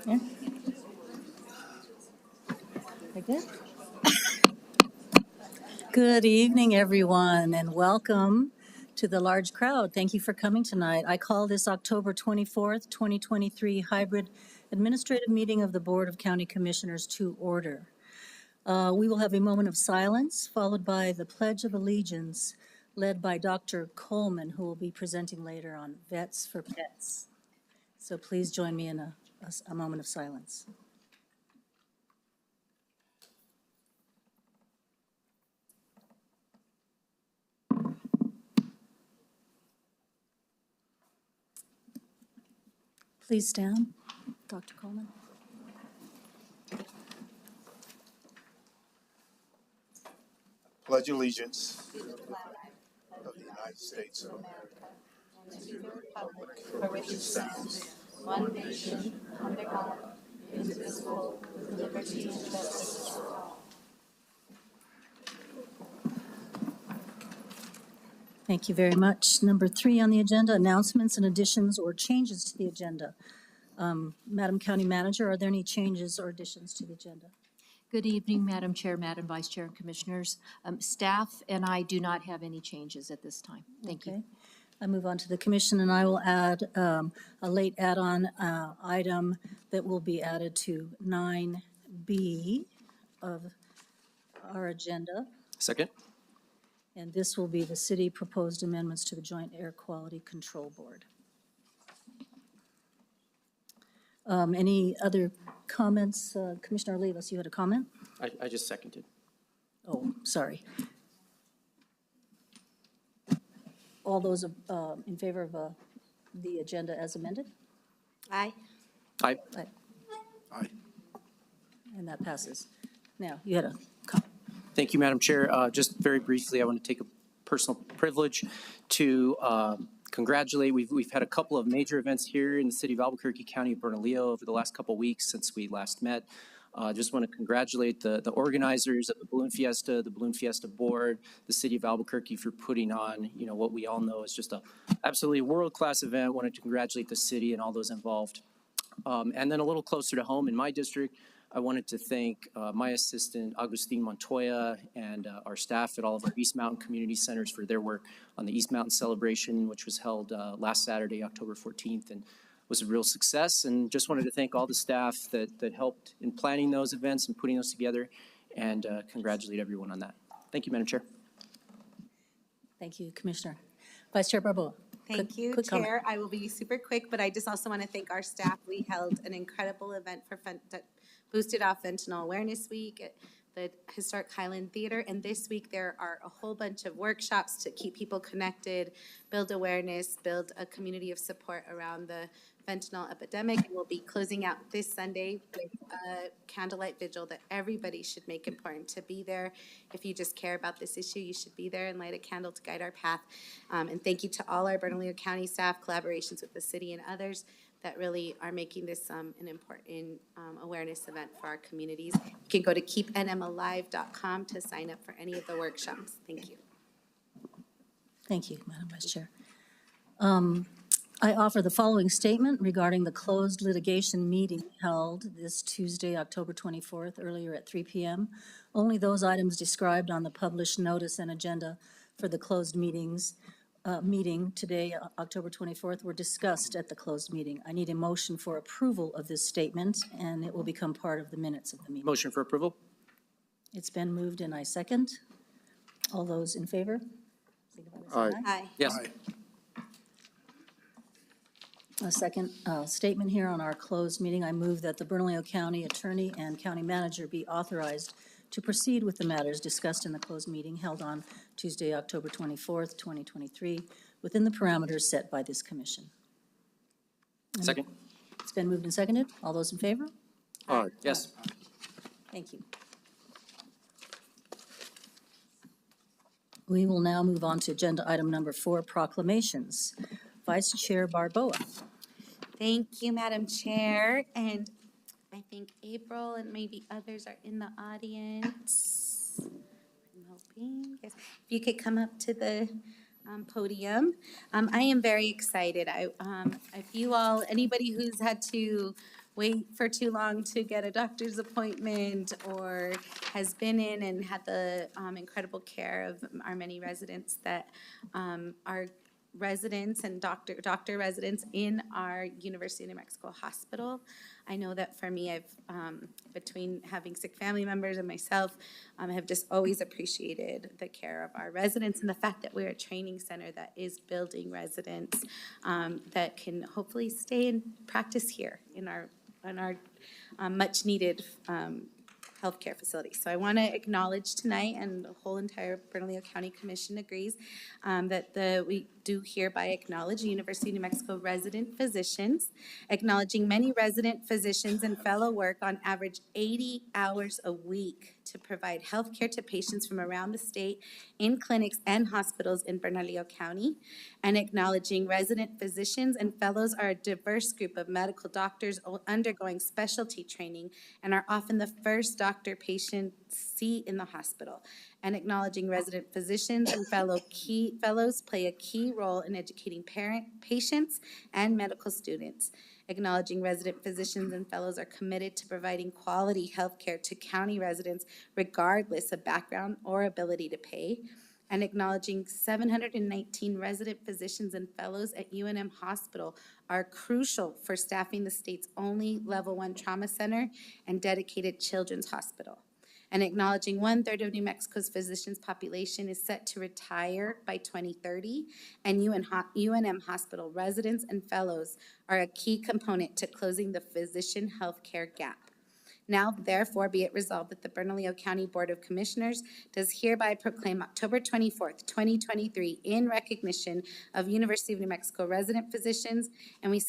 Yeah. Like that? Good evening, everyone, and welcome to the large crowd. Thank you for coming tonight. I call this October 24th, 2023 hybrid administrative meeting of the Board of County Commissioners to order. We will have a moment of silence followed by the Pledge of Allegiance led by Dr. Coleman, who will be presenting later on Vets for Pets. So please join me in a moment of silence. Please stand, Dr. Coleman. Pledge allegiance to the flag of the United States of America and to the republic for which it stands, one nation, under God, indivisible, with liberty and justice for all. Thank you very much. Number 3 on the agenda, announcements and additions or changes to the agenda. Madam County Manager, are there any changes or additions to the agenda? Good evening, Madam Chair, Madam Vice Chair, and Commissioners. Staff and I do not have any changes at this time. Thank you. I move on to the commission, and I will add a late add-on item that will be added to 9B of our agenda. Second. And this will be the city proposed amendments to the Joint Air Quality Control Board. Any other comments? Commissioner Olivas, you had a comment? I just seconded. Oh, sorry. All those in favor of the agenda as amended? Aye. Aye. Aye. Aye. And that passes. Now, you had a comment. Thank you, Madam Chair. Just very briefly, I want to take a personal privilege to congratulate. We've had a couple of major events here in the city of Albuquerque, County of Bernalillo over the last couple of weeks since we last met. Just want to congratulate the organizers of the Balloon Fiesta Board, the city of Albuquerque for putting on, what we all know is just a absolutely world-class event. Want to congratulate the city and all those involved. And then a little closer to home in my district, I wanted to thank my assistant, Agustin Montoya, and our staff at all of our East Mountain Community Centers for their work on the East Mountain celebration, which was held last Saturday, October 14th, and was a real success. And just wanted to thank all the staff that helped in planning those events and putting those together, and congratulate everyone on that. Thank you, Madam Chair. Thank you, Commissioner. Vice Chair Barboa. Thank you, quick Chair. comment. I will be super quick, but I just also want to thank our staff. We held an incredible event that boosted off Fentanyl Awareness Week at the Historic Highland Theater. And this week there are a whole bunch of workshops to keep people connected, build awareness, build a community of support around the fentanyl epidemic. And we'll be closing out this Sunday with a candlelight vigil that everybody should make important to be there. If you just care about this issue, you should be there and light a candle to guide our path. And thank you to all our Bernalillo County staff, collaborations with the city and others that really are making this an important awareness event for our communities. You can go to keepnmalive.com to sign up for any of the workshops. Thank you. Thank you, Madam Vice Chair. I offer the following statement regarding the closed litigation meeting held this Tuesday, October 24th, earlier at 3 p.m. Only those items described on the published notice and agenda for the closed meeting today, October 24th, were discussed at the closed meeting. I need a motion for approval of this statement, and it will become part of the minutes of the meeting. Motion for approval. It's been moved, and I second. All those in favor? Aye. Aye. Yes. Aye. A second statement here on our closed meeting. I move that the Bernalillo County Attorney and County Manager be authorized to proceed with the matters discussed in the closed meeting held on Tuesday, October 24th, 2023, within the parameters set by this commission. Second. It's been moved and seconded. All those in favor? Aye. Yes. Thank you. We will now move on to agenda item number 4, proclamations. Vice Chair Barboa. Thank you, Madam Chair. And I think April and maybe others are in the audience. I'm hoping. Yes. If you could come up to the podium. I am very excited. If you all, anybody who's had to wait for too long to get a doctor's appointment, or has been in and had the incredible care of our many residents that are residents and doctor residents in our University of New Mexico Hospital. I know that for me, between having sick family members and myself, I have just always appreciated the care of our residents and the fact that we're a training center that is building residents that can hopefully stay and practice here in our much needed healthcare facilities. So I want to acknowledge tonight, and the whole entire Bernalillo County Commission agrees, that we do hereby acknowledge the University of New Mexico resident physicians, acknowledging many resident physicians and fellow work on average 80 hours a week to provide healthcare to patients from around the state in clinics and hospitals in Bernalillo County, and acknowledging resident physicians and fellows are a diverse group of medical doctors undergoing specialty training and are often the first doctor patients see in the hospital, and acknowledging resident physicians and fellows play a key role in educating patients and medical students. Acknowledging resident physicians and fellows are committed to providing quality health care to county residents regardless of background or ability to pay. And acknowledging 719 resident physicians and fellows at UNM Hospital are crucial for staffing the state's only Level 1 trauma center and dedicated children's hospital. And acknowledging 1/3 of New Mexico's physicians' population is set to retire by 2030, and UNM Hospital residents and fellows are a key component to closing the physician healthcare gap. Now, therefore, be it resolved that the Bernalillo County Board of Commissioners does hereby proclaim October 24th, 2023 in recognition of University of New Mexico resident physicians, and we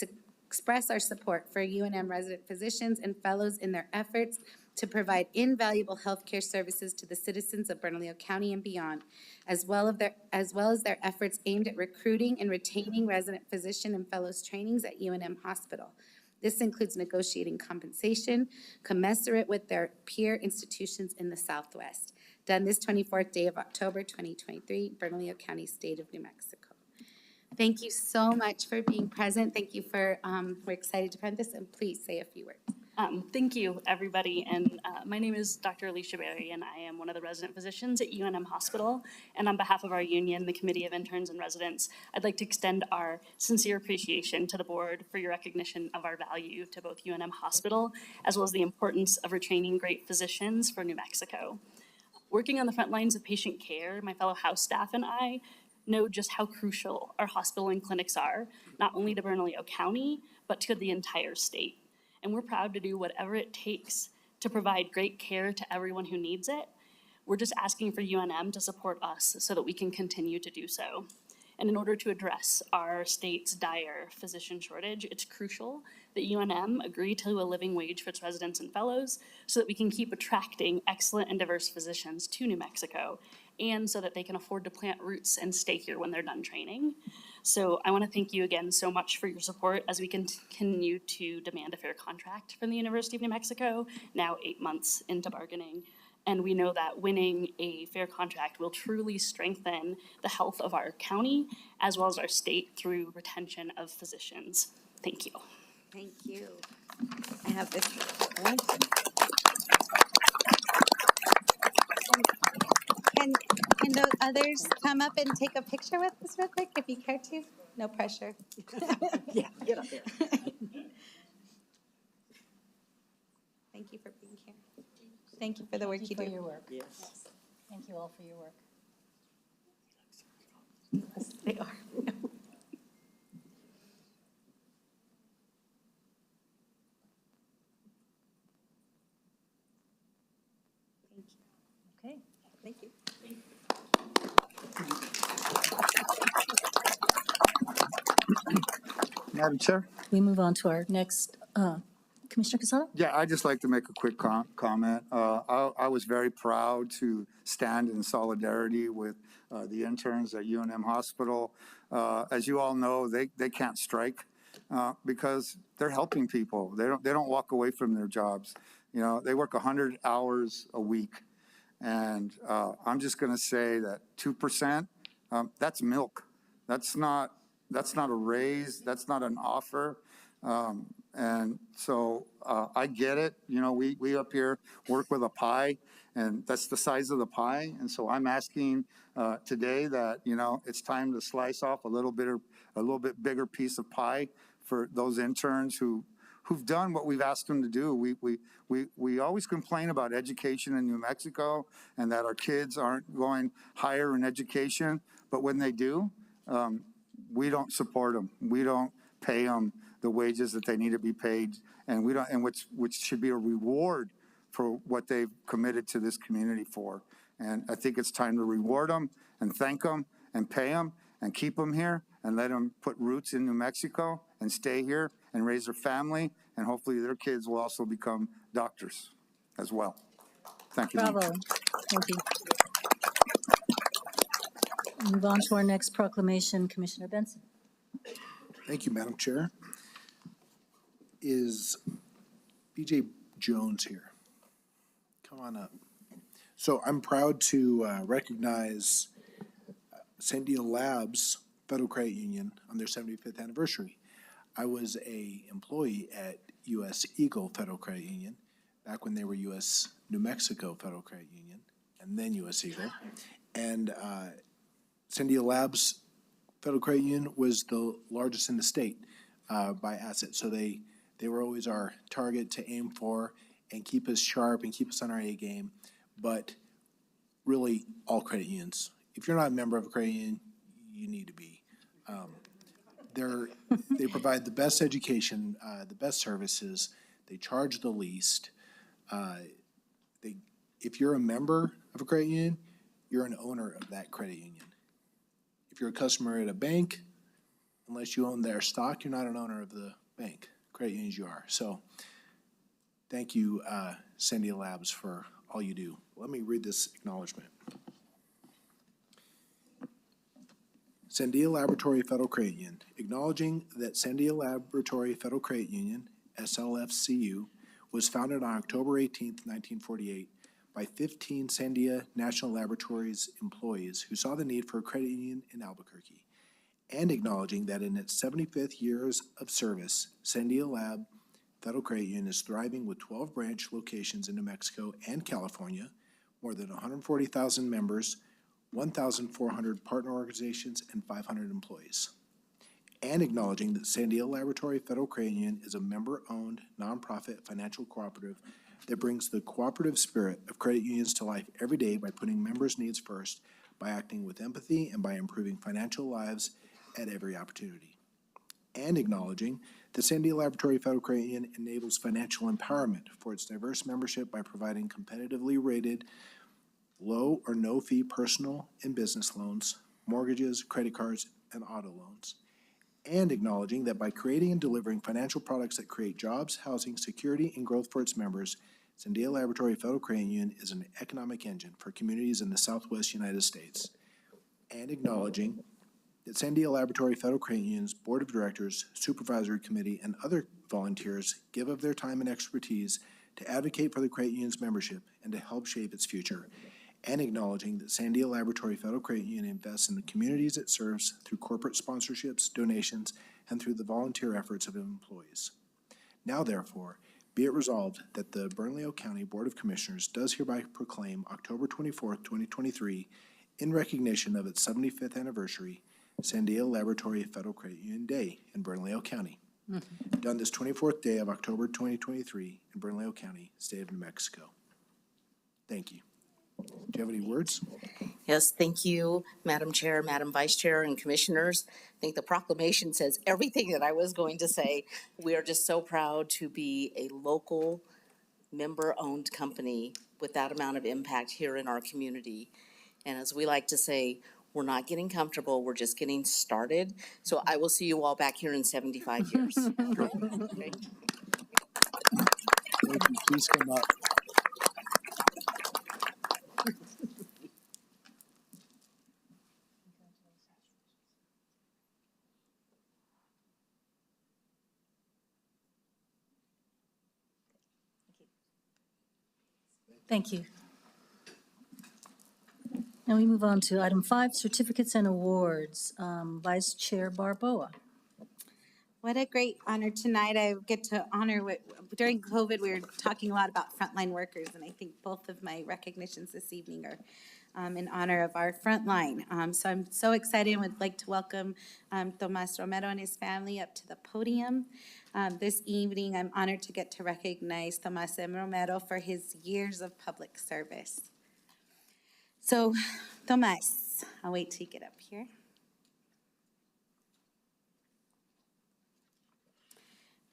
express our support for UNM resident physicians and fellows in their efforts to provide invaluable healthcare services to the citizens of Bernalillo County and beyond, as well as their efforts aimed at recruiting and retaining resident physician and fellows trainings at UNM Hospital. This includes negotiating compensation commensurate with their peer institutions in the Southwest. Done this 24th day of October, 2023, Bernalillo County, State of New Mexico. Thank you so much for being present. Thank you for, we're excited to present this, and please say a few words. Thank you, everybody. And my name is Dr. Alicia Berry, and I am one of the resident physicians at UNM Hospital. And on behalf of our union, the Committee of Interns and Residents, I'd like to extend our sincere appreciation to the board for your recognition of our value to both UNM Hospital, as well as the importance of retraining great physicians for New Mexico. Working on the front lines of patient care, my fellow House staff and I know just how crucial our hospital and clinics are, not only to Bernalillo County, but to the entire state. And we're proud to do whatever it takes to provide great care to everyone who needs it. We're just asking for UNM to support us so that we can continue to do so. And in order to address our state's dire physician shortage, it's crucial that UNM agree to a living wage for its residents and fellows so that we can keep attracting excellent and diverse physicians to New Mexico, and so that they can afford to plant roots and stay here when they're done training. So I want to thank you again so much for your support as we continue to demand a fair contract from the University of New Mexico, now 8 months into bargaining. And we know that winning a fair contract will truly strengthen the health of our county as well as our state through retention of physicians. Thank you. Thank you. I have this one. Can those others come up and take a picture with us real quick if you care to? No pressure. Yeah, get up there. Thank you for being here. Thank you for the work you do. For your work. Yes. Thank you all for your work. They are. Okay. Thank you. Madam Chair? We move on to our next, Commissioner Casado? Yeah, I'd just like to make a quick comment. I was very proud to stand in solidarity with the interns at UNM Hospital. As you all know, they can't strike because they're helping people. They don't walk away from their jobs. You know, they work 100 hours a week. And I'm just going to say that 2%, that's milk. That's not a raise. That's not an offer. And so I get it. You know, we up here work with a pie, and that's the size of the pie. And so I'm asking today that, you know, it's time to slice off a little bit bigger piece of pie for those interns who've done what we've asked them to do. We always complain about education in New Mexico and that our kids aren't going higher in education, but when they do, we don't support them. We don't pay them the wages that they need to be paid, and we don't, and which should be a reward for what they've committed to this community for. And I think it's time to reward them and thank them and pay them and keep them here and let them put roots in New Mexico and stay here and raise their family, and hopefully their kids will also become doctors as well. Thank you. Bravo. Thank you. Move on to our next proclamation, Commissioner Benson. Thank you, Madam Chair. Is BJ Jones here? Come on up. So I'm proud to recognize Sandia Labs Federal Credit Union on their 75th anniversary. I was a employee at U.S. Eagle Federal Credit Union back when they were U.S. New Mexico Federal Credit Union and then U.S. Eagle. And Sandia Labs Federal Credit Union was the largest in the state by assets. So they were always our target to aim for and keep us sharp and keep us on our A game. But really, all credit unions. If you're not a member of a credit union, you need to be. They provide the best education, the best services. They charge the least. If you're a member of a credit union, you're an owner of that credit union. If you're a customer at a bank, unless you own their stock, you're not an owner of the bank. Credit unions you are. So thank you, Sandia Labs, for all you do. Let me read this acknowledgement. Sandia Laboratory Federal Credit Union, acknowledging that Sandia Laboratory Federal Credit Union, SLFCU, was founded on October 18, 1948, by 15 Sandia National Laboratories employees who saw the need for a credit union in Albuquerque, and acknowledging that in its 75th years of service, Sandia Lab Federal Credit Union is thriving with 12 branch locations in New Mexico and California, more than 140,000 members, 1,400 partner organizations, and 500 employees. And acknowledging that Sandia Laboratory Federal Credit Union is a member-owned, nonprofit financial cooperative that brings the cooperative spirit of credit unions to life every day by putting members' needs first, by acting with empathy, and by improving financial lives at every opportunity. And acknowledging that Sandia Laboratory Federal Credit Union enables financial empowerment for its diverse membership by providing competitively rated, low or no fee personal and business loans, mortgages, credit cards, and auto loans. And acknowledging that by creating and delivering financial products that create jobs, housing, security, and growth for its members, Sandia Laboratory Federal Credit Union is an economic engine for communities in the Southwest United States. And acknowledging that Sandia Laboratory Federal Credit Union's Board of Directors, Supervisory Committee, and other volunteers give of their time and expertise to advocate for the credit union's membership and to help shape its future. And acknowledging that Sandia Laboratory Federal Credit Union invests in the communities it serves through corporate sponsorships, donations, and through the volunteer efforts of employees. Now, therefore, be it resolved that the Bernalillo County Board of Commissioners does hereby proclaim October 24th, 2023, in recognition of its 75th anniversary, Sandia Laboratory Federal Credit Union Day in Bernalillo County. Done this 24th day of October 2023 in Bernalillo County, State of New Mexico. Thank you. Do you have any words? Yes, thank you, Madam Chair, Madam Vice Chair, and Commissioners. I think the proclamation says everything that I was going to say. We are just so proud to be a local, member-owned company with that amount of impact here in our community. And as we like to say, we're not getting comfortable, we're just getting started. So I will see you all back here in 75 years. Okay. Thank you. Please come up. Thank you. Now we move on to item 5, certificates and awards. Vice Chair Barboa. What a great honor tonight. I get to honor during COVID, we were talking a lot about frontline workers, and I think both of my recognitions this evening are in honor of our frontline. So I'm so excited and would like to welcome Tomas Romero and his family up to the podium. This evening, I'm honored to get to recognize Tomas M. Romero for his years of public service. So, Tomas, I'll wait till you get up here.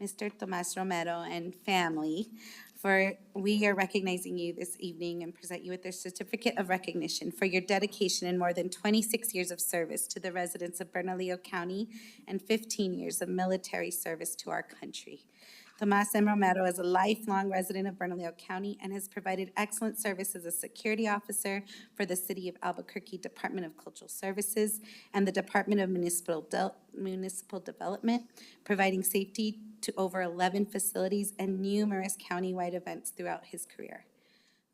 Mr. Tomas Romero and family, we are recognizing you this evening and present you with this certificate of recognition for your dedication in more than 26 years of service to the residents of Bernalillo County and 15 years of military service to our country. Tomas M. Romero is a lifelong resident of Bernalillo County and has provided excellent service as a security officer for the City of Albuquerque Department of Cultural Services and the Department of Municipal Development, providing safety to over 11 facilities and numerous countywide events throughout his career.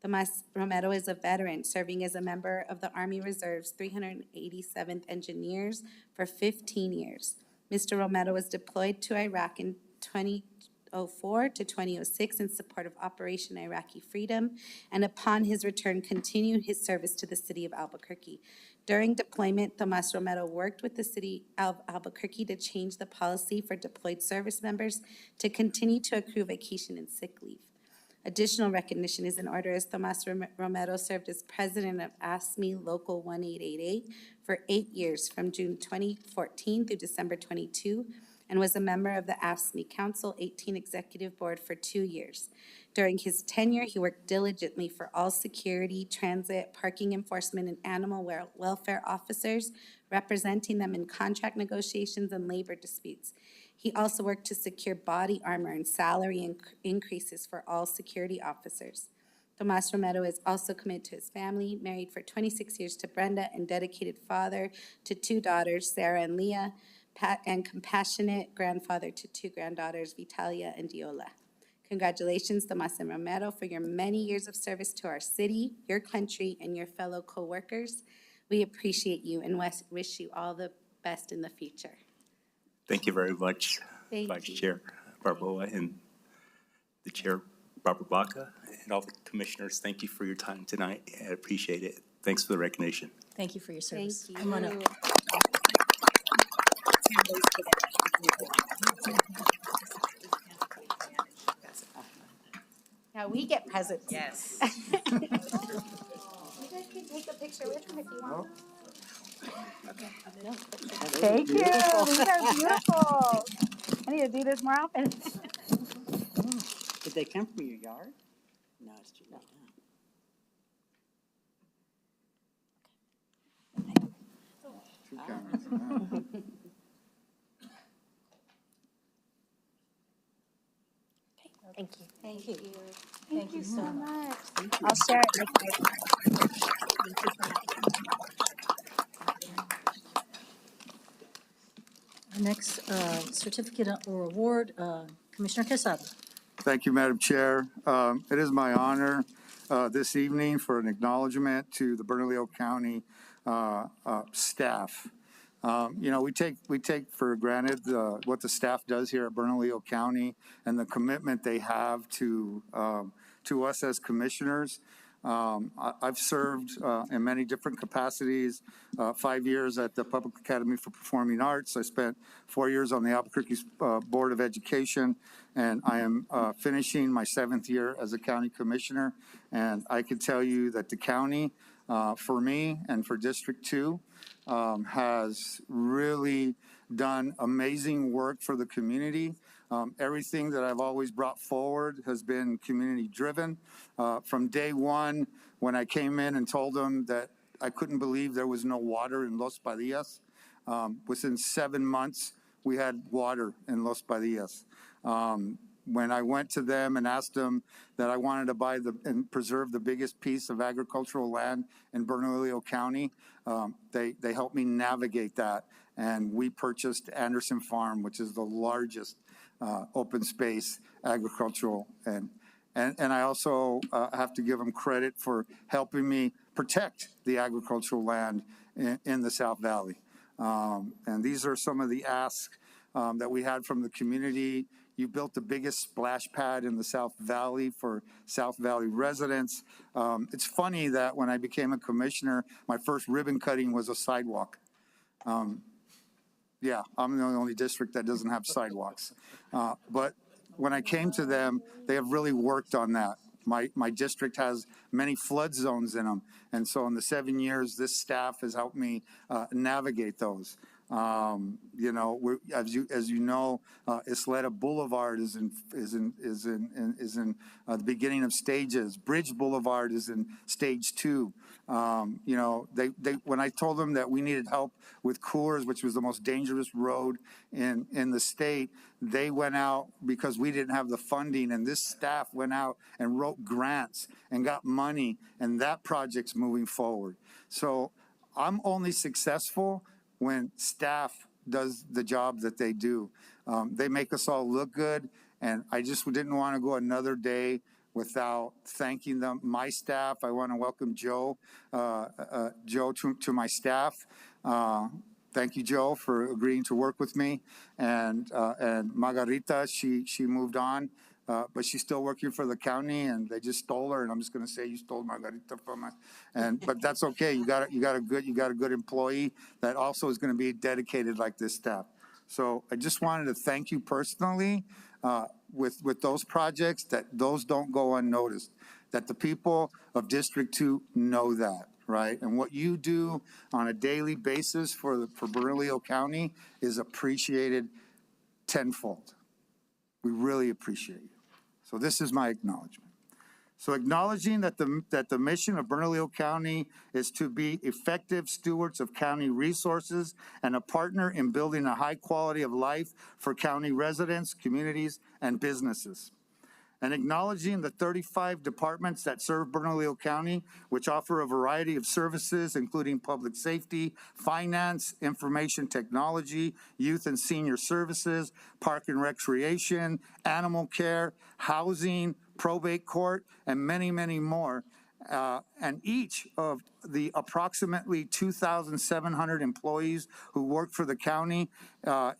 Tomas Romero is a veteran, serving as a member of the Army Reserve's 387th Engineers for 15 years. Mr. Romero was deployed to Iraq in 2004 to 2006 in support of Operation Iraqi Freedom, and upon his return continued his service to the City of Albuquerque. During deployment, Tomas Romero worked with the City of Albuquerque to change the policy for deployed service members to continue to accrue vacation and sick leave. Additional recognition is in order as Tomas Romero served as president of ASME Local 1888 for 8 years from June 2014 through December 22, and was a member of the AFSCME Council 18 Executive Board for 2 years. During his tenure, he worked diligently for all security, transit, parking enforcement, and animal welfare officers, representing them in contract negotiations and labor disputes. He also worked to secure body armor and salary increases for all security officers. Tomas Romero is also committed to his family, married for 26 years to Brenda, and dedicated father to 2 daughters, Sarah and Leah, and compassionate grandfather to 2 granddaughters, Vitalia and Diola. Congratulations, Tomas and Romero, for your many years of service to our city, your country, and your fellow co-workers. We appreciate you and wish you all the best in the future. Thank you very much, Thank Vice you. Chair Barboa and the Chair, Barbara Baca, and all the commissioners. Thank you for your time tonight. I appreciate it. Thanks for the recognition. Thank you for your service. Thank you. Come on up. Now we get presents. Yes. You guys can take a picture with them if you want. Thank you. These are beautiful. I need to do this more often. Did they come from your yard? No, it's too late. Two cameras. Thank you. Thank you. Thank you so much. I'll share it with you. Our next certificate or award, Commissioner Quesada. Thank you, Madam Chair. It is my honor this evening for an acknowledgement to the Bernalillo County staff. You know, we take for granted what the staff does here at Bernalillo County and the commitment they have to us as commissioners. I've served in many different capacities, 5 years at the Public Academy for Performing Arts. I spent 4 years on the Albuquerque Board of Education, and I am finishing my 7th year as a county commissioner. And I can tell you that the county, for me and for District 2, has really done amazing work for the community. Everything that I've always brought forward has been community driven. From day one, when I came in and told them that I couldn't believe there was no water in Los Padillas, within 7 months, we had water in Los Padillas. When I went to them and asked them that I wanted to buy and preserve the biggest piece of agricultural land in Bernalillo County, they helped me navigate that. And we purchased Anderson Farm, which is the largest open space agricultural. And I also have to give them credit for helping me protect the agricultural land in the South Valley. And these are some of the asks that we had from the community. You built the biggest splash pad in the South Valley for South Valley residents. It's funny that when I became a commissioner, my first ribbon cutting was a sidewalk. Yeah, I'm the only district that doesn't have sidewalks. But when I came to them, they have really worked on that. My district has many flood zones in them. And so in the 7 years, this staff has helped me navigate those. You know, as you know, Isleta Boulevard is in the beginning of stages. Bridge Boulevard is in stage 2. You know, when I told them that we needed help with Coors, which was the most dangerous road in the state, they went out because we didn't have the funding, and this staff went out and wrote grants and got money, and that project's moving forward. So I'm only successful when staff does the job that they do. They make us all look good, and I just didn't want to go another day without thanking them. My staff, I want to welcome Joe, to my staff. Thank you, Joe, for agreeing to work with me. And Margarita, she moved on, but she's still working for the county, and they just stole her. And I'm just going to say you stole Margarita from us. But that's okay. You got a good employee that also is going to be dedicated like this staff. So I just wanted to thank you personally with those projects, that those don't go unnoticed, that the people of District 2 know that. Right, and what you do on a daily basis for Bernalillo County is appreciated tenfold. We really appreciate you. So this is my acknowledgement. So acknowledging that the mission of Bernalillo County is to be effective stewards of county resources and a partner in building a high quality of life for county residents, communities, and businesses. And acknowledging the 35 departments that serve Bernalillo County, which offer a variety of services, including public safety, finance, information technology, youth and senior services, park and recreation, animal care, housing, probate court, and many, many more. And each of the approximately 2,700 employees who work for the county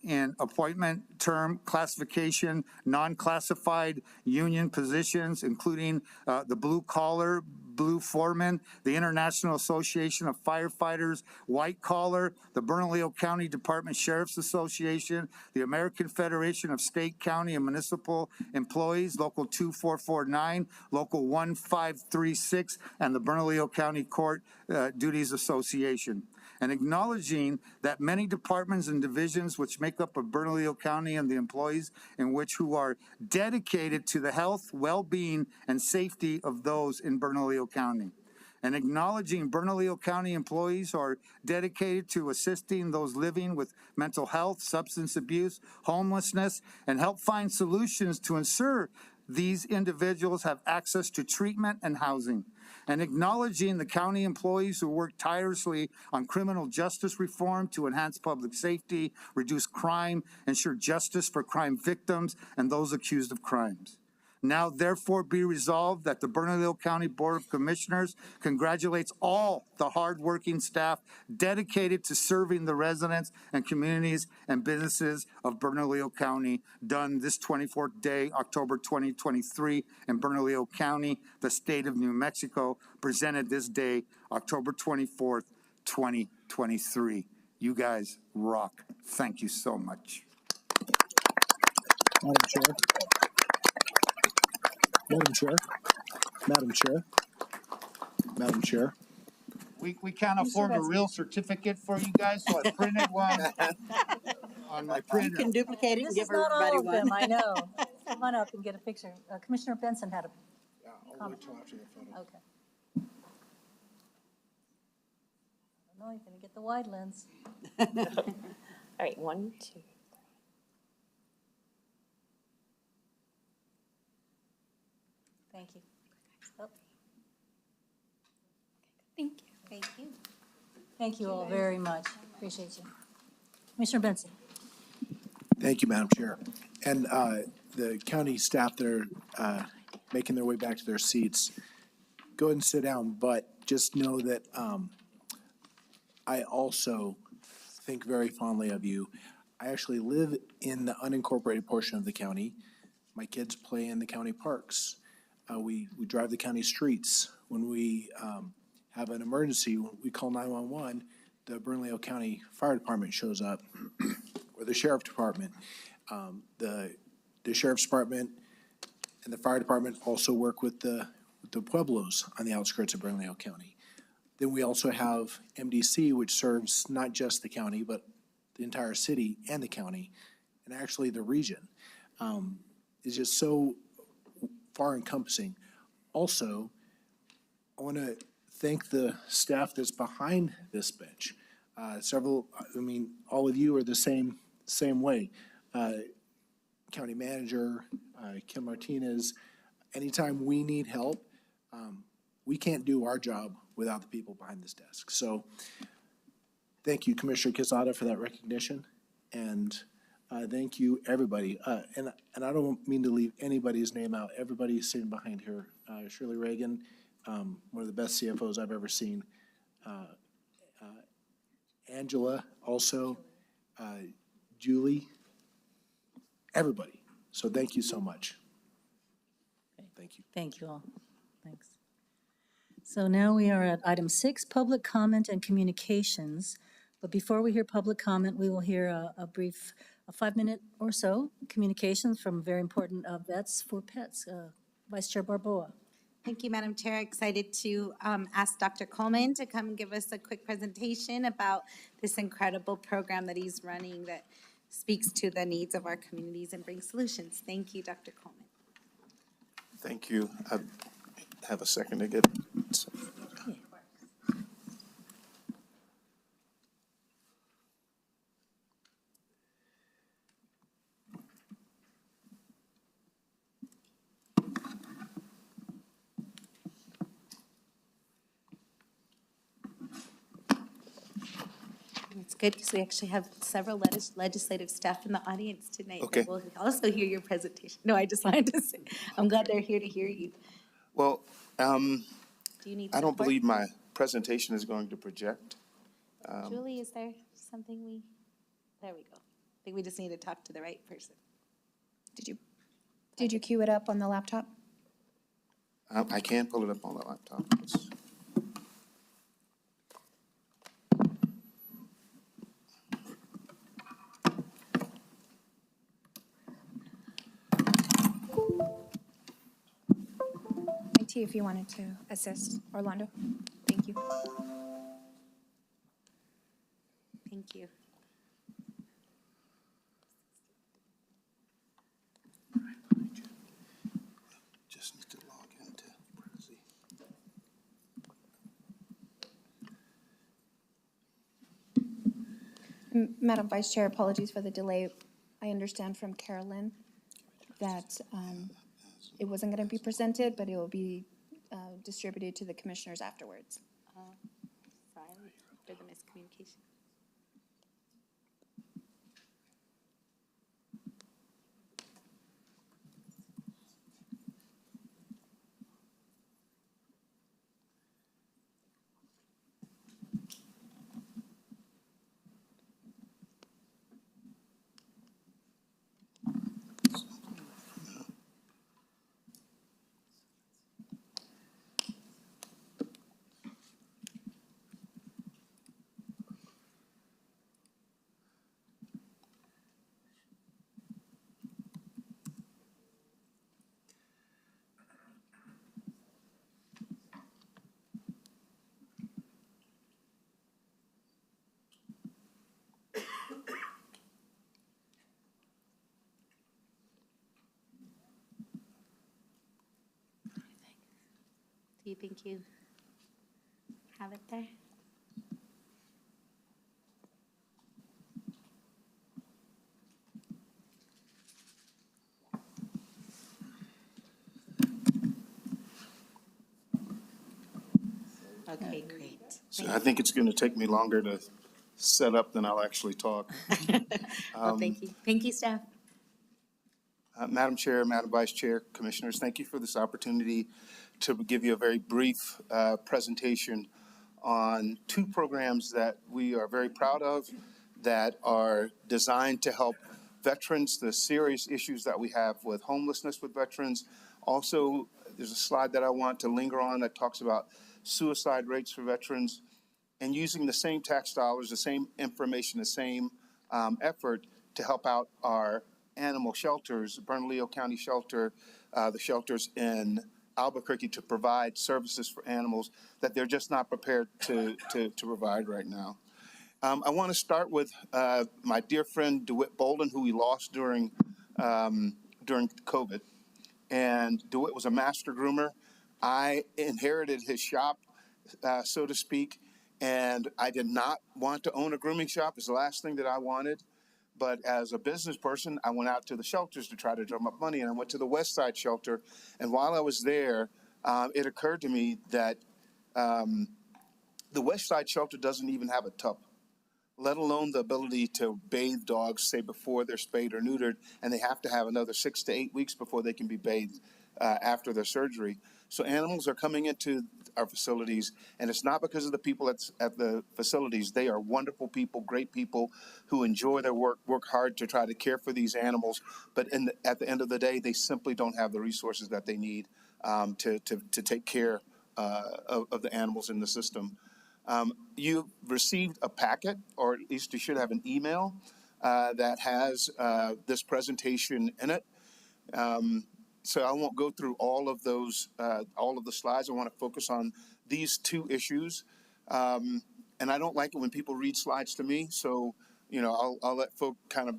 in appointment, term, classification, non-classified union positions, including the blue collar, blue foreman, the International Association of Firefighters, white collar, the Bernalillo County Department Sheriff's Association, the American Federation of State, County, and Municipal Employees, Local 2449, Local 1536, and the Bernalillo County Court Duties Association. And acknowledging that many departments and divisions which make up of Bernalillo County and the employees in which who are dedicated to the health, well-being, and safety of those in Bernalillo County. And acknowledging Bernalillo County employees are dedicated to assisting those living with mental health, substance abuse, homelessness, and help find solutions to ensure these individuals have access to treatment and housing. And acknowledging the county employees who work tirelessly on criminal justice reform to enhance public safety, reduce crime, ensure justice for crime victims and those accused of crimes. Now, therefore, be resolved that the Bernalillo County Board of Commissioners congratulates all the hardworking staff dedicated to serving the residents and communities and businesses of Bernalillo County, done this 24th day, October 2023, in Bernalillo County, the state of New Mexico, presented this day, October 24th, 2023. You guys rock. Thank you so much. Madam Chair. Madam Chair. Madam Chair. Madam Chair. We can't afford a real certificate for you guys, so I printed one on my You printer. can duplicate it and This give is not everybody all of them, one. I know. Come on up and get a picture. Commissioner Benson had a, Yeah, I'll wait till after the photo. okay. I don't know, you're gonna get the wide lens. All right, 1, 2. Thank you. Oh, Thank you. thank you. Thank you all very much. Appreciate you. Commissioner Benson. Thank you, Madam Chair. And the county staff that are making their way back to their seats, go ahead and sit down, but just know that I also think very fondly of you. I actually live in the unincorporated portion of the county. My kids play in the county parks. We drive the county streets. When we have an emergency, we call 911, the Bernalillo County Fire Department shows up, or the Sheriff Department. The Sheriff's Department and the Fire Department also work with the pueblos on the outskirts of Bernalillo County. Then we also have MDC, which serves not just the county, but the entire city and the county, and actually the region. Is just so far encompassing. Also, I want to thank the staff that's behind this bench. All of you are the same way. County Manager, Kim Martinez, anytime we need help, we can't do our job without the people behind this desk. So thank you, Commissioner Quesada, for that recognition. And thank you, everybody. And I don't mean to leave anybody's name out. Everybody sitting behind here. Shirley Reagan, one of the best CFOs I've ever seen. Angela, also. Julie. Everybody. So thank you so much. Thank you. Thank you all. Thanks. So now we are at item 6, public comment and communications. But before we hear public comment, we will hear a brief, 5-minute or so communications from very important Vets for Pets. Vice Chair Barboa. Thank you, Madam Chair. Excited to ask Dr. Coleman to come give us a quick presentation about this incredible program that he's running that speaks to the needs of our communities and brings solutions. Thank you, Dr. Coleman. Thank you. I have a second to get. It's good because we actually have several legislative staff in the audience tonight. Okay. That will also hear your presentation. No, I just wanted to say, I'm glad they're here to hear you. Well, Do you need I don't support? believe my presentation is going to project. Julie, is there something there we go. I think we just need to talk to the right person. Did you queue it up on the laptop? I can pull it up on the laptop. IT, if you wanted to assist Orlando. Thank you. Thank you. Just need to log into Prezi. Madam Vice Chair, apologies for the delay. I understand from Carolyn that it wasn't going to be presented, but it will be distributed to the commissioners afterwards. Sorry for the miscommunication. Do you think you have it there? Okay, great. So I think it's going to take me longer to set up than I'll actually talk. Well, thank you. Thank you, staff. Madam Chair, Madam Vice Chair, Commissioners, thank you for this opportunity to give you a very brief presentation on two programs that we are very proud of that are designed to help veterans, the serious issues that we have with homelessness with veterans. Also, there's a slide that I want to linger on that talks about suicide rates for veterans, and using the same tax dollars, the same information, the same effort to help out our animal shelters, Bernalillo County Shelter, the shelters in Albuquerque, to provide services for animals that they're just not prepared to provide right now. I want to start with my dear friend DeWitt Bolden, who we lost during COVID. And DeWitt was a master groomer. I inherited his shop, so to speak, and I did not want to own a grooming shop. It's the last thing that I wanted. But as a business person, I went out to the shelters to try to drum up money, and I went to the West Side Shelter. And while I was there, it occurred to me that the West Side Shelter doesn't even have a tub, let alone the ability to bathe dogs, say, before they're spayed or neutered, and they have to have another 6 to 8 weeks before they can be bathed after their surgery. So animals are coming into our facilities, and it's not because of the people at the facilities. They are wonderful people, great people who enjoy their work, work hard to try to care for these animals, but at the end of the day, they simply don't have the resources that they need to take care of the animals in the system. You received a packet, or at least you should have an email that has this presentation in it. So I won't go through all of those, all of the slides. I want to focus on these two issues. And I don't like it when people read slides to me, so I'll let folk kind of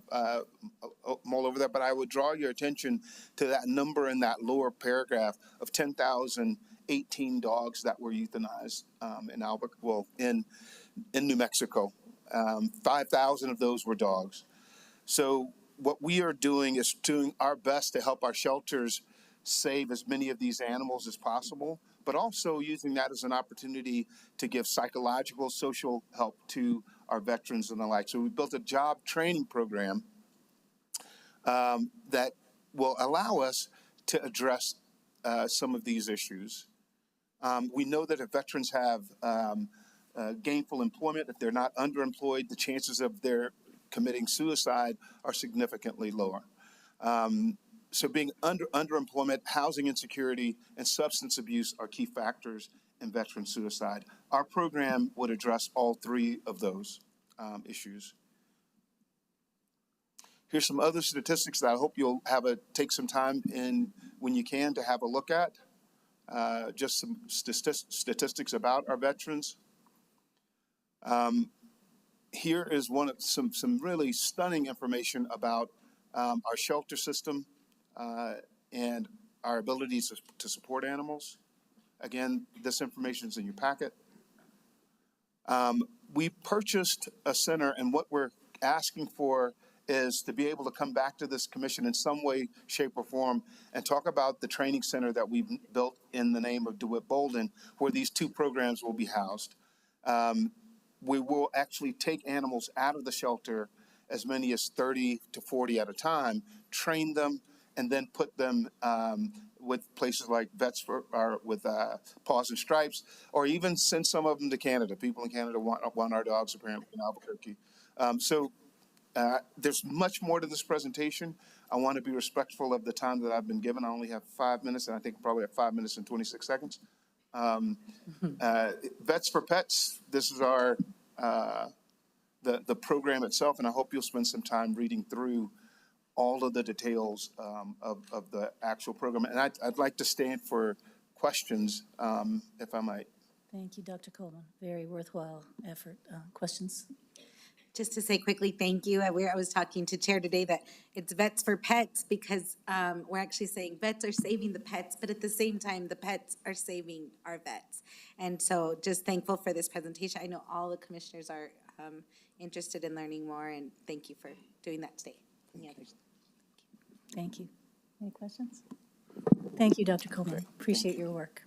mull over that. But I would draw your attention to that number in that lower paragraph of 10,018 dogs that were euthanized in Albuquerque, well, in New Mexico. 5,000 of those were dogs. So what we are doing is doing our best to help our shelters save as many of these animals as possible, but also using that as an opportunity to give psychological, social help to our veterans and the like. So we built a job training program that will allow us to address some of these issues. We know that if veterans have gainful employment, if they're not underemployed, the chances of their committing suicide are significantly lower. So being underemployment, housing insecurity, and substance abuse are key factors in veteran suicide. Our program would address all three of those issues. Here's some other statistics that I hope you'll take some time in when you can to have a look at. Just some statistics about our veterans. Here is some really stunning information about our shelter system and our abilities to support animals. Again, this information is in your packet. We purchased a center, and what we're asking for is to be able to come back to this commission in some way, shape, or form and talk about the training center that we've built in the name of DeWitt Bolden, where these two programs will be housed. We will actually take animals out of the shelter, as many as 30 to 40 at a time, train them, and then put them with places like with Paws and Stripes, or even send some of them to Canada. People in Canada want our dogs, apparently, in Albuquerque. There's much more to this presentation. I want to be respectful of the time that I've been given. I only have 5 minutes, and I think I probably have 5 minutes and 26 seconds. Vets for Pets, this is our the program itself, and I hope you'll spend some time reading through all of the details of the actual program. And I'd like to stand for questions, if I might. Thank you, Dr. Coleman. Very worthwhile effort. Questions? Just to say quickly, thank you. I was talking to Chair today that it's Vets for Pets because we're actually saying vets are saving the pets, but at the same time, the pets are saving our vets. And so just thankful for this presentation. I know all the commissioners are interested in learning more, and thank you for doing that today. Any others? Thank you. Any questions? Thank you, Dr. Coleman. Appreciate your work.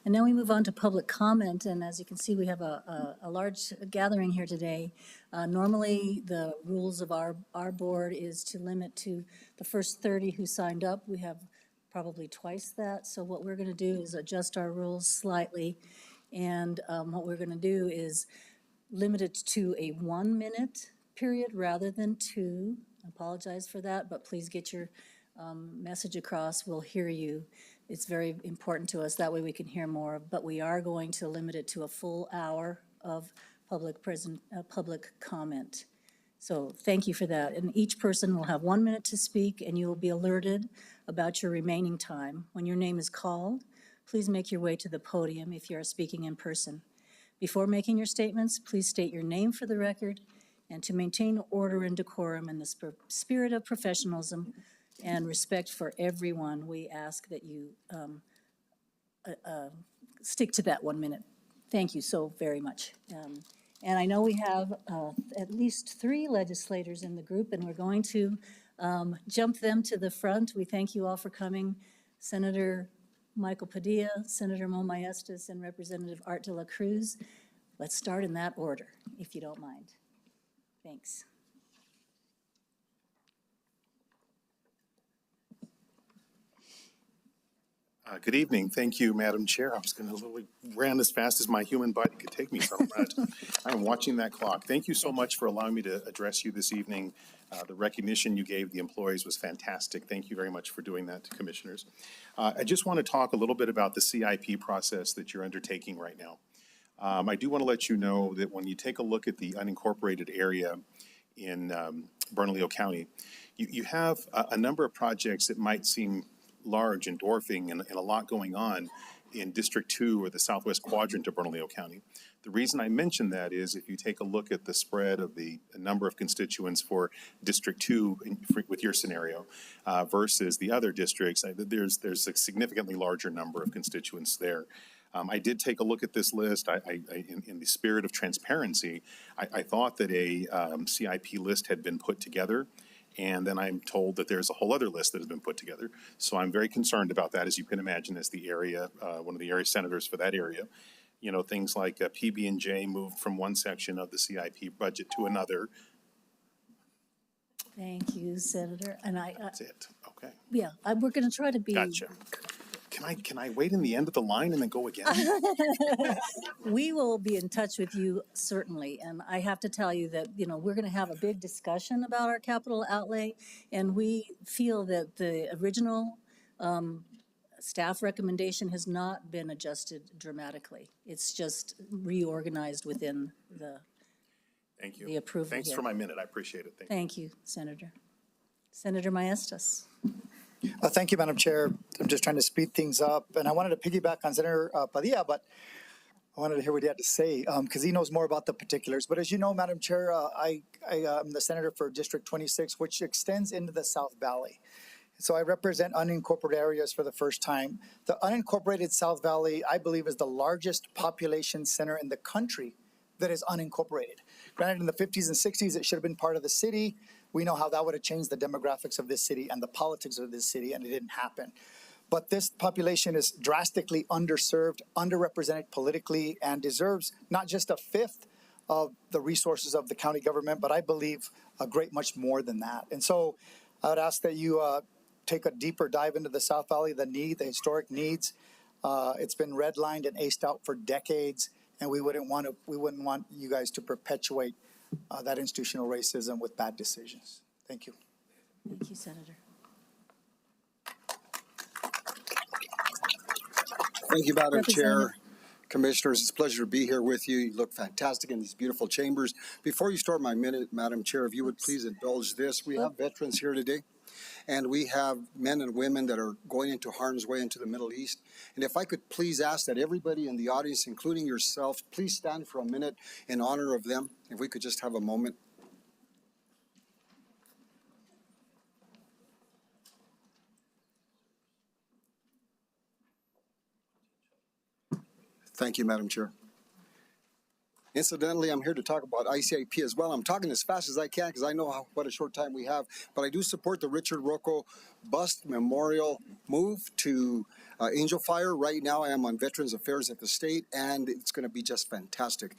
And now we move on to public comment, and as you can see, we have a large gathering here today. Normally, the rules of our board is to limit to the first 30 who signed up. We have probably twice that. So what we're going to do is adjust our rules slightly. And what we're going to do is limit it to a 1-minute period rather than 2. I apologize for that, but please get your message across. We'll hear you. It's very important to us. That way we can hear more. But we are going to limit it to a full hour of public comment. So thank you for that. And each person will have 1 minute to speak, and you will be alerted about your remaining time. When your name is called, please make your way to the podium if you are speaking in person. Before making your statements, please state your name for the record, and to maintain order and decorum in the spirit of professionalism and respect for everyone, we ask that you stick to that 1 minute. Thank you so very much. And I know we have at least 3 legislators in the group, and we're going to jump them to the front. We thank you all for coming. Senator Michael Padilla, Senator Mo Maestas, and Representative Art de la Cruz. Let's start in that order, if you don't mind. Thanks. Good evening. Thank you, Madam Chair. I was going to literally ran as fast as my human body could take me from that. I'm watching that clock. Thank you so much for allowing me to address you this evening. The recognition you gave the employees was fantastic. Thank you very much for doing that, Commissioners. I just want to talk a little bit about the CIP process that you're undertaking right now. I do want to let you know that when you take a look at the unincorporated area in Bernalillo County, you have a number of projects that might seem large and dwarfing and a lot going on in District 2 or the southwest quadrant of Bernalillo County. The reason I mention that is if you take a look at the spread of the number of constituents for District 2 with your scenario versus the other districts, there's a significantly larger number of constituents there. I did take a look at this list. In the spirit of transparency, I thought that a CIP list had been put together. And then I'm told that there's a whole other list that has been put together. So I'm very concerned about that, as you can imagine, as the area, one of the area senators for that area. You know, things like PB&J moved from one section of the CIP budget to another. Thank you, Senator. And That's it. Okay. Yeah, we're going to try to be. Gotcha. Can I wait in the end of the line and then go again? We will be in touch with you, certainly. And I have to tell you that, you know, we're going to have a big discussion about our capital outlay. And we feel that the original staff recommendation has not been adjusted dramatically. It's just reorganized within the Thank you. The approval Thanks here. for my minute. I appreciate it. Thank you, Senator. Senator Maestas. Thank you, Madam Chair. I'm just trying to speed things up, and I wanted to piggyback on Senator Padilla, but I wanted to hear what he had to say because he knows more about the particulars. But as you know, Madam Chair, I am the senator for District 26, which extends into the South Valley. So I represent unincorporated areas for the first time. The unincorporated South Valley, I believe, is the largest population center in the country that is unincorporated. Granted, in the 50s and 60s, it should have been part of the city. We know how that would have changed the demographics of this city and the politics of this city, and it didn't happen. But this population is drastically underserved, underrepresented politically, and deserves not just a fifth of the resources of the county government, but I believe a great much more than that. And so I would ask that you take a deeper dive into the South Valley, the historic needs. It's been redlined and aced out for decades, and we wouldn't want you guys to perpetuate that institutional racism with bad decisions. Thank you. Thank you, Senator. Thank you, Madam Chair. Commissioners, it's a pleasure to be here with you. You look fantastic in these beautiful chambers. Before you start my minute, Madam Chair, if you would please indulge this. We have veterans here today, and we have men and women that are going into harm's way into the Middle East. And if I could please ask that everybody in the audience, including yourself, please stand for a minute in honor of them. If we could just have a moment. Thank you, Madam Chair. Incidentally, I'm here to talk about ICIP as well. I'm talking as fast as I can because I know what a short time we have, but I do support the Richard Rocco Bust Memorial move to Angel Fire. Right now, I am on Veterans Affairs at the state, and it's going to be just fantastic.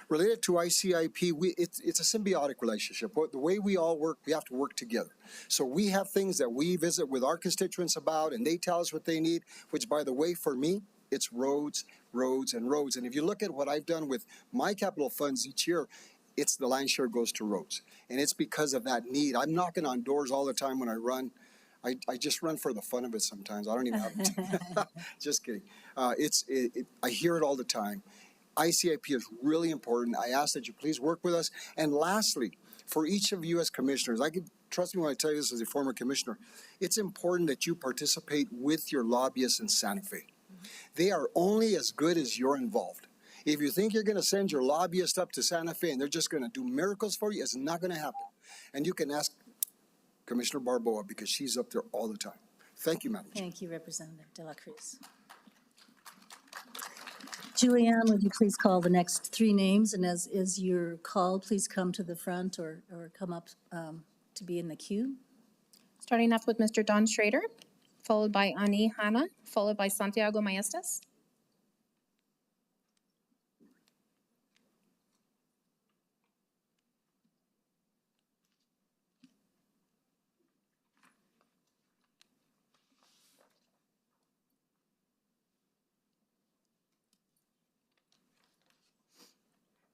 Related to ICIP, it's a symbiotic relationship. The way we all work, we have to work together. So we have things that we visit with our constituents about, and they tell us what they need, which, by the way, for me, it's roads, roads, and roads. And if you look at what I've done with my capital funds each year, it's the lion's share goes to roads. And it's because of that need. I'm knocking on doors all the time when I run. I just run for the fun of it sometimes. I don't even have to. Just kidding. I hear it all the time. ICIP is really important. I ask that you please work with us. And lastly, for each of you as commissioners, trust me when I tell you this as a former commissioner, it's important that you participate with your lobbyists in Santa Fe. They are only as good as you're involved. If you think you're going to send your lobbyist up to Santa Fe and they're just going to do miracles for you, it's not going to happen. And you can ask Commissioner Barboa because she's up there all the time. Thank you, Madam Chair. Thank you, Representative De La Cruz. Julianne, would you please call the next three names? And as is your call, please come to the front or come up to be in the queue. Starting off with Mr. Don Schrader, followed by Ani Hanna, followed by Santiago Maestas.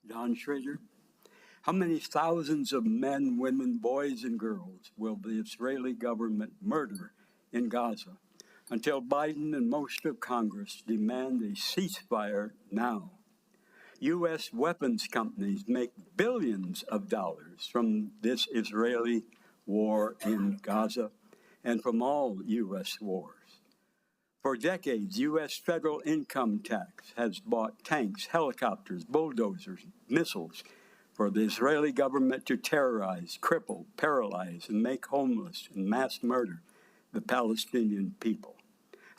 Don Schrader. How many thousands of men, women, boys, and girls will the Israeli government murder in Gaza until Biden and most of Congress demand a ceasefire now? U.S. weapons companies make billions of dollars from this Israeli war in Gaza and from all U.S. wars. For decades, U.S. federal income tax has bought tanks, helicopters, bulldozers, missiles for the Israeli government to terrorize, cripple, paralyze, and make homeless and mass murder the Palestinian people.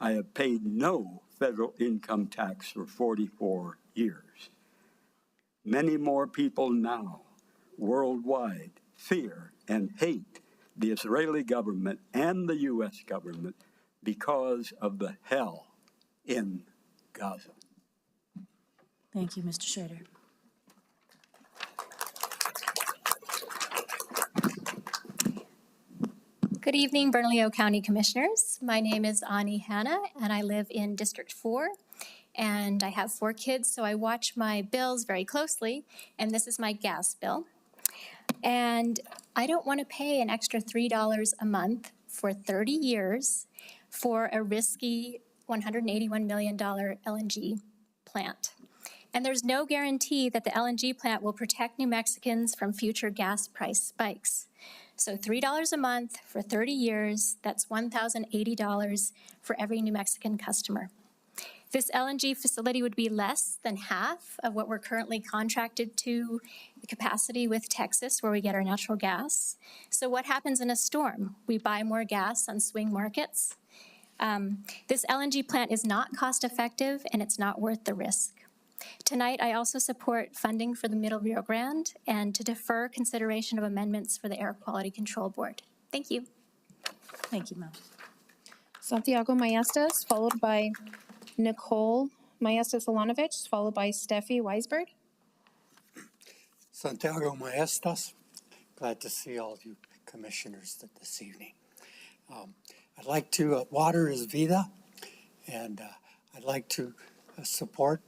I have paid no federal income tax for 44 years. Many more people now, worldwide, fear and hate the Israeli government and the U.S. government because of the hell in Gaza. Thank you, Mr. Schrader. Good evening, Bernalillo County Commissioners. My name is Ani Hanna, and I live in District 4. And I have 4 kids, so I watch my bills very closely. And this is my gas bill. And I don't want to pay an extra $3 a month for 30 years for a risky $181 million LNG plant. And there's no guarantee that the LNG plant will protect New Mexicans from future gas price spikes. So $3 a month for 30 years, that's $1,080 for every New Mexican customer. This LNG facility would be less than half of what we're currently contracted to the capacity with Texas, where we get our natural gas. So what happens in a storm? We buy more gas on swing markets. This LNG plant is not cost effective and it's not worth the risk. Tonight, I also support funding for the Middle Rio Grande and to defer consideration of amendments for the Air Quality Control Board. Thank you. Thank you, ma'am. Santiago Maestas, followed by Nicole Maestas-Alanovich, followed by Steffi Weisberg. Santiago Maestas, glad to see all of you commissioners this evening. I'd like to, water is vida, and I'd like to support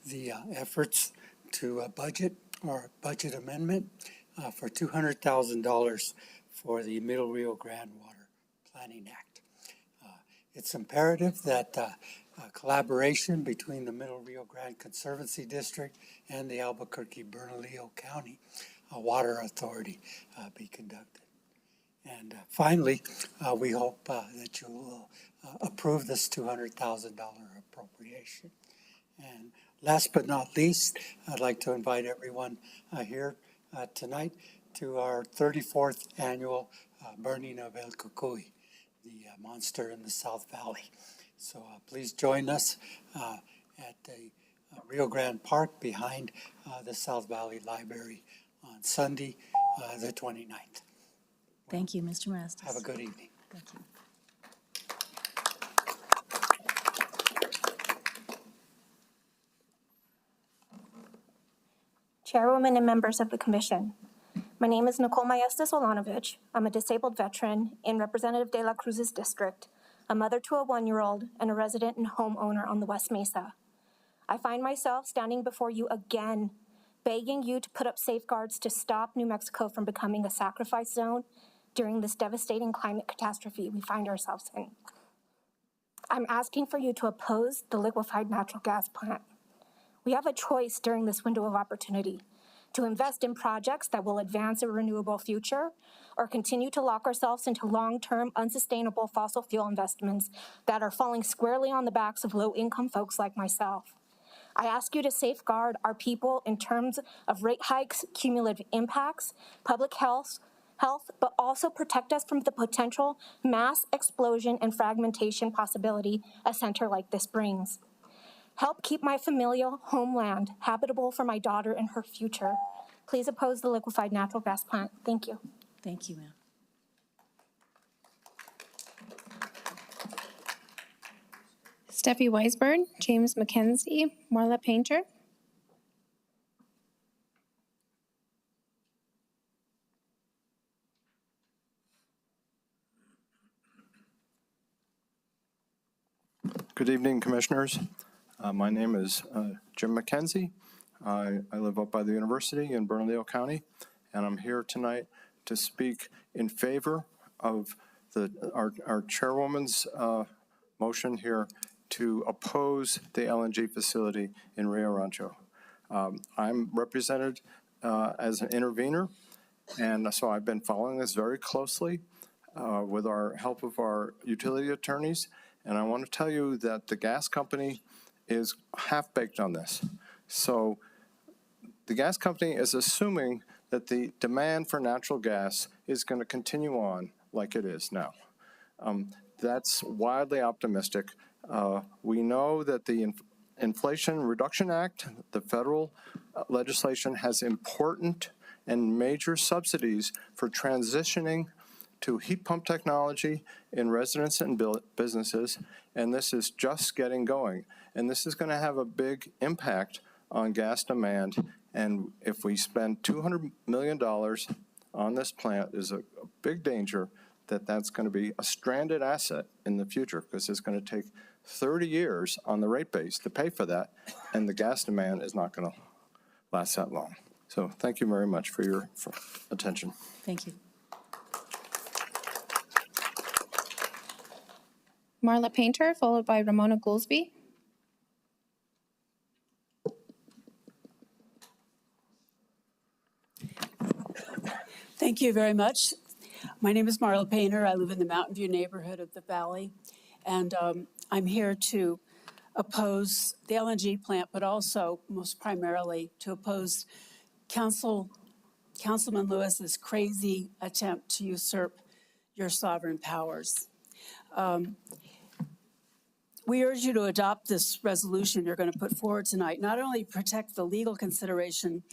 the efforts to budget amendment for $200,000 for the Middle Rio Grande Water Planning Act. It's imperative that collaboration between the Middle Rio Grande Conservancy District and the Albuquerque-Bernalillo County Water Authority be conducted. And finally, we hope that you will approve this $200,000 appropriation. And last but not least, I'd like to invite everyone here tonight to our 34th annual burning of El Cucuy, the monster in the South Valley. So please join us at the Rio Grande Park behind the South Valley Library on Sunday, the 29th. Thank you, Mr. Marastis. Have a good evening. Thank you. Chairwoman and members of the commission. My name is Nicole Maestas Olanovich. I'm a disabled veteran in Representative De La Cruz's district, a mother to a 1-year-old, and a resident and homeowner on the West Mesa. I find myself standing before you again, begging you to put up safeguards to stop New Mexico from becoming a sacrifice zone during this devastating climate catastrophe we find ourselves in. I'm asking for you to oppose the liquefied natural gas plant. We have a choice during this window of opportunity to invest in projects that will advance a renewable future or continue to lock ourselves into long-term, unsustainable fossil fuel investments that are falling squarely on the backs of low-income folks like myself. I ask you to safeguard our people in terms of rate hikes, cumulative impacts, public health, but also protect us from the potential mass explosion and fragmentation possibility a center like this brings. Help keep my familial homeland habitable for my daughter and her future. Please oppose the liquefied natural gas plant. Thank you. Thank you, ma'am. Steffi Weisberg, James McKenzie, Marla Painter. Good evening, Commissioners. My name is Jim McKenzie. I live up by the university in Bernalillo County, and I'm here tonight to speak in favor of our chairwoman's motion here to oppose the LNG facility in Rio Rancho. I'm represented as an intervener, and so I've been following this very closely with our help of our utility attorneys. And I want to tell you that the gas company is half-baked on this. So the gas company is assuming that the demand for natural gas is going to continue on like it is now. That's wildly optimistic. We know that the Inflation Reduction Act, the federal legislation, has important and major subsidies for transitioning to heat pump technology in residents and businesses, and this is just getting going. And this is going to have a big impact on gas demand, and if we spend $200 million on this plant, there's a big danger that that's going to be a stranded asset in the future, because it's going to take 30 years on the rate base to pay for that, and the gas demand is not going to last that long. So thank you very much for your attention. Thank you. Marla Painter, followed by Ramona Goolsby. Thank you very much. My name is Marla Painter. I live in the Mountain View neighborhood of the Valley, and I'm here to oppose the LNG plant, but also most primarily to oppose Councilman Lewis's crazy attempt to usurp your sovereign powers. We urge you to adopt this resolution you're going to put forward tonight, not only protect the legal consideration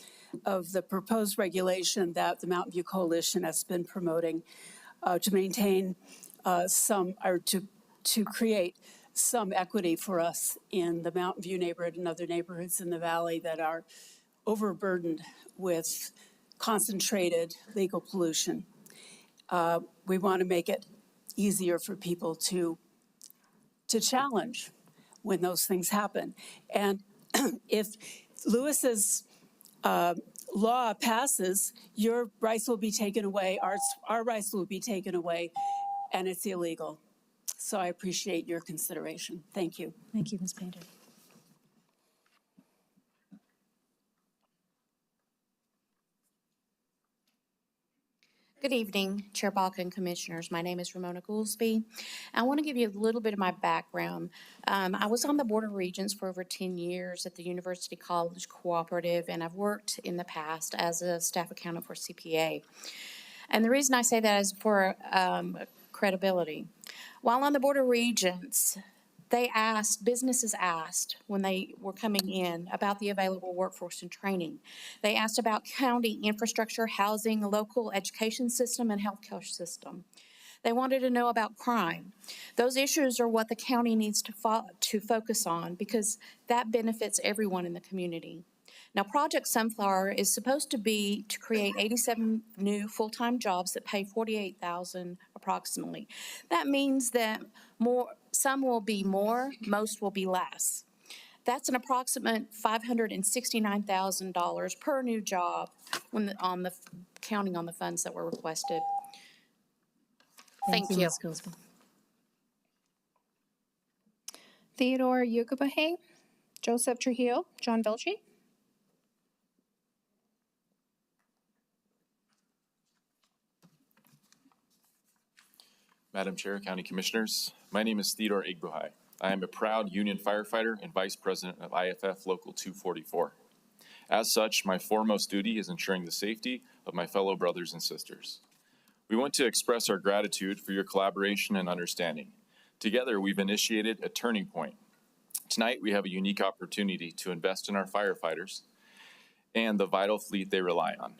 of the proposed regulation that the Mountain View Coalition has been promoting to maintain to create some equity for us in the Mountain View neighborhood and other neighborhoods in the Valley that are overburdened with concentrated legal pollution. We want to make it easier for people to challenge when those things happen. And if Lewis's law passes, your rights will be taken away, our rights will be taken away, and it's illegal. So I appreciate your consideration. Thank you. Thank you, Ms. Painter. Good evening, Chair Balka and Commissioners. My name is Ramona Goolsby. I want to give you a little bit of my background. I was on the Board of Regents for over 10 years at the University College Cooperative, and I've worked in the past as a staff accountant for CPA. And the reason I say that is for credibility. While on the Board of Regents, businesses asked when they were coming in about the available workforce and training. They asked about county infrastructure, housing, local education system, and healthcare system. They wanted to know about crime. Those issues are what the county needs to focus on because that benefits everyone in the community. Now, Project Sunflower is supposed to be to create 87 new full-time jobs that pay $48,000 approximately. That means that some will be more, most will be less. That's an approximate $569,000 per new job counting on the funds that were requested. Thank you. Ms. Gillespie. Theodore Yugubahe, Joseph Trujillo, John Velchi. Madam Chair, County Commissioners, my name is Theodore Igbuhai. I am a proud union firefighter and Vice President of IFF Local 244. As such, my foremost duty is ensuring the safety of my fellow brothers and sisters. We want to express our gratitude for your collaboration and understanding. Together, we've initiated a turning point. Tonight, we have a unique opportunity to invest in our firefighters and the vital fleet they rely on.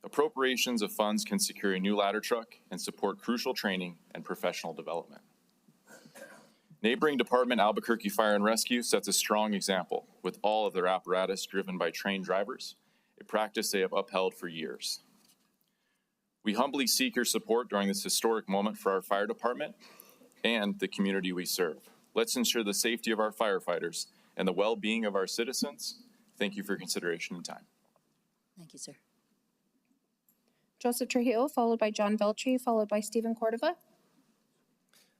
Appropriations of funds can secure a new ladder truck and support crucial training and professional development. Neighboring department Albuquerque Fire and Rescue sets a strong example with all of their apparatus driven by trained drivers, a practice they have upheld for years. We humbly seek your support during this historic moment for our fire department and the community we serve. Let's ensure the safety of our firefighters and the well-being of our citizens. Thank you for your consideration and time. Thank you, sir. Joseph Trujillo, followed by John Velchi, followed by Stephen Cordova.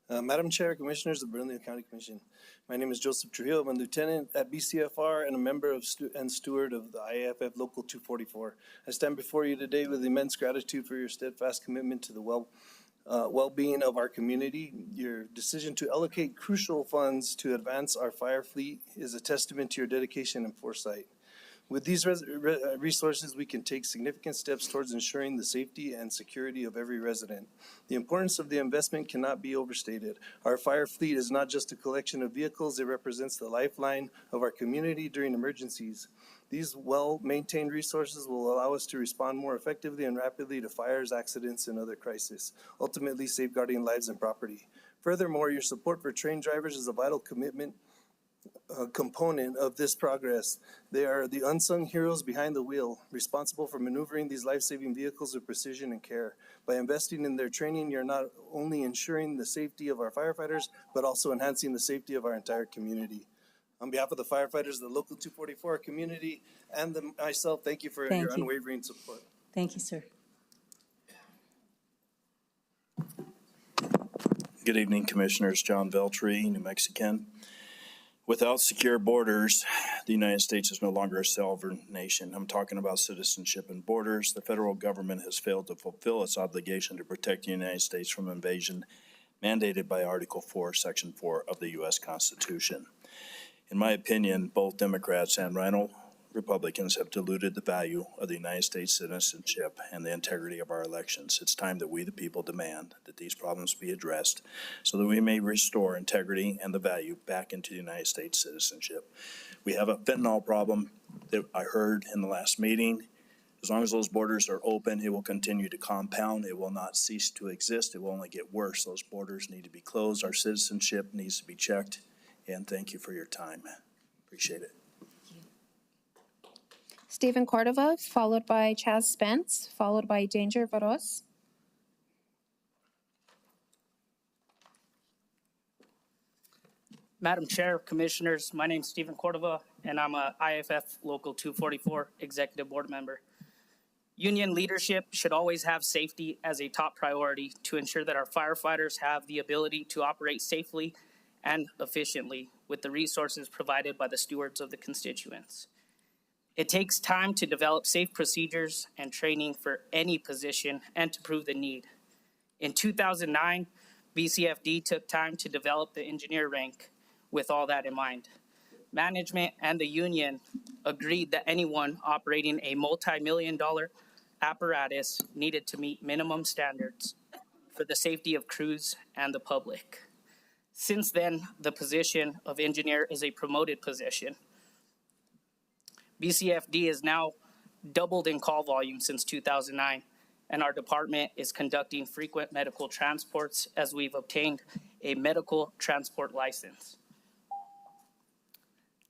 Madam Chair, Commissioners of Bernalillo County Commission. My name is Joseph Trujillo. I'm a lieutenant at BCFR and a member of and steward of the IAFF Local 244. I stand before you today with immense gratitude for your steadfast commitment to the well-being of our community. Your decision to allocate crucial funds to advance our fire fleet is a testament to your dedication and foresight. With these resources, we can take significant steps towards ensuring the safety and security of every resident. The importance of the investment cannot be overstated. Our fire fleet is not just a collection of vehicles, it represents the lifeline of our community during emergencies. These well-maintained resources will allow us to respond more effectively and rapidly to fires, accidents, and other crises, ultimately safeguarding lives and property. Furthermore, your support for trained drivers is a vital component of this progress. They are the unsung heroes behind the wheel, responsible for maneuvering these life-saving vehicles with precision and care. By investing in their training, you're not only ensuring the safety of our firefighters, but also enhancing the safety of our entire community. On behalf of the firefighters, the Local 244 community, and myself, thank you for your unwavering support. Thank you, sir. Good evening, Commissioners. John Veltri, New Mexican. Without secure borders, the United States is no longer a sovereign nation. I'm talking about citizenship and borders. The federal government has failed to fulfill its obligation to protect the United States from invasion mandated by Article 4, Section 4 of the U.S. Constitution. In my opinion, both Democrats and Republicans have diluted the value of the United States citizenship and the integrity of our elections. It's time that we, the people, demand that these problems be addressed so that we may restore integrity and the value back into the United States citizenship. We have a fentanyl problem that I heard in the last meeting. As long as those borders are open, it will continue to compound. It will not cease to exist. It will only get worse. Those borders need to be closed. Our citizenship needs to be checked. And thank you for your time. Appreciate it. Stephen Cordova, followed by Chaz Spence, followed by Danger Varos. Madam Chair, Commissioners, my name is Stephen Cordova, and I'm a IFF Local 244 Executive Board member. Union leadership should always have safety as a top priority to ensure that our firefighters have the ability to operate safely and efficiently with the resources provided by the stewards of the constituents. It takes time to develop safe procedures and training for any position and to prove the need. In 2009, BCFD took time to develop the engineer rank with all that in mind. Management and the union agreed that anyone operating a multi-million-dollar apparatus needed to meet minimum standards for the safety of crews and the public. Since then, the position of engineer is a promoted position. BCFD is now doubled in call volume since 2009, and our department is conducting frequent medical transports as we've obtained a medical transport license.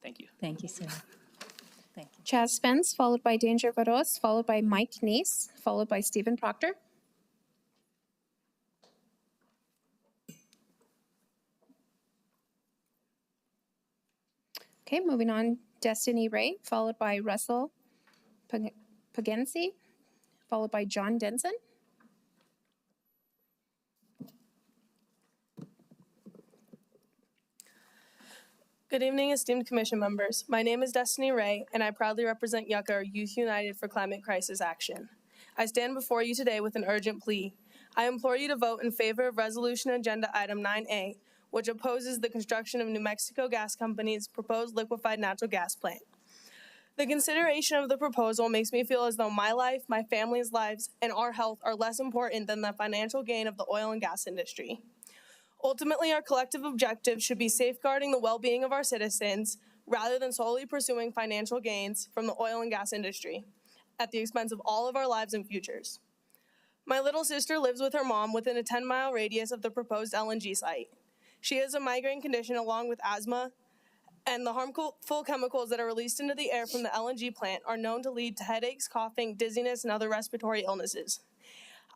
Thank you. Thank you, sir. Thank you. Chaz Spence, followed by Danger Varos, followed by Mike Neese, followed by Stephen Proctor. Okay, moving on, Destiny Ray, followed by Russell Pagensi, followed by John Denson. Good evening, esteemed commission members. My name is Destiny Ray, and I proudly represent Yucca Youth United for Climate Crisis Action. I stand before you today with an urgent plea. I implore you to vote in favor of Resolution Agenda Item 9A, which opposes the construction of New Mexico Gas Company's proposed liquefied natural gas plant. The consideration of the proposal makes me feel as though my life, my family's lives, and our health are less important than the financial gain of the oil and gas industry. Ultimately, our collective objective should be safeguarding the well-being of our citizens rather than solely pursuing financial gains from the oil and gas industry at the expense of all of our lives and futures. My little sister lives with her mom within a 10-mile radius of the proposed LNG site. She has a migraine condition along with asthma, and the harmful chemicals that are released into the air from the LNG plant are known to lead to headaches, coughing, dizziness, and other respiratory illnesses.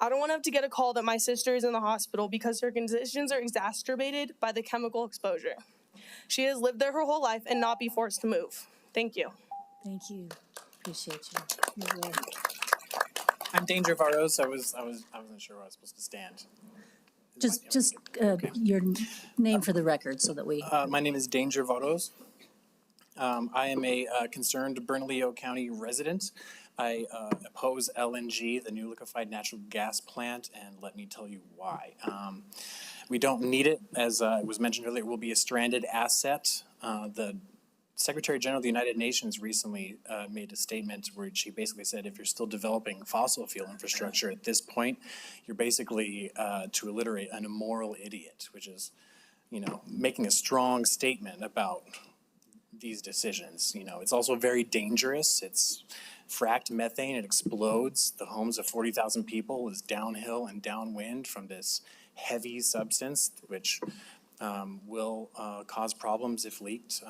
I don't want to have to get a call that my sister is in the hospital because her conditions are exacerbated by the chemical exposure. She has lived there her whole life and not be forced to move. Thank you. Thank you. Appreciate you. I'm Danger Varos. I wasn't sure where I was supposed to stand. Just your name for the record so that we. My name is Danger Varos. I am a concerned Bernalillo County resident. I oppose LNG, the new liquefied natural gas plant, and let me tell you why. We don't need it. As it was mentioned earlier, it will be a stranded asset. The Secretary General of the United Nations recently made a statement where she basically said if you're still developing fossil fuel infrastructure at this point, you're basically, to alliterate, an immoral idiot, which is, making a strong statement about these decisions. It's also very dangerous. It's fracked methane, it explodes. The homes of 40,000 people is downhill and downwind from this heavy substance, which will cause problems if leaked.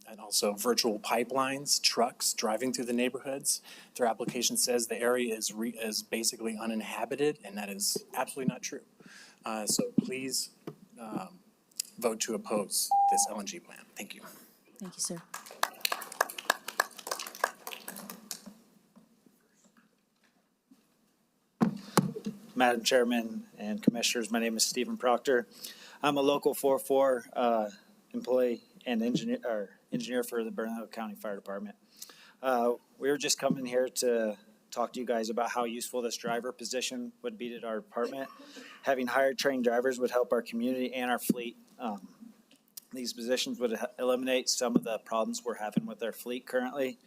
And also virtual pipelines, trucks driving through the neighborhoods. Their application says the area is basically uninhabited, and that is absolutely not true. So please vote to oppose this LNG plant. Thank you. Thank you, sir. Madam Chairman and Commissioners, my name is Stephen Proctor. I'm a local 4-4 employee and engineer for the Bernalillo County Fire Department. We were just coming here to talk to you guys about how useful this driver position would be to our department. Having hired trained drivers would help our community and our fleet. These positions would eliminate some of the problems we're having with our fleet currently.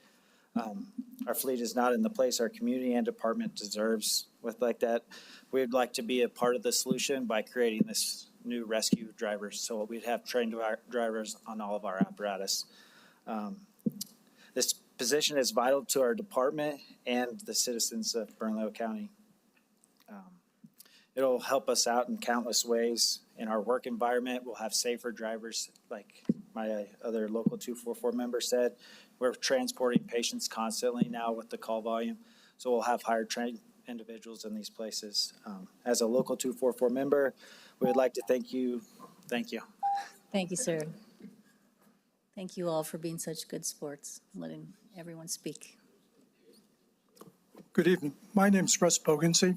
Our fleet is not in the place our community and department deserves with like that. We'd like to be a part of the solution by creating this new rescue drivers. So we'd have trained drivers on all of our apparatus. This position is vital to our department and the citizens of Bernalillo County. It'll help us out in countless ways. In our work environment, we'll have safer drivers, like my other local 244 member said. We're transporting patients constantly now with the call volume, so we'll have higher trained individuals in these places. As a local 244 member, we would like to thank you. Thank you. Thank you, sir. Thank you all for being such good sports, letting everyone speak. Good evening. My name is Russ Pogensy.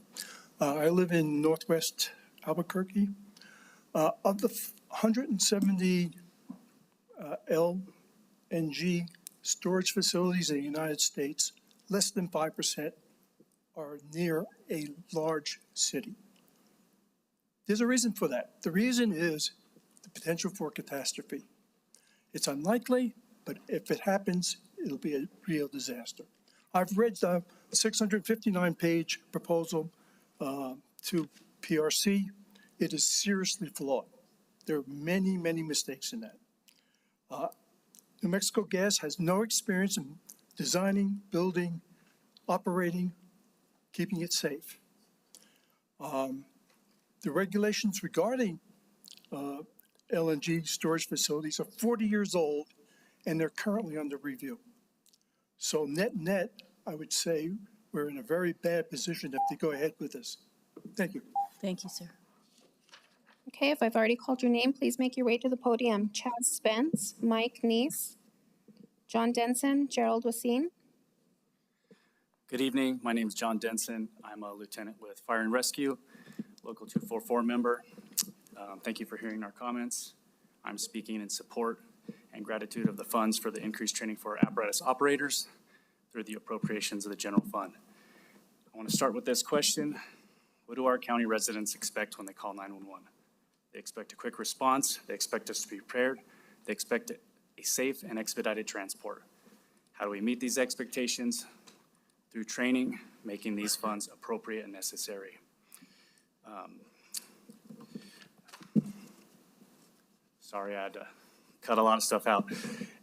I live in Northwest Albuquerque. Of the 170 LNG storage facilities in the United States, less than 5% are near a large city. There's a reason for that. The reason is the potential for catastrophe. It's unlikely, but if it happens, it'll be a real disaster. I've read the 659-page proposal to PRC. It is seriously flawed. There are many, many mistakes in that. New Mexico Gas has no experience in designing, building, operating, keeping it safe. The regulations regarding LNG storage facilities are 40 years old, and they're currently under review. So net, I would say we're in a very bad position if they go ahead with this. Thank you. Thank you, sir. Okay, if I've already called your name, please make your way to the podium. Chad Spence, Mike Neese, John Denson, Gerald Wassine. Good evening. My name is John Denson. I'm a lieutenant with Fire and Rescue, Local 244 member. Thank you for hearing our comments. I'm speaking in support and gratitude of the funds for the increased training for apparatus operators through the appropriations of the general fund. I want to start with this question. What do our county residents expect when they call 911? They expect a quick response. They expect us to be prepared. They expect a safe and expedited transport. How do we meet these expectations? Through training, making these funds appropriate and necessary. Sorry, I had to cut a lot of stuff out.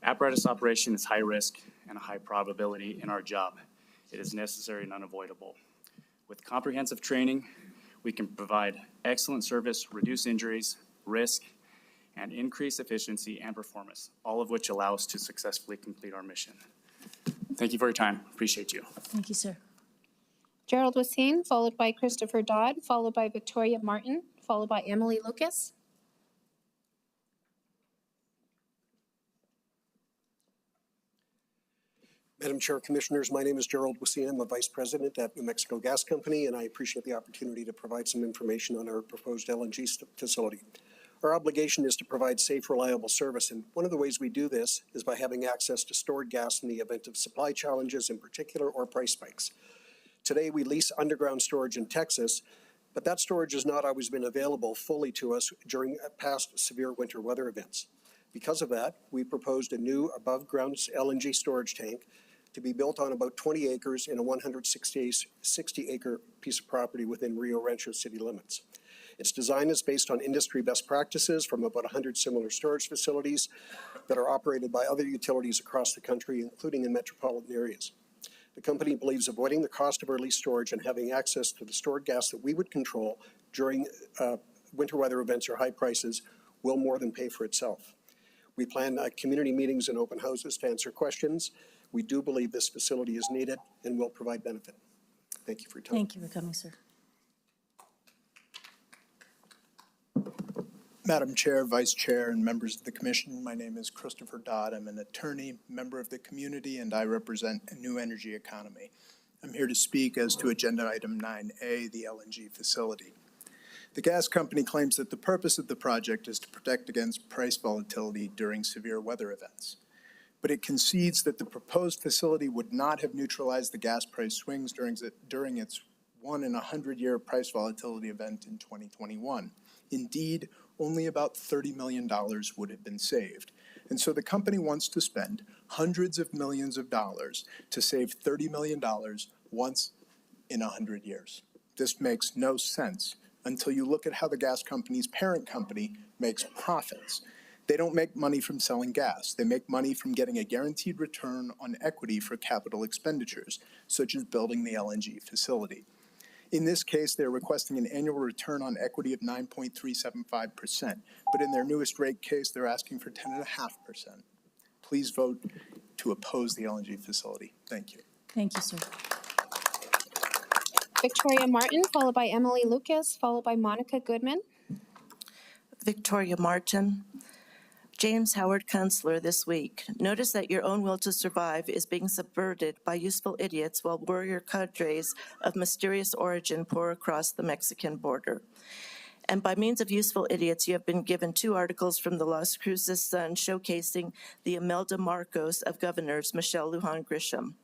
Apparatus operation is high risk and a high probability in our job. It is necessary and unavoidable. With comprehensive training, we can provide excellent service, reduce injuries, risk, and increase efficiency and performance, all of which allow us to successfully complete our mission. Thank you for your time. Appreciate you. Thank you, sir. Gerald Wassine, followed by Christopher Dodd, followed by Victoria Martin, followed by Emily Lucas. Madam Chair, Commissioners, my name is Gerald Wassine. I'm a Vice President at New Mexico Gas Company, and I appreciate the opportunity to provide some information on our proposed LNG facility. Our obligation is to provide safe, reliable service, and one of the ways we do this is by having access to stored gas in the event of supply challenges in particular or price spikes. Today, we lease underground storage in Texas, but that storage has not always been available fully to us during past severe winter weather events. Because of that, we proposed a new above-ground LNG storage tank to be built on about 20 acres in a 160-acre piece of property within Rio Rancho city limits. Its design is based on industry best practices from about 100 similar storage facilities that are operated by other utilities across the country, including in metropolitan areas. The company believes avoiding the cost of our lease storage and having access to the stored gas that we would control during winter weather events or high prices will more than pay for itself. We plan community meetings and open houses to answer questions. We do believe this facility is needed and will provide benefit. Thank you for your time. Thank you for coming, sir. Madam Chair, Vice Chair, and members of the Commission, my name is Christopher Dodd. I'm an attorney, member of the community, and I represent a new energy economy. I'm here to speak as to Agenda Item 9A, the LNG facility. The gas company claims that the purpose of the project is to protect against price volatility during severe weather events. But it concedes that the proposed facility would not have neutralized the gas price swings during its 1-in-100-year price volatility event in 2021. Indeed, only about $30 million would have been saved. And so the company wants to spend hundreds of millions of dollars to save $30 million once in 100 years. This makes no sense until you look at how the gas company's parent company makes profits. They don't make money from selling gas. They make money from getting a guaranteed return on equity for capital expenditures, such as building the LNG facility. In this case, they're requesting an annual return on equity of 9.375%, but in their newest rate case, they're asking for 10.5%. Please vote to oppose the LNG facility. Thank you. Thank you, sir. Victoria Martin, followed by Emily Lucas, followed by Monica Goodman. Victoria Martin. James Howard Kunstler this week. Notice that your own will to survive is being subverted by useful idiots while warrior cadres of mysterious origin pour across the Mexican border. And by means of useful idiots, you have been given 2 articles from the Las Cruces Sun showcasing the Imelda Marcos of governors, Michelle Lujan Grisham.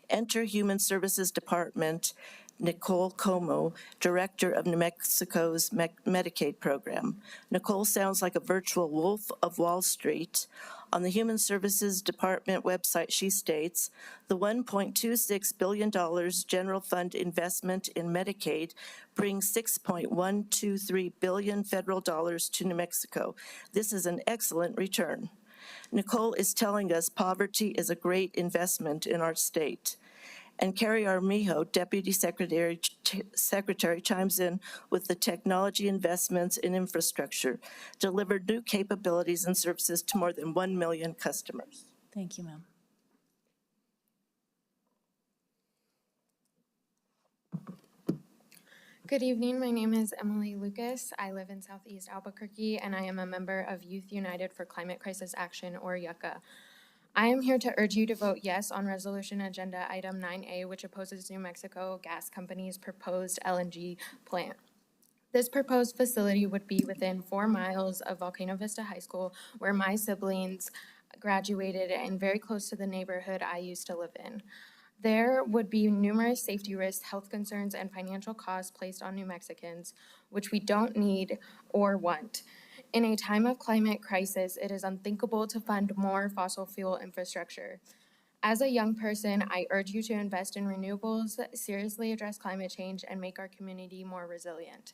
Enter Human Services Department Nicole Como, Director of New Mexico's Medicaid program. Nicole sounds like a virtual wolf of Wall Street. On the Human Services Department website, she states, the $1.26 billion general fund investment in Medicaid brings $6.123 billion federal dollars to New Mexico. This is an excellent return. Nicole is telling us poverty is a great investment in our state. And Carrie Armijo, Deputy Secretary, chimes in with the technology investments in infrastructure, delivered new capabilities and services to more than 1 million customers. Thank you, ma'am. Good evening. My name is Emily Lucas. I live in Southeast Albuquerque, and I am a member of Youth United for Climate Crisis Action, or YUCCA. I am here to urge you to vote yes on Resolution Agenda Item 9A, which opposes New Mexico Gas Company's proposed LNG plant. This proposed facility would be within 4 miles of Volcano Vista High School, where my siblings graduated, and very close to the neighborhood I used to live in. There would be numerous safety risks, health concerns, and financial costs placed on New Mexicans, which we don't need or want. In a time of climate crisis, it is unthinkable to fund more fossil fuel infrastructure. As a young person, I urge you to invest in renewables, seriously address climate change, and make our community more resilient.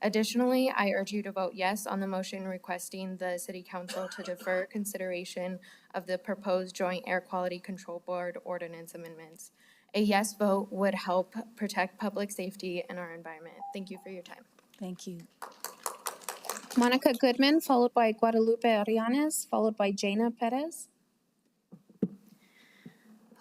Additionally, I urge you to vote yes on the motion requesting the City Council to defer consideration of the proposed Joint Air Quality Control Board ordinance amendments. A yes vote would help protect public safety and our environment. Thank you for your time. Thank you. Monica Goodman, followed by Guadalupe Arianes, followed by Jana Perez.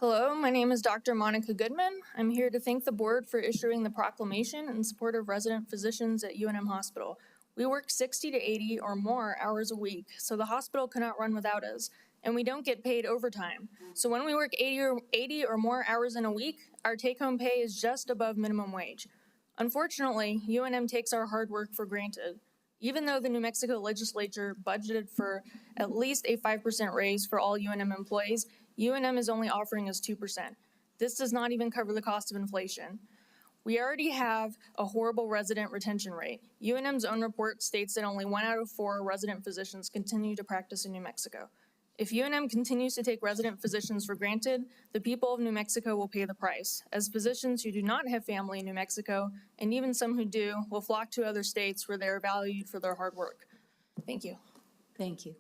Hello, my name is Dr. Monica Goodman. I'm here to thank the board for issuing the proclamation in support of resident physicians at UNM Hospital. We work 60 to 80 or more hours a week, so the hospital cannot run without us, and we don't get paid overtime. So when we work 80 or more hours in a week, our take-home pay is just above minimum wage. Unfortunately, UNM takes our hard work for granted. Even though the New Mexico legislature budgeted for at least a 5% raise for all UNM employees, UNM is only offering us 2%. This does not even cover the cost of inflation. We already have a horrible resident retention rate. UNM's own report states that only 1 out of 4 resident physicians continue to practice in New Mexico. If UNM continues to take resident physicians for granted, the people of New Mexico will pay the price, as physicians who do not have family in New Mexico, and even some who do, will flock to other states where they are valued for their hard work. Thank you. Thank you.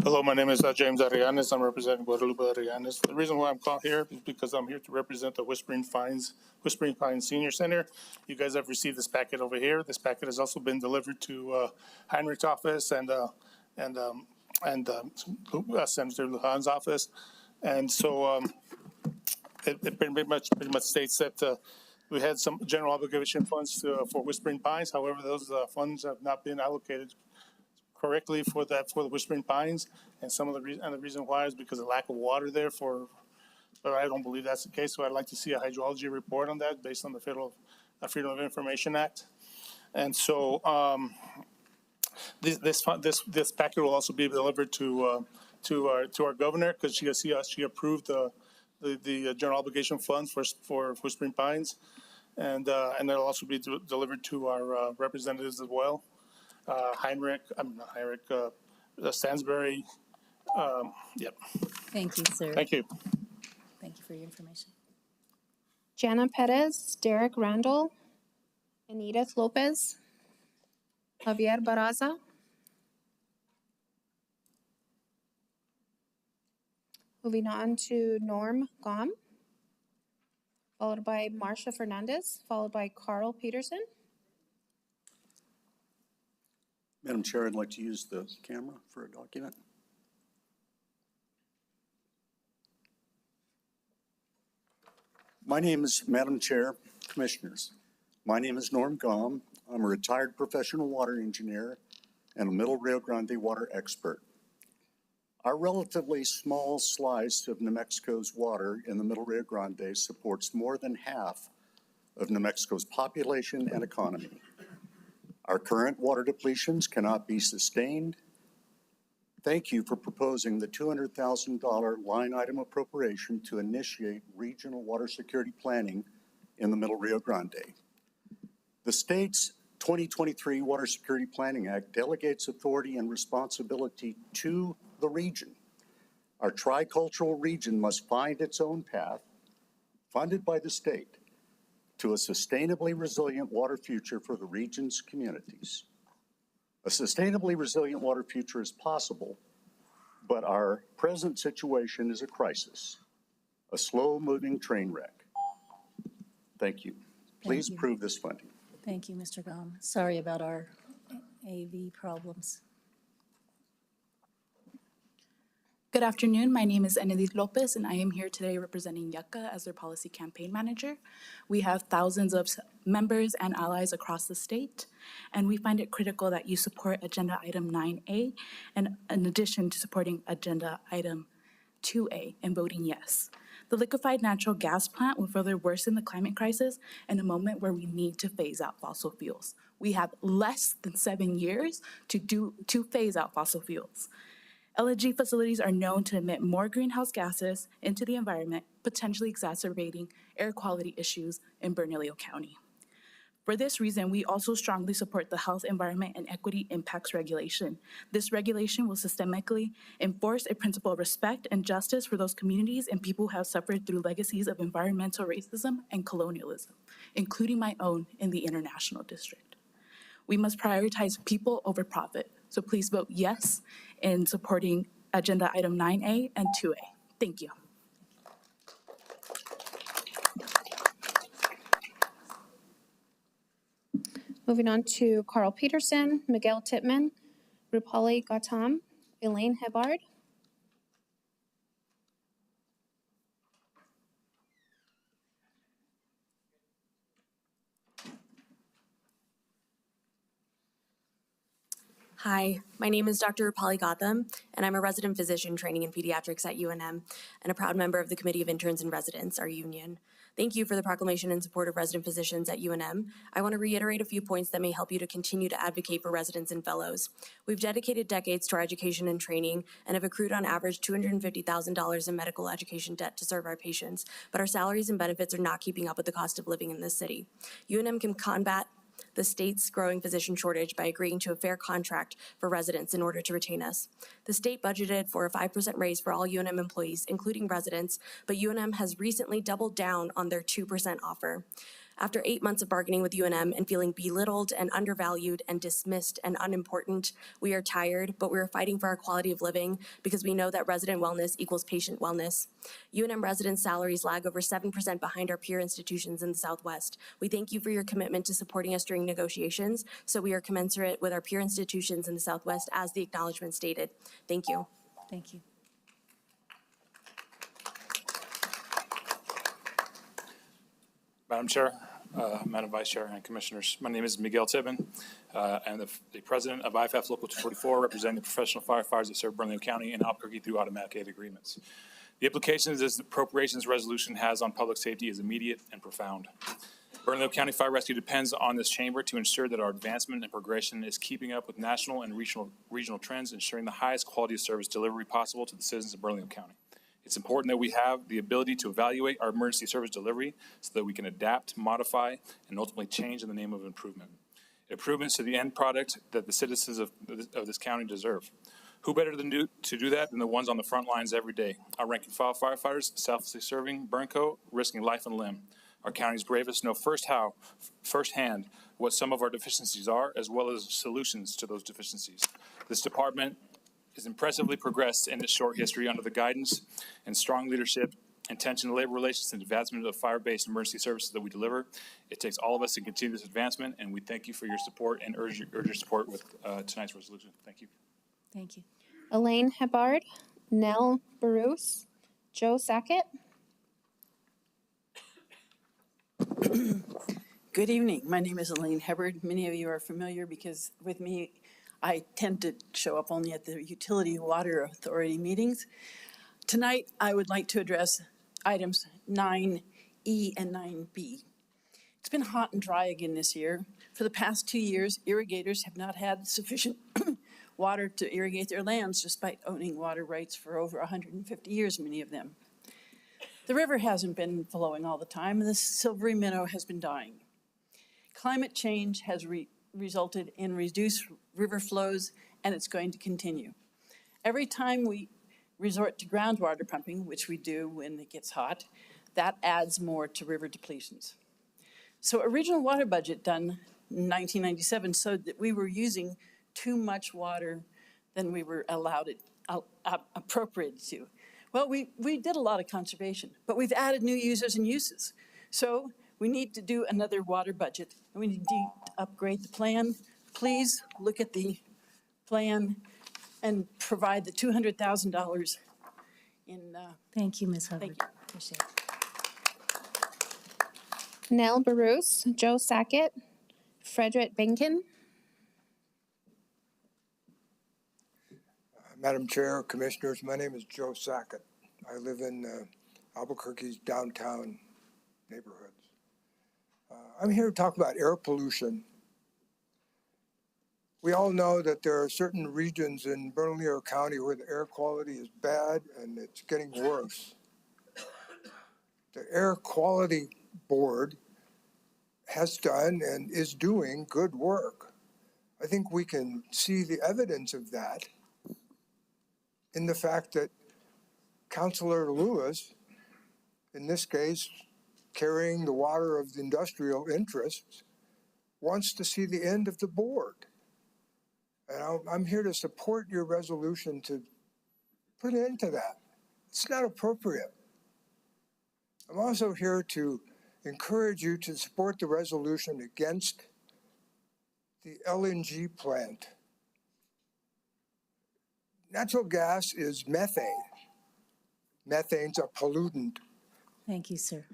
Hello, my name is James Arianes. I'm representing Guadalupe Arianes. The reason why I'm called here is because I'm here to represent the Whispering Pines Senior Center. You guys have received this packet over here. This packet has also been delivered to Heinrich's office and Senator Lujan's office. And so it pretty much states that we had some general obligation funds for Whispering Pines. However, those funds have not been allocated correctly for the Whispering Pines, and the reason why is because of lack of water there. But I don't believe that's the case. So I'd like to see a hydrology report on that based on the Freedom of Information Act. And so this packet will also be delivered to our governor, because she approved the general obligation funds for Whispering Pines, and it'll also be delivered to our representatives as well. Stansbury. Yep. Thank you, sir. Thank you. Thank you for your information. Jana Perez, Derek Randall, and Edith Lopez, Javier Barraza. Moving on to Norm Gom, followed by Marcia Fernandez, followed by Carl Peterson. Madam Chair, I'd like to use the camera for a document. Madam Chair, Commissioners, my name is Norm Gom. I'm a retired professional water engineer and a Middle Rio Grande water expert. Our relatively small slice of New Mexico's water in the Middle Rio Grande supports more than half of New Mexico's population and economy. Our current water depletions cannot be sustained, Thank you for proposing the $200,000 line item appropriation to initiate regional water security planning in the Middle Rio Grande. The state's 2023 Water Security Planning Act delegates authority and responsibility to the region. Our tricultural region must find its own path, funded by the state, to a sustainably resilient water future for the region's communities. A sustainably resilient water future is possible, but our present situation is a crisis, a slow-moving train wreck. Thank you. Please approve this funding. Thank you, Mr. Gom. Sorry about our AV problems. Good afternoon. My name is Enedith Lopez, and I am here today representing Yucca as their policy campaign manager. We have thousands of members and allies across the state, and we find it critical that you support Agenda Item 9A, and in addition to supporting Agenda Item 2A and voting yes. The liquefied natural gas plant will further worsen the climate crisis in a moment where we need to phase out fossil fuels. We have less than 7 years to phase out fossil fuels. LNG facilities are known to emit more greenhouse gases into the environment, potentially exacerbating air quality issues in Bernalillo County. For this reason, we also strongly support the Health, Environment, and Equity Impacts Regulation. This regulation will systemically enforce a principle of respect and justice for those communities and people who have suffered through legacies of environmental racism and colonialism, including my own in the International District. We must prioritize people over profit, so please vote yes in supporting Agenda Item 9A and 2A. Thank you. Moving on to Carl Peterson, Miguel Titman, Rupali Gautam, Elaine Hebard. Hi, my name is Dr. Rupali Gautam, and I'm a resident physician training in pediatrics at UNM and a proud member of the Committee of Interns and Residents, our union. Thank you for the proclamation in support of resident physicians at UNM. I want to reiterate a few points that may help you to continue to advocate for residents and fellows. We've dedicated decades to our education and training and have accrued on average $250,000 in medical education debt to serve our patients, but our salaries and benefits are not keeping up with the cost of living in this city. UNM can combat the state's growing physician shortage by agreeing to a fair contract for residents in order to retain us. The state budgeted for a 5% raise for all UNM employees, including residents, but UNM has recently doubled down on their 2% offer. After 8 months of bargaining with UNM and feeling belittled and undervalued and dismissed and unimportant, we are tired, but we are fighting for our quality of living because we know that resident wellness equals patient wellness. UNM residents' salaries lag over 7% behind our peer institutions in the Southwest. We thank you for your commitment to supporting us during negotiations, so we are commensurate with our peer institutions in the Southwest as the acknowledgement stated. Thank you. Thank you. Madam Chair, Madam Vice Chair, and Commissioners, my name is Miguel Titman. I'm the President of IFF Local 244, representing the professional firefighters that serve Bernalillo County and Albuquerque through automatic aid agreements. The implications this appropriations resolution has on public safety is immediate and profound. Bernalillo County Fire Rescue depends on this chamber to ensure that our advancement and progression is keeping up with national and regional trends, ensuring the highest quality of service delivery possible to the citizens of Bernalillo County. It's important that we have the ability to evaluate our emergency service delivery so that we can adapt, modify, and ultimately change in the name of improvement. Improvements to the end product that the citizens of this county deserve. Who better to do that than the ones on the front lines every day? Our rank and file firefighters, selflessly serving Burnco, risking life and limb. Our county's bravest know firsthand what some of our deficiencies are, as well as solutions to those deficiencies. This department has impressively progressed in its short history under the guidance and strong leadership, intention, labor relations, and advancement of fire-based emergency services that we deliver. It takes all of us to continue this advancement, and we thank you for your support and urge your support with tonight's resolution. Thank you. Thank you. Elaine Hebard, Nell Bruce, Joe Sackett. Good evening. My name is Elaine Hebard. Many of you are familiar because with me, I tend to show up only at the Utility Water Authority meetings. Tonight, I would like to address items 9E and 9B. It's been hot and dry again this year. For the past 2 years, irrigators have not had sufficient water to irrigate their lands despite owning water rights for over 150 years, many of them. The river hasn't been flowing all the time, and the silvery minnow has been dying. Climate change has resulted in reduced river flows, and it's going to continue. Every time we resort to groundwater pumping, which we do when it gets hot, that adds more to river depletions. So a regional water budget done in 1997 showed that we were using too much water than we were allowed it, appropriated to. Well, we did a lot of conservation, but we've added new users and uses. So we need to do another water budget, and we need to upgrade the plan. Please look at the plan and provide the $200,000 in. Thank you, Ms. Hubbard. Thank you. Appreciate it. Nell Bruce, Joe Sackett, Frederick Benkin. Madam Chair, Commissioners, my name is Joe Sackett. I live in Albuquerque's downtown neighborhoods. I'm here to talk about air pollution. We all know that there are certain regions in Bernalillo County where the air quality is bad and it's getting worse. The Air Quality Board has done and is doing good work. I think we can see the evidence of that in the fact that Councilor Lewis, in this case, carrying the water of the industrial interests, wants to see the end of the board. And I'm here to support your resolution to put an end to that. It's not appropriate. I'm also here to encourage you to support the resolution against the LNG plant. Natural gas is methane. Methane's a pollutant. Thank you, sir.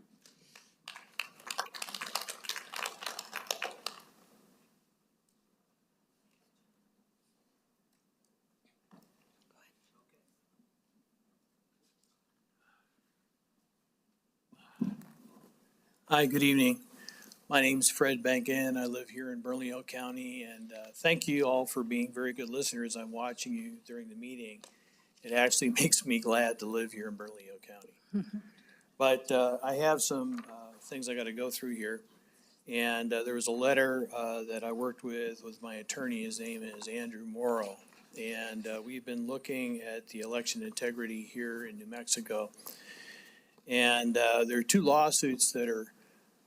Hi, good evening. My name's Fred Benkin. I live here in Bernalillo County, and thank you all for being very good listeners. I'm watching you during the meeting. It actually makes me glad to live here in Bernalillo County. But I have some things I got to go through here. And there was a letter that I worked with my attorney. His name is Andrew Morrow. And we've been looking at the election integrity here in New Mexico. And there are two lawsuits that are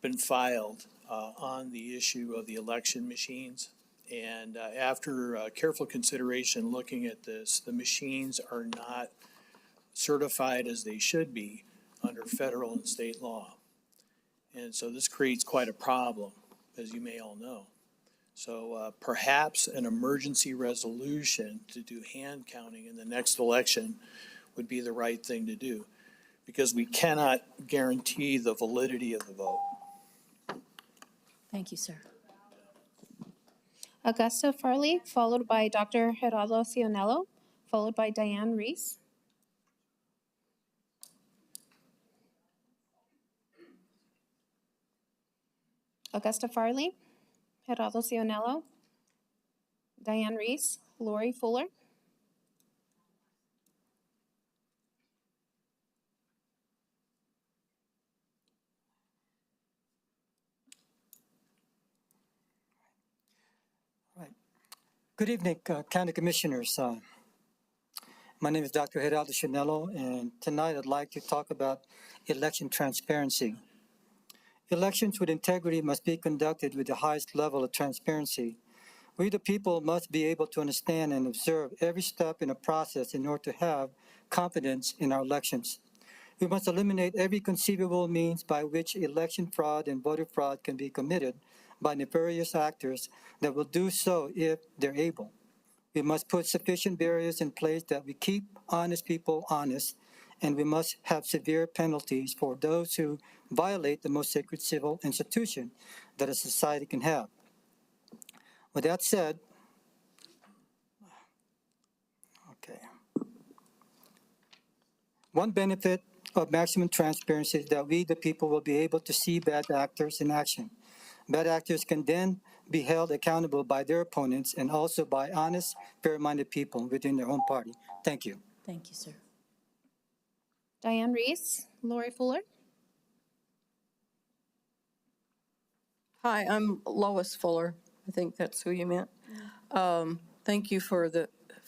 been filed on the issue of the election machines. And after careful consideration looking at this, the machines are not certified as they should be under federal and state law. And so this creates quite a problem, as you may all know. So perhaps an emergency resolution to do hand counting in the next election would be the right thing to do, because we cannot guarantee the validity of the vote. Thank you, sir. Augusta Farley, followed by Dr. Gerardo Cionello, followed by Diane Reese. Augusta Farley, Gerardo Cionello, Diane Reese, Lori Fuller. Good evening, County Commissioners. My name is Dr. Gerardo Cionello, and tonight I'd like to talk about election transparency. Elections with integrity must be conducted with the highest level of transparency. We, the people, must be able to understand and observe every step in a process in order to have confidence in our elections. We must eliminate every conceivable means by which election fraud and voter fraud can be committed by nefarious actors that will do so if they're able. We must put sufficient barriers in place that we keep honest people honest, and we must have severe penalties for those who violate the most sacred civil institution that a society can have. With that said, one benefit of maximum transparency is that we, the people, will be able to see bad actors in action. Bad actors can then be held accountable by their opponents and also by honest, fair-minded people within their own party. Thank you. Thank you, sir. Diane Reese, Lori Fuller. Hi, I'm Lois Fuller. I think that's who you meant. Thank you for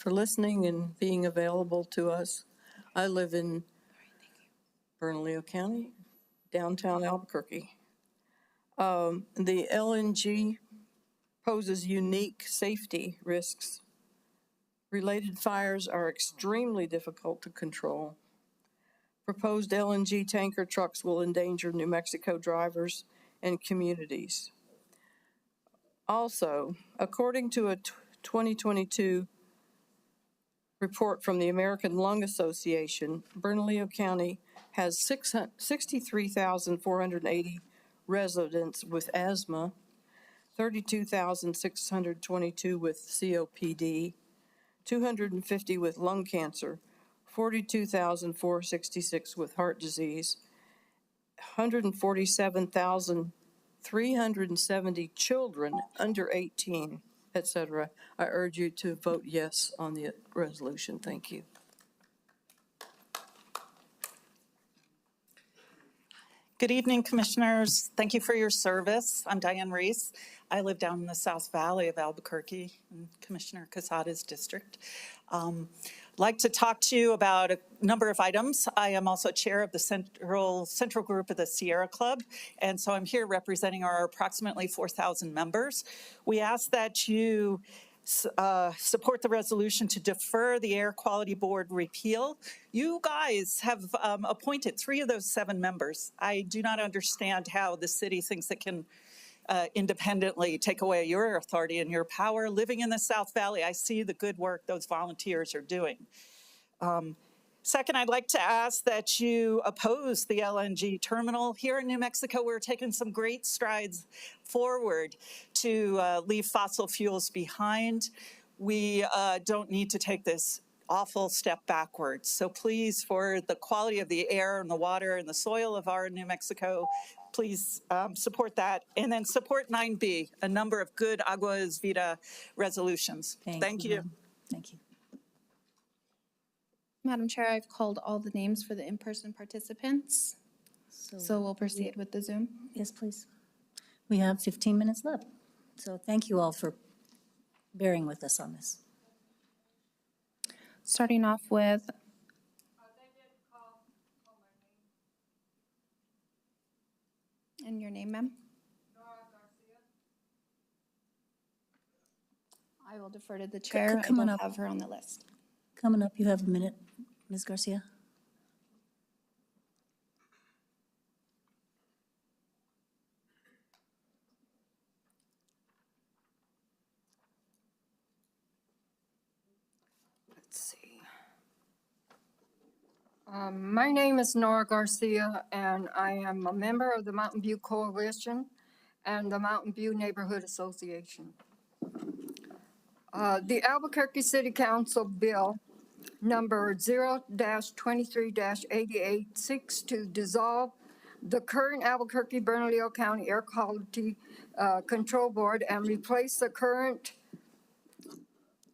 listening and being available to us. I live in Bernalillo County, downtown Albuquerque. The LNG poses unique safety risks. Related fires are extremely difficult to control. Proposed LNG tanker trucks will endanger New Mexico drivers and communities. Also, according to a 2022 report from the American Lung Association, Bernalillo County has 63,480 residents with asthma, 32,622 with COPD, 250 with lung cancer, 42,466 with heart disease, 147,370 children under 18, etc. I urge you to vote yes on the resolution. Thank you. Good evening, Commissioners. Thank you for your service. I'm Diane Reese. I live down in the South Valley of Albuquerque in Commissioner Quesada's district. I'd like to talk to you about a number of items. I am also chair of the central group of the Sierra Club, and so I'm here representing our approximately 4,000 members. We ask that you support the resolution to defer the Air Quality Board repeal. You guys have appointed 3 of those 7 members. I do not understand how the city thinks it can independently take away your authority and your power. Living in the South Valley, I see the good work those volunteers are doing. Second, I'd like to ask that you oppose the LNG terminal. Here in New Mexico, we're taking some great strides forward to leave fossil fuels behind. We don't need to take this awful step backwards. So please, for the quality of the air and the water and the soil of our New Mexico, please support that. And then support 9B, a number of good Agua es Vida resolutions. Thank you. Thank you. Madam Chair, I've called all the names for the in-person participants. So we'll proceed with the Zoom. Yes, please. We have 15 minutes left. So thank you all for bearing with us on this. Starting off with and your name, ma'am? I will defer to the chair. I don't have her on the list. Coming up, you have a minute, Ms. Garcia. Let's see. My name is Nora Garcia, and I am a member of the Mountain View Coalition and the Mountain View Neighborhood Association. The Albuquerque City Council bill number 0-23-88 seeks to dissolve the current Albuquerque Bernalillo County Air Quality Control Board and replace the current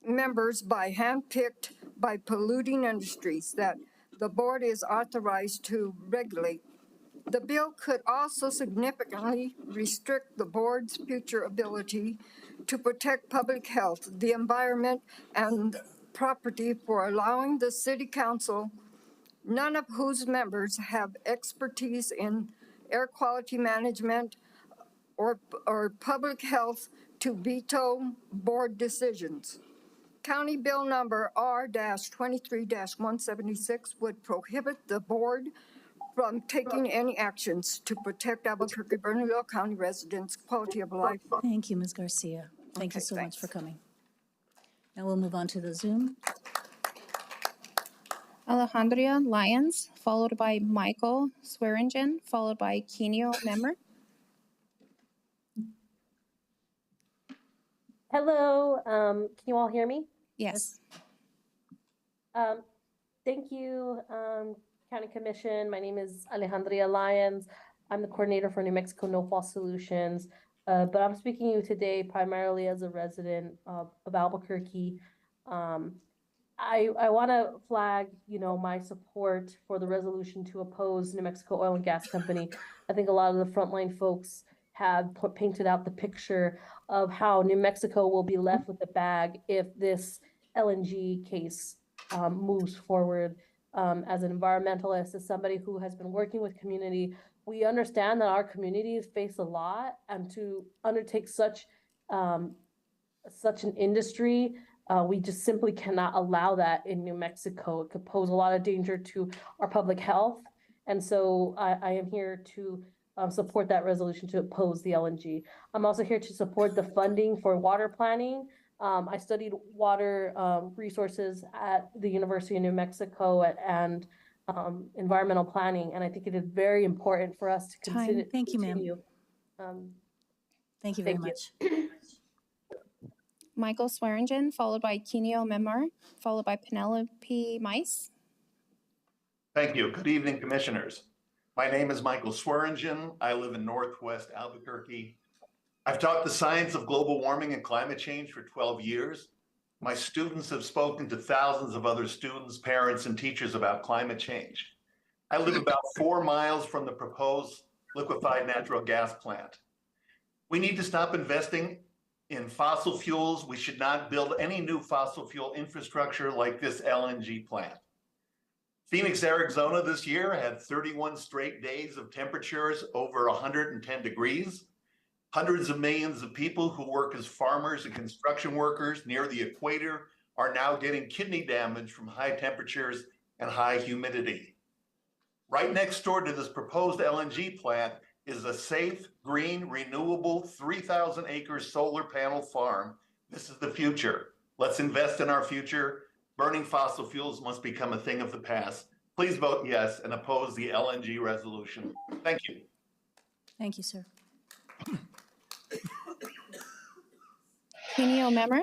members by handpicked by polluting industries that the board is authorized to regulate. The bill could also significantly restrict the board's future ability to protect public health, the environment, and property for allowing the city council, none of whose members have expertise in air quality management or public health, to veto board decisions. County Bill number R-23-176 would prohibit the board from taking any actions to protect Albuquerque Bernalillo County residents' quality of life. Thank you, Ms. Garcia. Thank you so much for coming. Now we'll move on to the Zoom. Alejandria Lyons, followed by Michael Swearingen, followed by Kenio Memmer. Hello, can you all hear me? Yes. Thank you, County Commission. My name is Alejandria Lyons. I'm the coordinator for New Mexico No Fault Solutions. But I'm speaking to you today primarily as a resident of Albuquerque. I want to flag, my support for the resolution to oppose New Mexico Oil and Gas Company. I think a lot of the frontline folks have painted out the picture of how New Mexico will be left with the bag if this LNG case moves forward. As an environmentalist, as somebody who has been working with community, we understand that our communities face a lot, and to undertake such an industry, we just simply cannot allow that in New Mexico. It could pose a lot of danger to our public health. And so I am here to support that resolution to oppose the LNG. I'm also here to support the funding for water planning. I studied water resources at the University of New Mexico and environmental planning, and I think it is very important for us to Time. Thank you, ma'am. continue. Thank you very much. Michael Swearingen, followed by Kinio Memar, followed by Penelope Mice. Thank you. Good evening, commissioners. My name is Michael Swearingen. I live in Northwest Albuquerque. I've taught the science of global warming and climate change for 12 years. My students have spoken to thousands of other students, parents, and teachers about climate change. I live about 4 miles from the proposed liquefied natural gas plant. We need to stop investing in fossil fuels. We should not build any new fossil fuel infrastructure like this LNG plant. Phoenix, Arizona this year had 31 straight days of temperatures over 110 degrees. Hundreds of millions of people who work as farmers and construction workers near the equator are now getting kidney damage from high temperatures and high humidity. Right next door to this proposed LNG plant is a safe, green, renewable 3,000 acre solar panel farm. This is the future. Let's invest in our future. Burning fossil fuels must become a thing of the past. Please vote yes and oppose the LNG resolution. Thank you. Thank you, sir. Kinio Memar.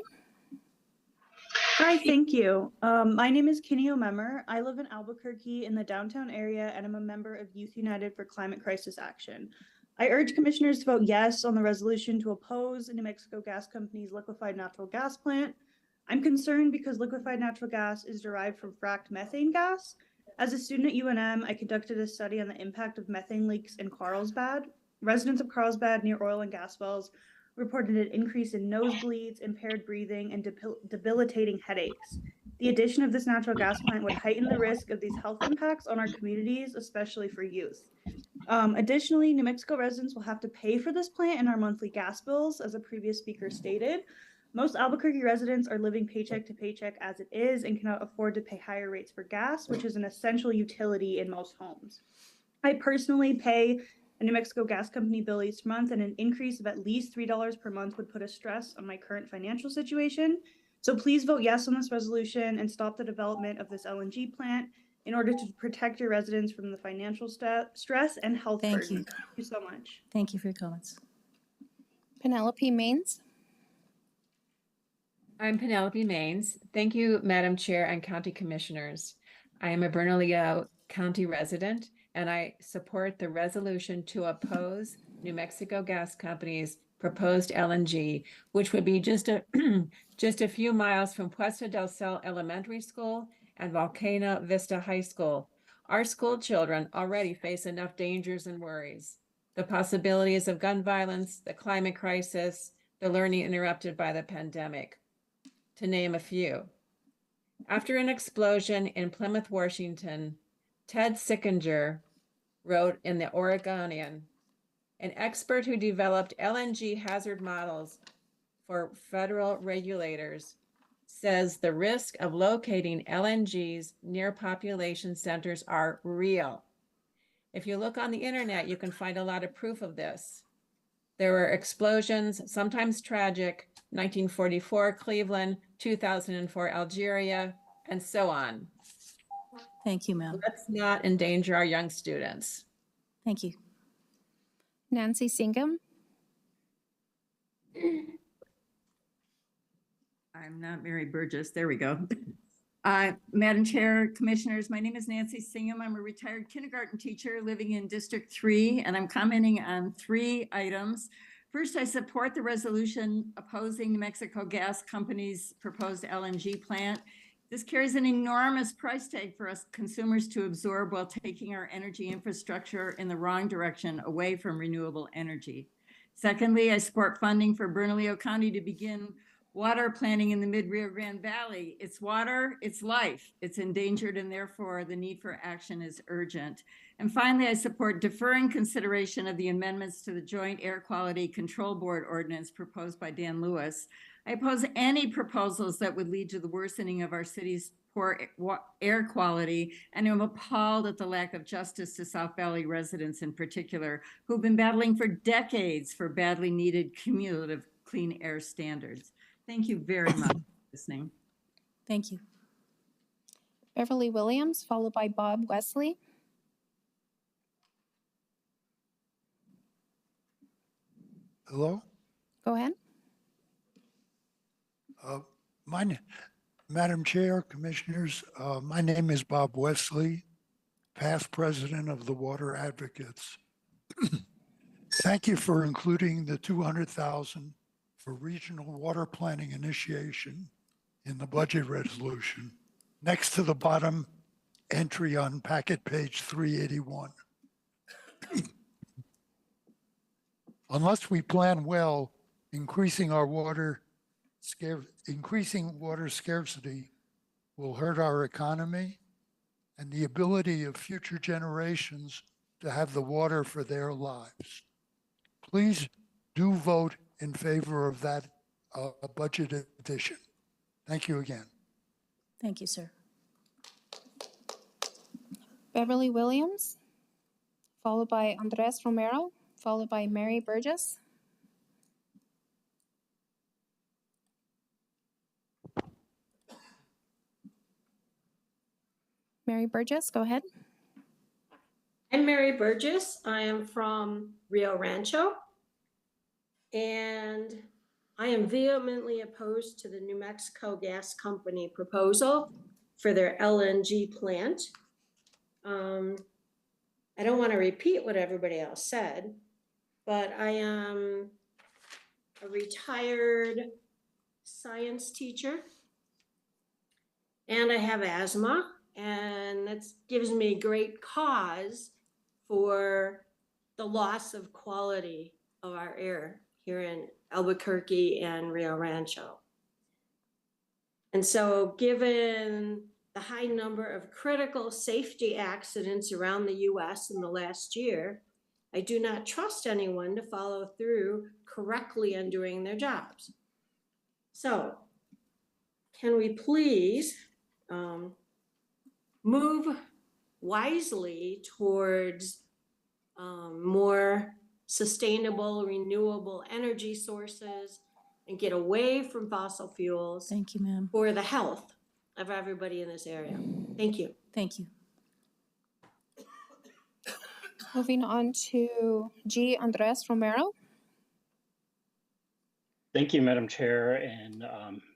Hi, thank you. My name is Kinio Memar. I live in Albuquerque in the downtown area, and I'm a member of Youth United for Climate Crisis Action. I urge commissioners to vote yes on the resolution to oppose New Mexico Gas Company's liquefied natural gas plant. I'm concerned because liquefied natural gas is derived from fracked methane gas. As a student at UNM, I conducted a study on the impact of methane leaks in Carlsbad. Residents of Carlsbad near oil and gas wells reported an increase in nosebleeds, impaired breathing, and debilitating headaches. The addition of this natural gas plant would heighten the risk of these health impacts on our communities, especially for youth. Additionally, New Mexico residents will have to pay for this plant in our monthly gas bills, as a previous speaker stated. Most Albuquerque residents are living paycheck to paycheck as it is and cannot afford to pay higher rates for gas, which is an essential utility in most homes. I personally pay a New Mexico Gas Company bill each month, and an increase of at least $3 per month would put a stress on my current financial situation. So please vote yes on this resolution and stop the development of this LNG plant in order to protect your residents from the financial stress and health burden. Thank you. Thank you so much. Thank you for your comments. Penelope Maines. I'm Penelope Maines. Thank you, Madam Chair and County Commissioners. I am a Bernalillo County resident, and I support the resolution to oppose New Mexico Gas Company's proposed LNG, which would be just a few miles from Puesta del Sol Elementary School and Volcano Vista High School. Our school children already face enough dangers and worries. The possibilities of gun violence, the climate crisis, the learning interrupted by the pandemic, to name a few. After an explosion in Plymouth, Washington, Ted Sickinger wrote in the Oregonian, an expert who developed LNG hazard models for federal regulators says the risk of locating LNGs near population centers are real. If you look on the internet, you can find a lot of proof of this. There were explosions, sometimes tragic, 1944 Cleveland, 2004 Algeria, and so on. Thank you, ma'am. Let's not endanger our young students. Thank you. Nancy Singham. I'm not Mary Burgess. There we go. Madam Chair, Commissioners, my name is Nancy Singham. I'm a retired kindergarten teacher living in District 3, and I'm commenting on 3 items First, I support the resolution opposing New Mexico Gas Company's proposed LNG plant. This carries an enormous price tag for us consumers to absorb while taking our energy infrastructure in the wrong direction away from renewable energy. Secondly, I support funding for Bernalillo County to begin water planning in the mid-Rio Grande Valley. It's water, it's life. It's endangered, and therefore the need for action is urgent. And finally, I support deferring consideration of the amendments to the Joint Air Quality Control Board ordinance proposed by Dan Lewis. I oppose any proposals that would lead to the worsening of our city's poor air quality, and I'm appalled at the lack of justice to South Valley residents in particular, who've been battling for decades for badly needed cumulative clean air standards. Thank you very much for listening. Thank you. Beverly Williams, followed by Bob Wesley. Hello? Go ahead. Madam Chair, Commissioners, my name is Bob Wesley, past president of the Water Advocates. Thank you for including the $200,000 for regional water planning initiation in the budget resolution next to the bottom entry on packet page 381. Unless we plan well, increasing water scarcity will hurt our economy and the ability of future generations to have the water for their lives. Please do vote in favor of that budget addition. Thank you again. Thank you, sir. Beverly Williams, followed by Andres Romero, followed by Mary Burgess. Mary Burgess, go ahead. I'm Mary Burgess. I am from Rio Rancho, and I am vehemently opposed to the New Mexico Gas Company proposal for their LNG plant. I don't want to repeat what everybody else said, but I am a retired science teacher, and I have asthma, and that gives me great cause for the loss of quality of our air here in Albuquerque and Rio Rancho. And so given the high number of critical safety accidents around the US in the last year, I do not trust anyone to follow through correctly on doing their jobs. So can we please move wisely towards more sustainable, renewable energy sources and get away from fossil fuels. Thank you, ma'am. For the health of everybody in this area. Thank you. Thank you. Moving on to G. Andres Romero. Thank you, Madam Chair and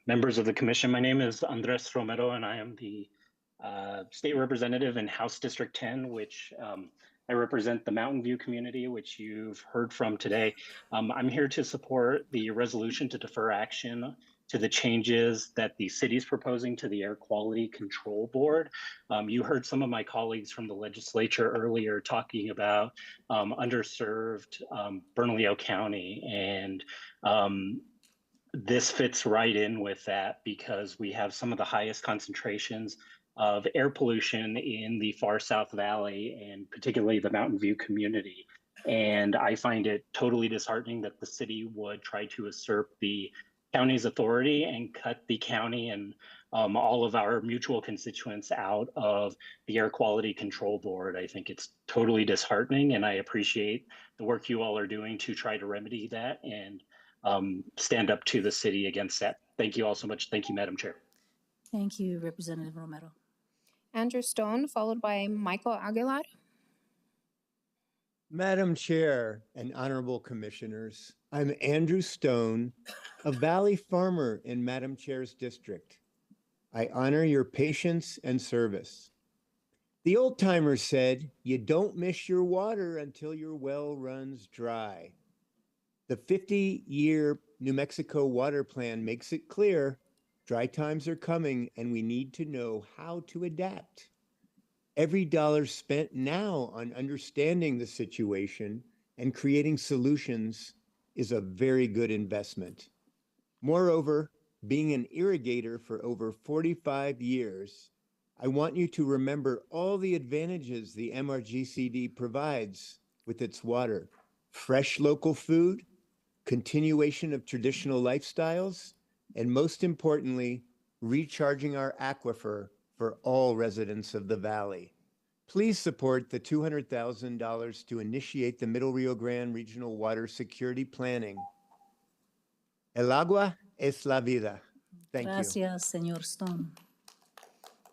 members of the commission. My name is Andres Romero, and I am the state representative in House District 10, which I represent the Mountain View community, which you've heard from today. I'm here to support the resolution to defer action to the changes that the city is proposing to the Air Quality Control Board. You heard some of my colleagues from the legislature earlier talking about underserved Bernalillo County, and this fits right in with that because we have some of the highest concentrations of air pollution in the far South Valley and particularly the Mountain View community. And I find it totally disheartening that the city would try to usurp the county's authority and cut the county and all of our mutual constituents out of the Air Quality Control Board. I think it's totally disheartening, and I appreciate the work you all are doing to try to remedy that and stand up to the city against that. Thank you all so much. Thank you, Madam Chair. Thank you, Representative Romero. Andrew Stone, followed by Michael Aguilar. Madam Chair and honorable commissioners, I'm Andrew Stone, a Valley farmer in Madam Chair's district. I honor your patience and service. The old timer said, you don't miss your water until your well runs dry. The 50-year New Mexico water plan makes it clear dry times are coming and we need to know how to adapt. Every dollar spent now on understanding the situation and creating solutions is a very good investment. Moreover, being an irrigator for over 45 years, I want you to remember all the advantages the MRGCD provides with its water: fresh local food, continuation of traditional lifestyles, and most importantly, recharging our aquifer for all residents of the valley. Please support the $200,000 to initiate the Middle Rio Grande Regional Water Security Planning. El agua es la vida. Thank you. Gracias, Señor Stone.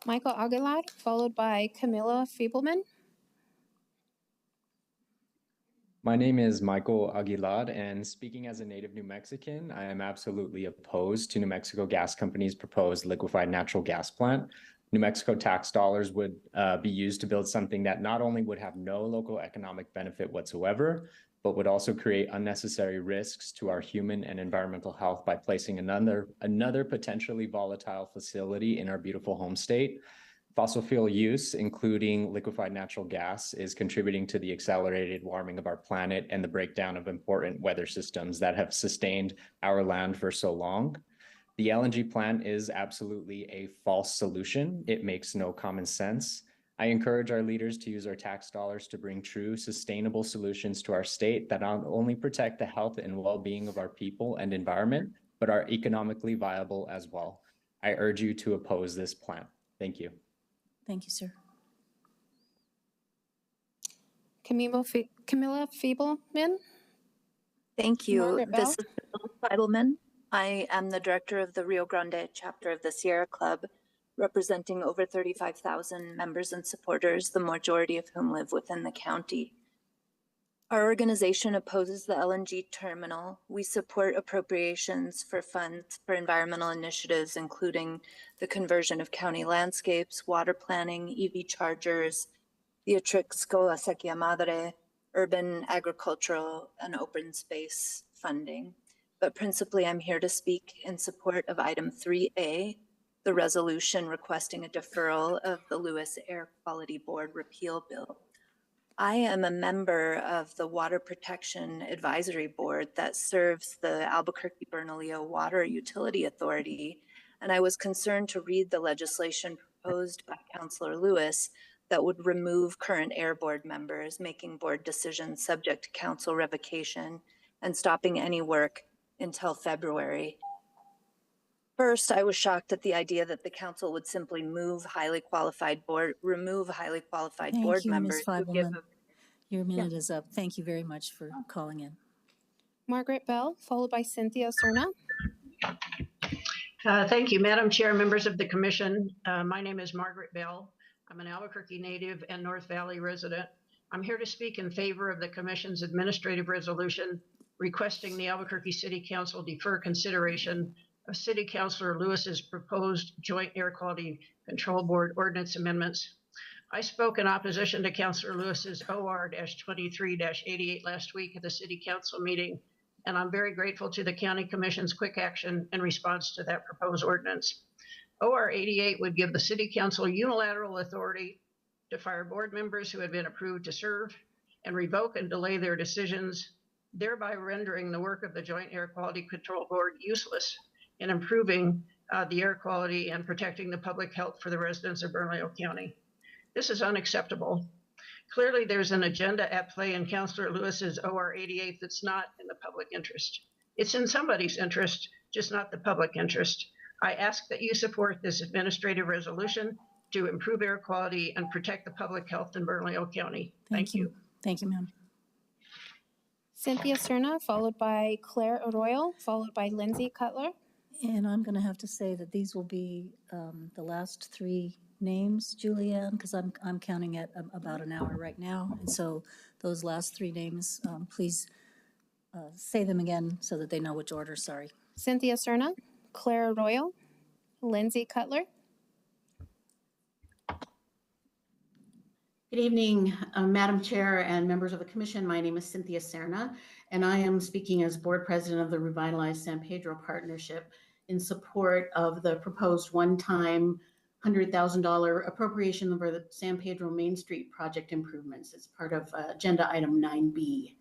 Michael Aguilar, followed by Camila Fiebelman. My name is Michael Aguilar, and speaking as a native New Mexican, I am absolutely opposed to New Mexico Gas Company's proposed liquefied natural gas plant. New Mexico tax dollars would be used to build something that not only would have no local economic benefit whatsoever, but would also create unnecessary risks to our human and environmental health by placing another potentially volatile facility in our beautiful home state. Fossil fuel use, including liquefied natural gas, is contributing to the accelerated warming of our planet and the breakdown of important weather systems that have sustained our land for so long. The LNG plant is absolutely a false solution. It makes no common sense. I encourage our leaders to use our tax dollars to bring true, sustainable solutions to our state that not only protect the health and well-being of our people and environment, but are economically viable as well. I urge you to oppose this plant. Thank you. Thank you, sir. Camila Fiebelman. Thank you. Margaret Bell. This is Fiebelman. I am the director of the Rio Grande chapter of the Sierra Club, representing over 35,000 members and supporters, the majority of whom live within the county. Our organization opposes the LNG terminal. We support appropriations for funds for environmental initiatives, including the conversion of county landscapes, water planning, EV chargers, the Atrixco Acequia Madre, urban, agricultural, and open space funding. But principally, I'm here to speak in support of item 3A, the resolution requesting a deferral of the Lewis Air Quality Board repeal bill. I am a member of the Water Protection Advisory Board that serves the Albuquerque Bernalillo Water Utility Authority, and I was concerned to read the legislation proposed by Councilor Lewis that would remove current air board members, making board decisions subject to council revocation and stopping any work until February. First, I was shocked at the idea that the council would simply remove highly qualified board members. Thank you, Ms. Fiebelman. Your minute is up. Thank you very much for calling in. Margaret Bell, followed by Cynthia Serna. Thank you, Madam Chair, members of the commission. My name is Margaret Bell. I'm an Albuquerque native and North Valley resident. I'm here to speak in favor of the commission's administrative resolution requesting the Albuquerque City Council defer consideration of City Councilor Lewis's proposed Joint Air Quality Control Board ordinance amendments. I spoke in opposition to Councilor Lewis's OR-23-88 last week at the City Council meeting, and I'm very grateful to the County Commission's quick action in response to that proposed ordinance. OR-88 would give the City Council unilateral authority to fire board members who had been approved to serve and revoke and delay their decisions, thereby rendering the work of the Joint Air Quality Control Board useless in improving the air quality and protecting the public health for the residents of Bernalillo County. This is unacceptable. Clearly, there's an agenda at play in Councilor Lewis's OR-88 that's not in the public interest. It's in somebody's interest, just not the public interest. I ask that you support this administrative resolution to improve air quality and protect the public health in Bernalillo County. Thank you. Thank you, ma'am. Cynthia Serna, followed by Claire Arroyo, followed by Lindsay Cutler. And I'm going to have to say that these will be the last three names, Julianne, because I'm counting at about an hour right now. And so those last three names, please say them again so that they know which order, sorry. Cynthia Serna, Claire Arroyo, Lindsay Cutler. Good evening, Madam Chair and members of the Commission. My name is Cynthia Serna, and I am speaking as Board President of the Revitalized San Pedro Partnership in support of the proposed one-time $100,000 appropriation for the San Pedro Main Street project improvements. It's part of Agenda Item 9B.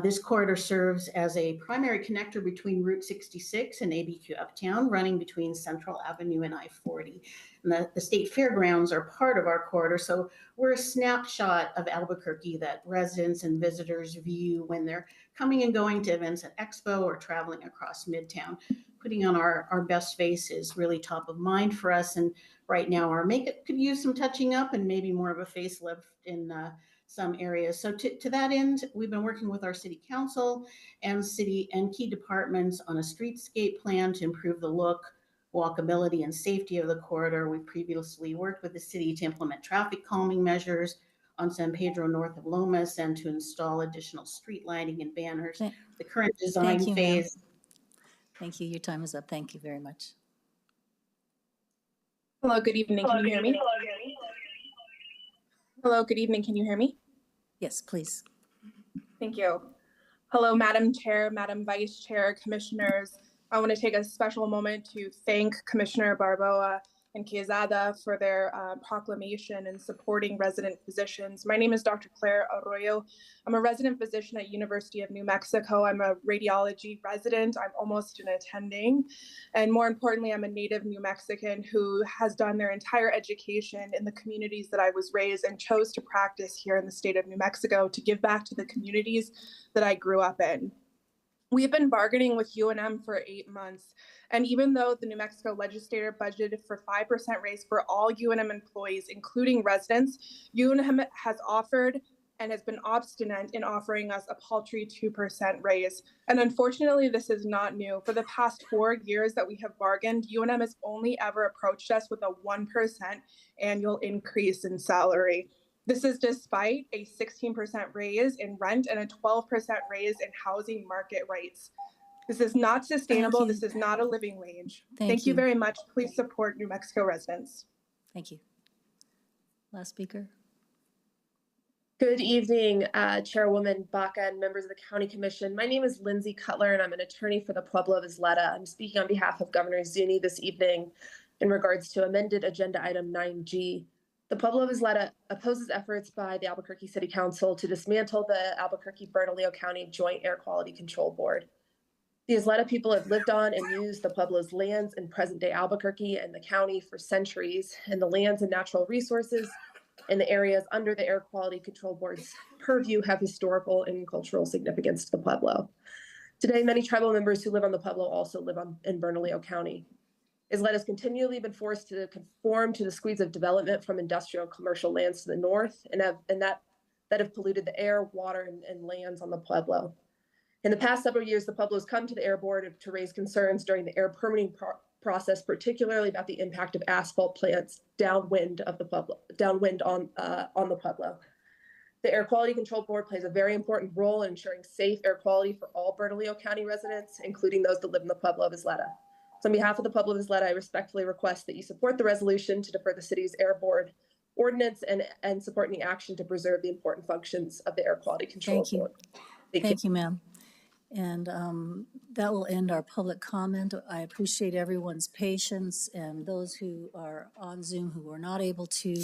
This corridor serves as a primary connector between Route 66 and ABQ Uptown, running between Central Avenue and I-40. And the state fairgrounds are part of our corridor, so we're a snapshot of Albuquerque that residents and visitors view when they're coming and going to events at Expo or traveling across Midtown. Putting on our best face is really top of mind for us, and right now our makeup could use some touching up and maybe more of a facelift in some areas. So to that end, we've been working with our city council and city and key departments on a streetscape plan to improve the look, walkability, and safety of the corridor. We previously worked with the city to implement traffic calming measures on San Pedro north of Lomas and to install additional street lighting and banners. The current design Thank you, phase. Thank you. Your time is up. Thank you very much. Hello, good evening. Can you hear me? Hello, good evening. Can you hear me? Yes, please. Thank you. Hello, Madam Chair, Madam Vice Chair, Commissioners. I want to take a special moment to thank Commissioner Barboa and Quezada for their proclamation and supporting resident physicians. My name is Dr. Claire Arroyo. I'm a resident physician at University of New Mexico. I'm a radiology resident. I'm almost an attending. And more importantly, I'm a native New Mexican who has done their entire education in the communities that I was raised and chose to practice here in the state of New Mexico to give back to the communities that I grew up in. We've been bargaining with UNM for 8 months, and even though the New Mexico legislature budgeted for 5% raise for all UNM employees, including residents, UNM has offered and has been obstinate in offering us a paltry 2% raise. And unfortunately, this is not new. For the past 4 years that we have bargained, UNM has only ever approached us with a 1% annual increase in salary. This is despite a 16% raise in rent and a 12% raise in housing market rates. This is not sustainable. This is not a living wage. Thank you very much. Please support New Mexico residents. Thank you. Last speaker. Good evening, Chairwoman Baca and members of the County Commission. My name is Lindsay Cutler, and I'm an attorney for the Pueblo of Isleta. I'm speaking on behalf of Governor Zuni this evening in regards to amended Agenda Item 9G. The Pueblo of Isleta opposes efforts by the Albuquerque City Council to dismantle the Albuquerque-Bernalillo County Joint Air Quality Control Board. The Isleta people have lived on and used the Pueblo's lands in present-day Albuquerque and the county for centuries, and the lands and natural resources in the areas under the Air Quality Control Board's purview have historical and cultural significance to the Pueblo. Today, many tribal members who live on the Pueblo also live in Bernalillo County. Isleta has continually been forced to conform to the squeeze of development from industrial and commercial lands to the north, and that have polluted the air, water, and lands on the Pueblo. In the past several years, the Pueblo has come to the Air Board to raise concerns during the air permitting process, particularly about the impact of asphalt plants downwind on the Pueblo. The Air Quality Control Board plays a very important role in ensuring safe air quality for all Bernalillo County residents, including those that live in the Pueblo of Isleta. So on behalf of the Pueblo of Isleta, I respectfully request that you support the resolution to defer the city's Air Board ordinance and support any action to preserve the important functions of the Air Quality Control Board. Thank you, ma'am. And that will end our public comment. I appreciate everyone's patience, and those who are on Zoom who were not able to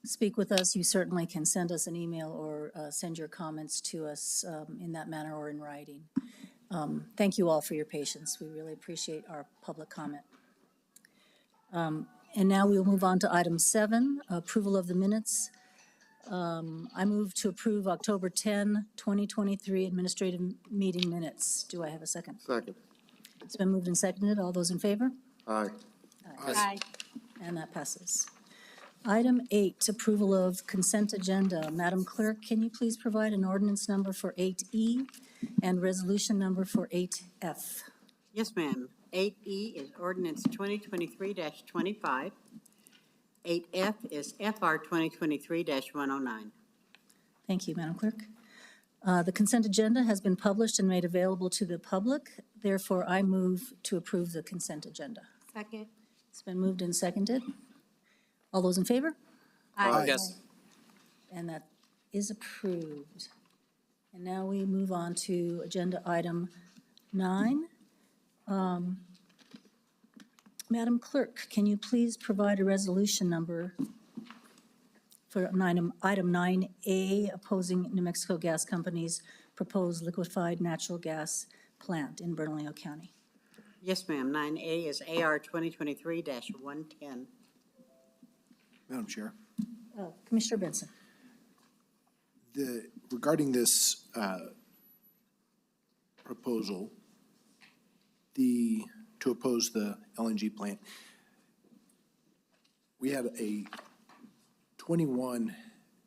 speak with us, you certainly can send us an email or send your comments to us in that manner or in writing. Thank you all for your patience. We really appreciate our public comment. And now we'll move on to item 7, approval of the minutes. I move to approve October 10, 2023 administrative meeting minutes. Do I have a second? Second. It's been moved and seconded. All those in favor? Aye. Aye. And that passes. Item 8, approval of consent agenda. Madam Clerk, can you please provide an ordinance number for 8E and resolution number for 8F? Yes, ma'am. 8E is ordinance 2023-25. 8F is FR 2023-109. Thank you, Madam Clerk. The consent agenda has been published and made available to the public. Therefore, I move to approve the consent agenda. Second. It's been moved and seconded. All those in favor? Aye. Yes. And that is approved. And now we move on to agenda item 9. Madam Clerk, can you please provide a resolution number for item 9A, opposing New Mexico Gas Company's proposed liquefied natural gas plant in Bernalillo County? Yes, ma'am. 9A is AR 2023-110. Madam Chair, Commissioner Benson. regarding this proposal, to oppose the LNG plant, we had 21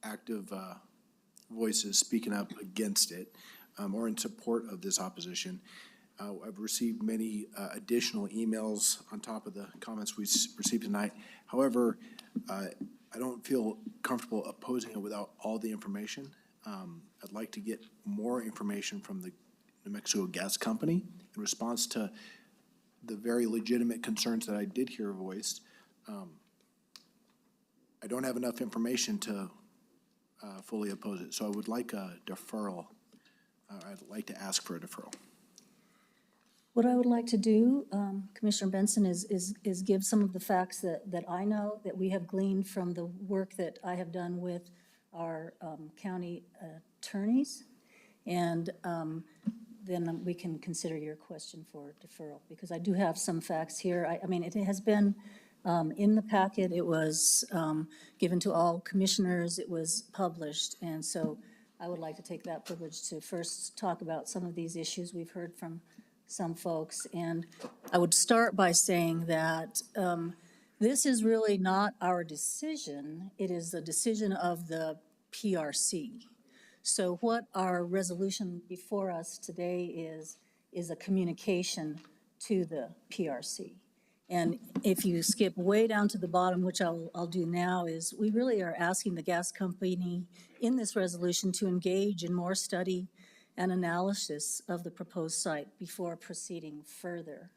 active voices speaking up against it or in support of this opposition. I've received many additional emails on top of the comments we received tonight. However, I don't feel comfortable opposing it without all the information. I'd like to get more information from the New Mexico Gas Company in response to the very legitimate concerns that I did hear voiced. I don't have enough information to fully oppose it, so I would like a deferral. I'd like to ask for a deferral. What I would like to do, Commissioner Benson, is give some of the facts that I know, that we have gleaned from the work that I have done with our county attorneys. And then we can consider your question for deferral, because I do have some facts here. I mean, it has been in the packet. It was given to all commissioners. It was published. And so I would like to take that privilege to first talk about some of these issues we've heard from some folks. And I would start by saying that this is really not our decision. It is the decision of the PRC. So what our resolution before us today is a communication to the PRC. And if you skip way down to the bottom, which I'll do now, is we really are asking the gas company in this resolution to engage in more study and analysis of the proposed site before proceeding further.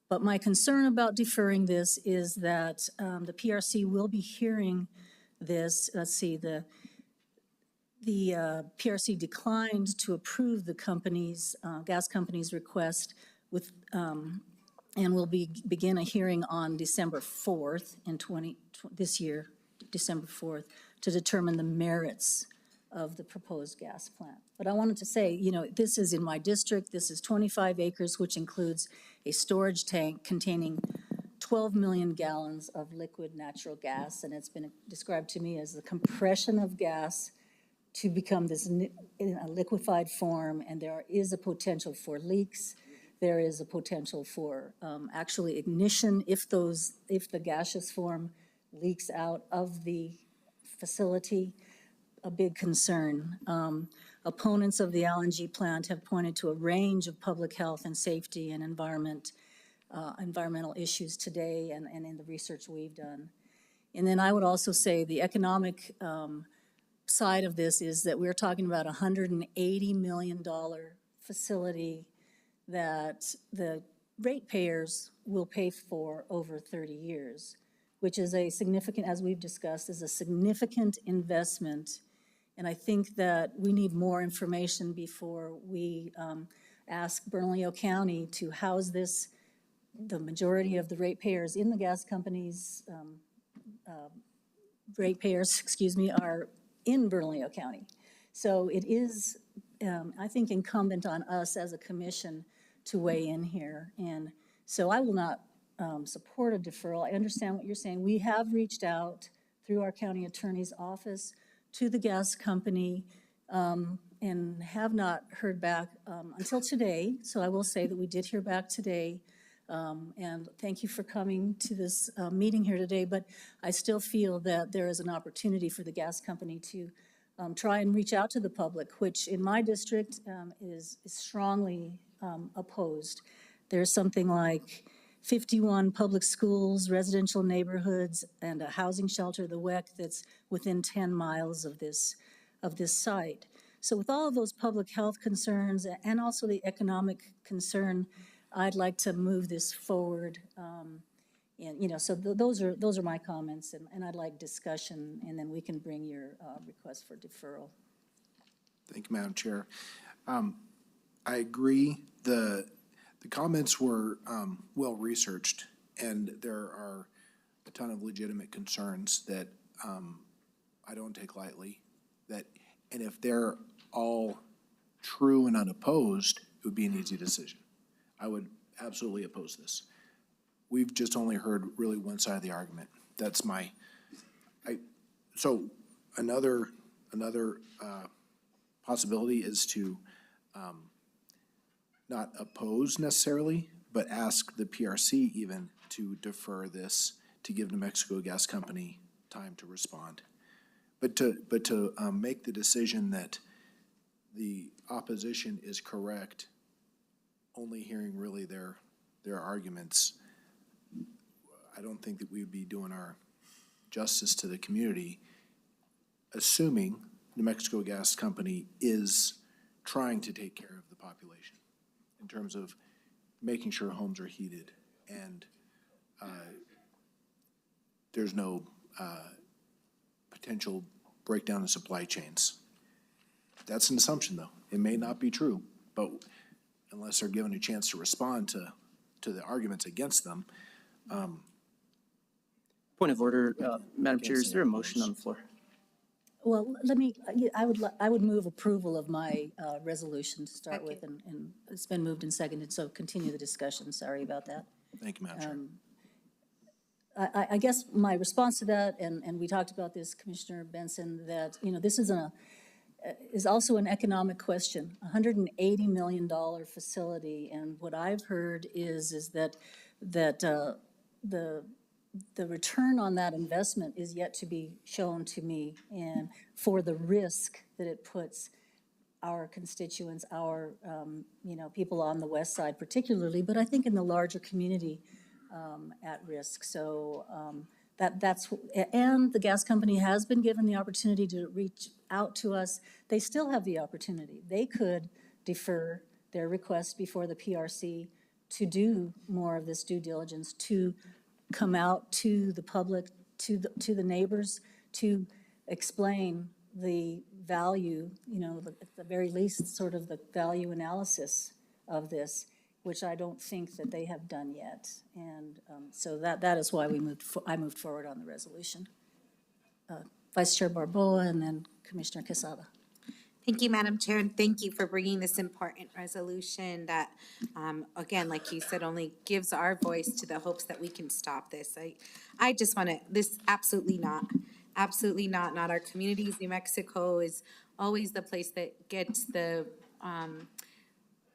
But my concern about deferring this is that the PRC will be hearing this. Let's see, the PRC declined to approve the company's, gas company's request with, and will begin a hearing on December 4th in this year, December 4th, to determine the merits of the proposed gas plant. But I wanted to say, you know, this is in my district. This is 25 acres, which includes a storage tank containing 12 million gallons of liquid natural gas, and it's been described to me as the compression of gas to become this in a liquefied form, and there is a potential for leaks. There is a potential for actually ignition if the gaseous form leaks out of the facility. A big concern. Opponents of the LNG plant have pointed to a range of public health and safety and environmental issues today and in the research we've done. And then I would also say the economic side of this is that we're talking about a $180 million facility that the ratepayers will pay for over 30 years, which is a significant, as we've discussed, is a significant investment. And I think that we need more information before we ask Bernalillo County to house this. The majority of the ratepayers in the gas companies, ratepayers, excuse me, are in Bernalillo County. So it is, I think, incumbent on us as a commission to weigh in here. And so I will not support a deferral. I understand what you're saying. We have reached out through our county attorney's office to the gas company and have not heard back until today. So I will say that we did hear back today. And thank you for coming to this meeting here today. But I still feel that there is an opportunity for the gas company to try and reach out to the public, which in my district is strongly opposed. There's something like 51 public schools, residential neighborhoods, and a housing shelter, the WEC, that's within 10 miles of this site. So with all of those public health concerns and also the economic concern, I'd like to move this forward And, you know, so those are my comments, and I'd like discussion, and then we can bring your request for deferral. Thank you, Madam Chair. I agree. The comments were well researched, and there are a ton of legitimate concerns that I don't take lightly. And if they're all true and unopposed, it would be an easy decision. I would absolutely oppose this. We've just only heard really one side of the argument. That's so another possibility is to not oppose necessarily, but ask the PRC even to defer this to give New Mexico Gas Company time to respond. But to make the decision that the opposition is correct, only hearing really their arguments, I don't think that we would be doing our justice to the community, assuming New Mexico Gas Company is trying to take care of the population in terms of making sure homes are heated and there's no potential breakdown in supply chains. That's an assumption, though. It may not be true, but unless they're given a chance to respond to the arguments against them. Point of order, Madam Chair, is there a motion on the floor? Well, I would move approval of my resolution to start with, and it's been moved and seconded, so continue the discussion. Sorry about that. Thank you, Madam Chair. I guess my response to that, and we talked about this, Commissioner Benson, that, you know, this is also an economic question. $180 million facility, and what I've heard is that the return on that investment is yet to be shown to me, and for the risk that it puts our constituents, our you know, people on the west side particularly, but I think in the larger community at risk. So that's, and the gas company has been given the opportunity to reach out to us. They still have the opportunity. They could defer their request before the PRC to do more of this due diligence, to come out to the public, to the neighbors, to explain the value, you know, at the very least, sort of the value analysis of this, which I don't think that they have done yet. And so that is why I moved forward on the resolution. Vice Chair Barboa and then Commissioner Quesada. Thank you, Madam Chair, and thank you for bringing this important resolution that, again, like you said, only gives our voice to the hopes that we can stop this. I just want to, this absolutely not our communities. New Mexico is always the place that gets the,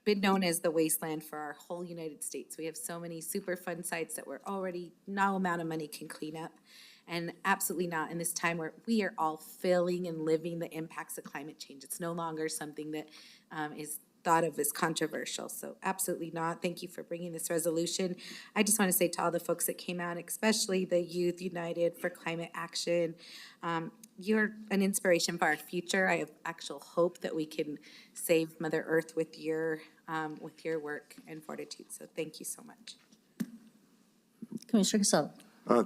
been known as the wasteland for our whole United States. We have so many Superfund sites that we're already, no amount of money can clean up. And absolutely not in this time where we are all feeling and living the impacts of climate change. It's no longer something that is thought of as controversial. So absolutely not. Thank you for bringing this resolution. I just want to say to all the folks that came out, especially the Youth United for Climate Action, you're an inspiration for our future. I have actual hope that we can save Mother Earth with your work and fortitude. So thank you so much. Commissioner Casal.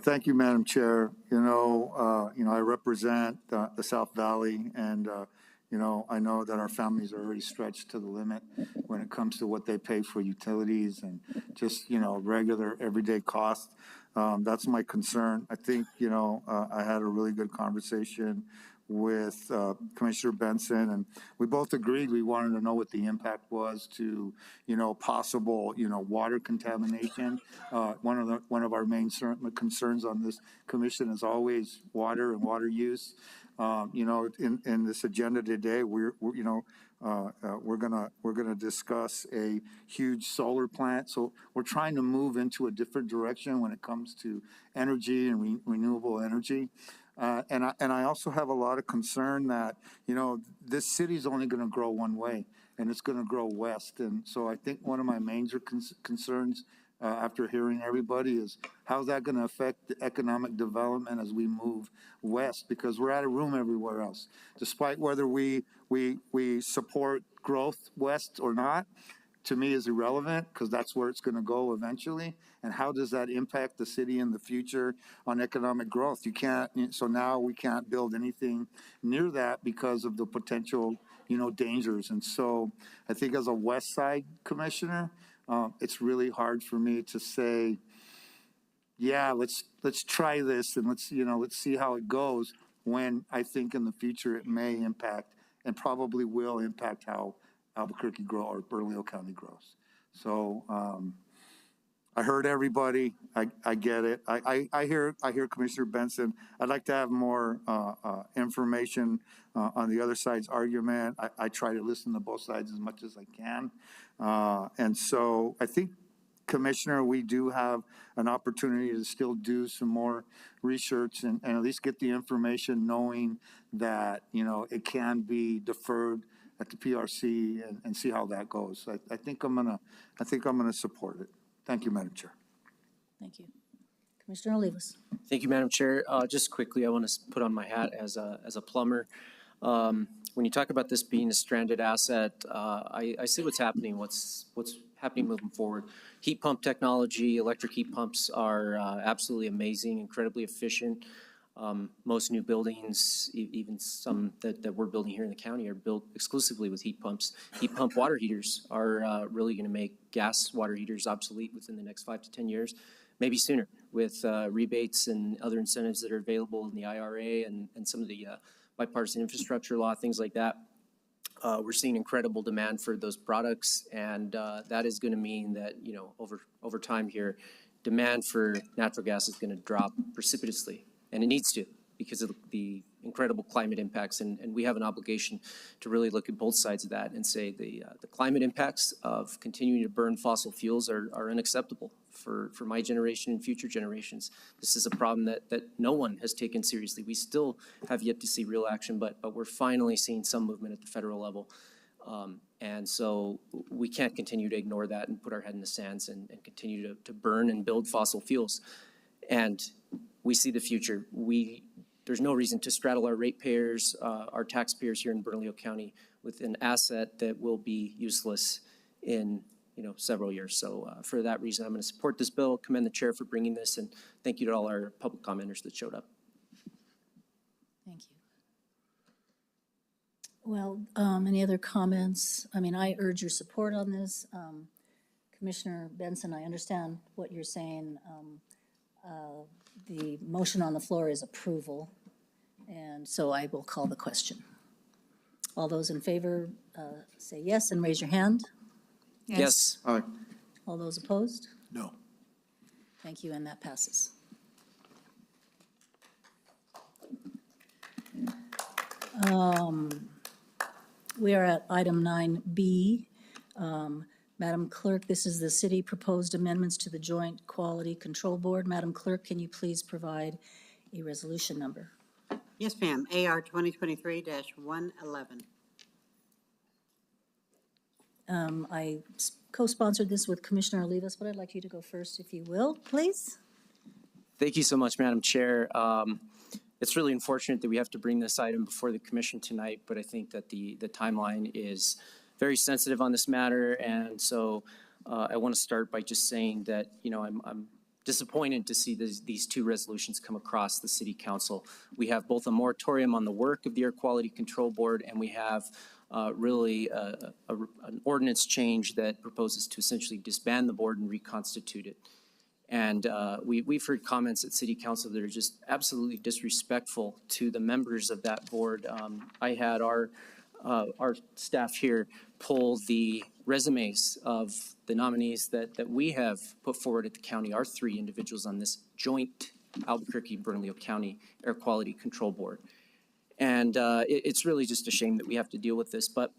Thank you, Madam Chair. I represent the South Valley, and I know that our families are already stretched to the limit when it comes to what they pay for utilities and just regular everyday costs. That's my concern. I think I had a really good conversation with Commissioner Benson, and we both agreed we wanted to know what the impact was to possible water contamination. One of our main concerns on this commission is always water and water use. In this agenda today, we're gonna discuss a huge solar plant. So we're trying to move into a different direction when it comes to energy and renewable energy. And I also have a lot of concern that, this city is only going to grow one way, and it's going to grow west. And so I think one of my major concerns after hearing everybody is how's that going to affect the economic development as we move west, because we're out of room everywhere else. Despite whether we support growth west or not, to me is irrelevant because that's where it's going to go eventually. And how does that impact the city in the future on economic growth? You can't, so now we can't build anything near that because of the potential, dangers. And so I think as a West Side commissioner, it's really hard for me to say, yeah, let's try this and let's see how it goes, when I think in the future it may impact and probably will impact how Albuquerque grow or Bernalillo County grows. So I heard everybody. I get it. I hear Commissioner Benson. I'd like to have more information on the other side's argument. I try to listen to both sides as much as I can. And so I think, Commissioner, we do have an opportunity to still do some more research and at least get the information, knowing that, it can be deferred at the PRC and see how that goes. I think I'm gonna support it. Thank you, Madam Chair. Thank you. Commissioner Olivas. Thank you, Madam Chair. Just quickly, I want to put on my hat as a plumber. When you talk about this being a stranded asset, I see what's happening, what's happening moving forward. Heat pump technology, electric heat pumps are absolutely amazing, incredibly efficient. Most new buildings, even some that we're building here in the county, are built exclusively with heat pumps. Heat pump water heaters are really going to make gas water heaters obsolete within the next 5 to 10 years, maybe sooner, with rebates and other incentives that are available in the IRA and some of the bipartisan infrastructure law, things like that. We're seeing incredible demand for those products, and that is going to mean that, over time here, demand for natural gas is going to drop precipitously, and it needs to, because of the incredible climate impacts. And we have an obligation to really look at both sides of that and say the climate impacts of continuing to burn fossil fuels are unacceptable for my generation and future generations. This is a problem that no one has taken seriously. We still have yet to see real action, but we're finally seeing some movement at the federal level. And so we can't continue to ignore that and put our head in the sands and continue to burn and build fossil fuels. And we see the future. There's no reason to straddle our ratepayers, our taxpayers here in Bernalillo County with an asset that will be useless in several years. So for that reason, I'm going to support this bill, commend the chair for bringing this, and thank you to all our public commenters that showed up. Thank you. Well, any other comments? I mean, I urge your support on this. Commissioner Benson, I understand what you're saying. The motion on the floor is approval, and so I will call the question. All those in favor say yes and raise your hand. Yes. Aye. All those opposed? No. Thank you, and that passes. We are at item 9B. Madam Clerk, this is the city proposed amendments to the Joint Quality Control Board. Madam Clerk, can you please provide a resolution number? Yes, ma'am. AR 2023-111. I co-sponsored this with Commissioner Olivas, but I'd like you to go first, if you will, please. Thank you so much, Madam Chair. It's really unfortunate that we have to bring this item before the commission tonight, but I think that the timeline is very sensitive on this matter. And so I want to start by just saying that, I'm disappointed to see these two resolutions come across the City Council. We have both a moratorium on the work of the Air Quality Control Board, and we have really an ordinance change that proposes to essentially disband the board and reconstitute it. And we've heard comments at City Council that are just absolutely disrespectful to the members of that board. I had our staff here pull the resumes of the nominees that we have put forward at the county, our 3 individuals on this joint Albuquerque-Bernalillo County Air Quality Control Board. And it's really just a shame that we have to deal with this. But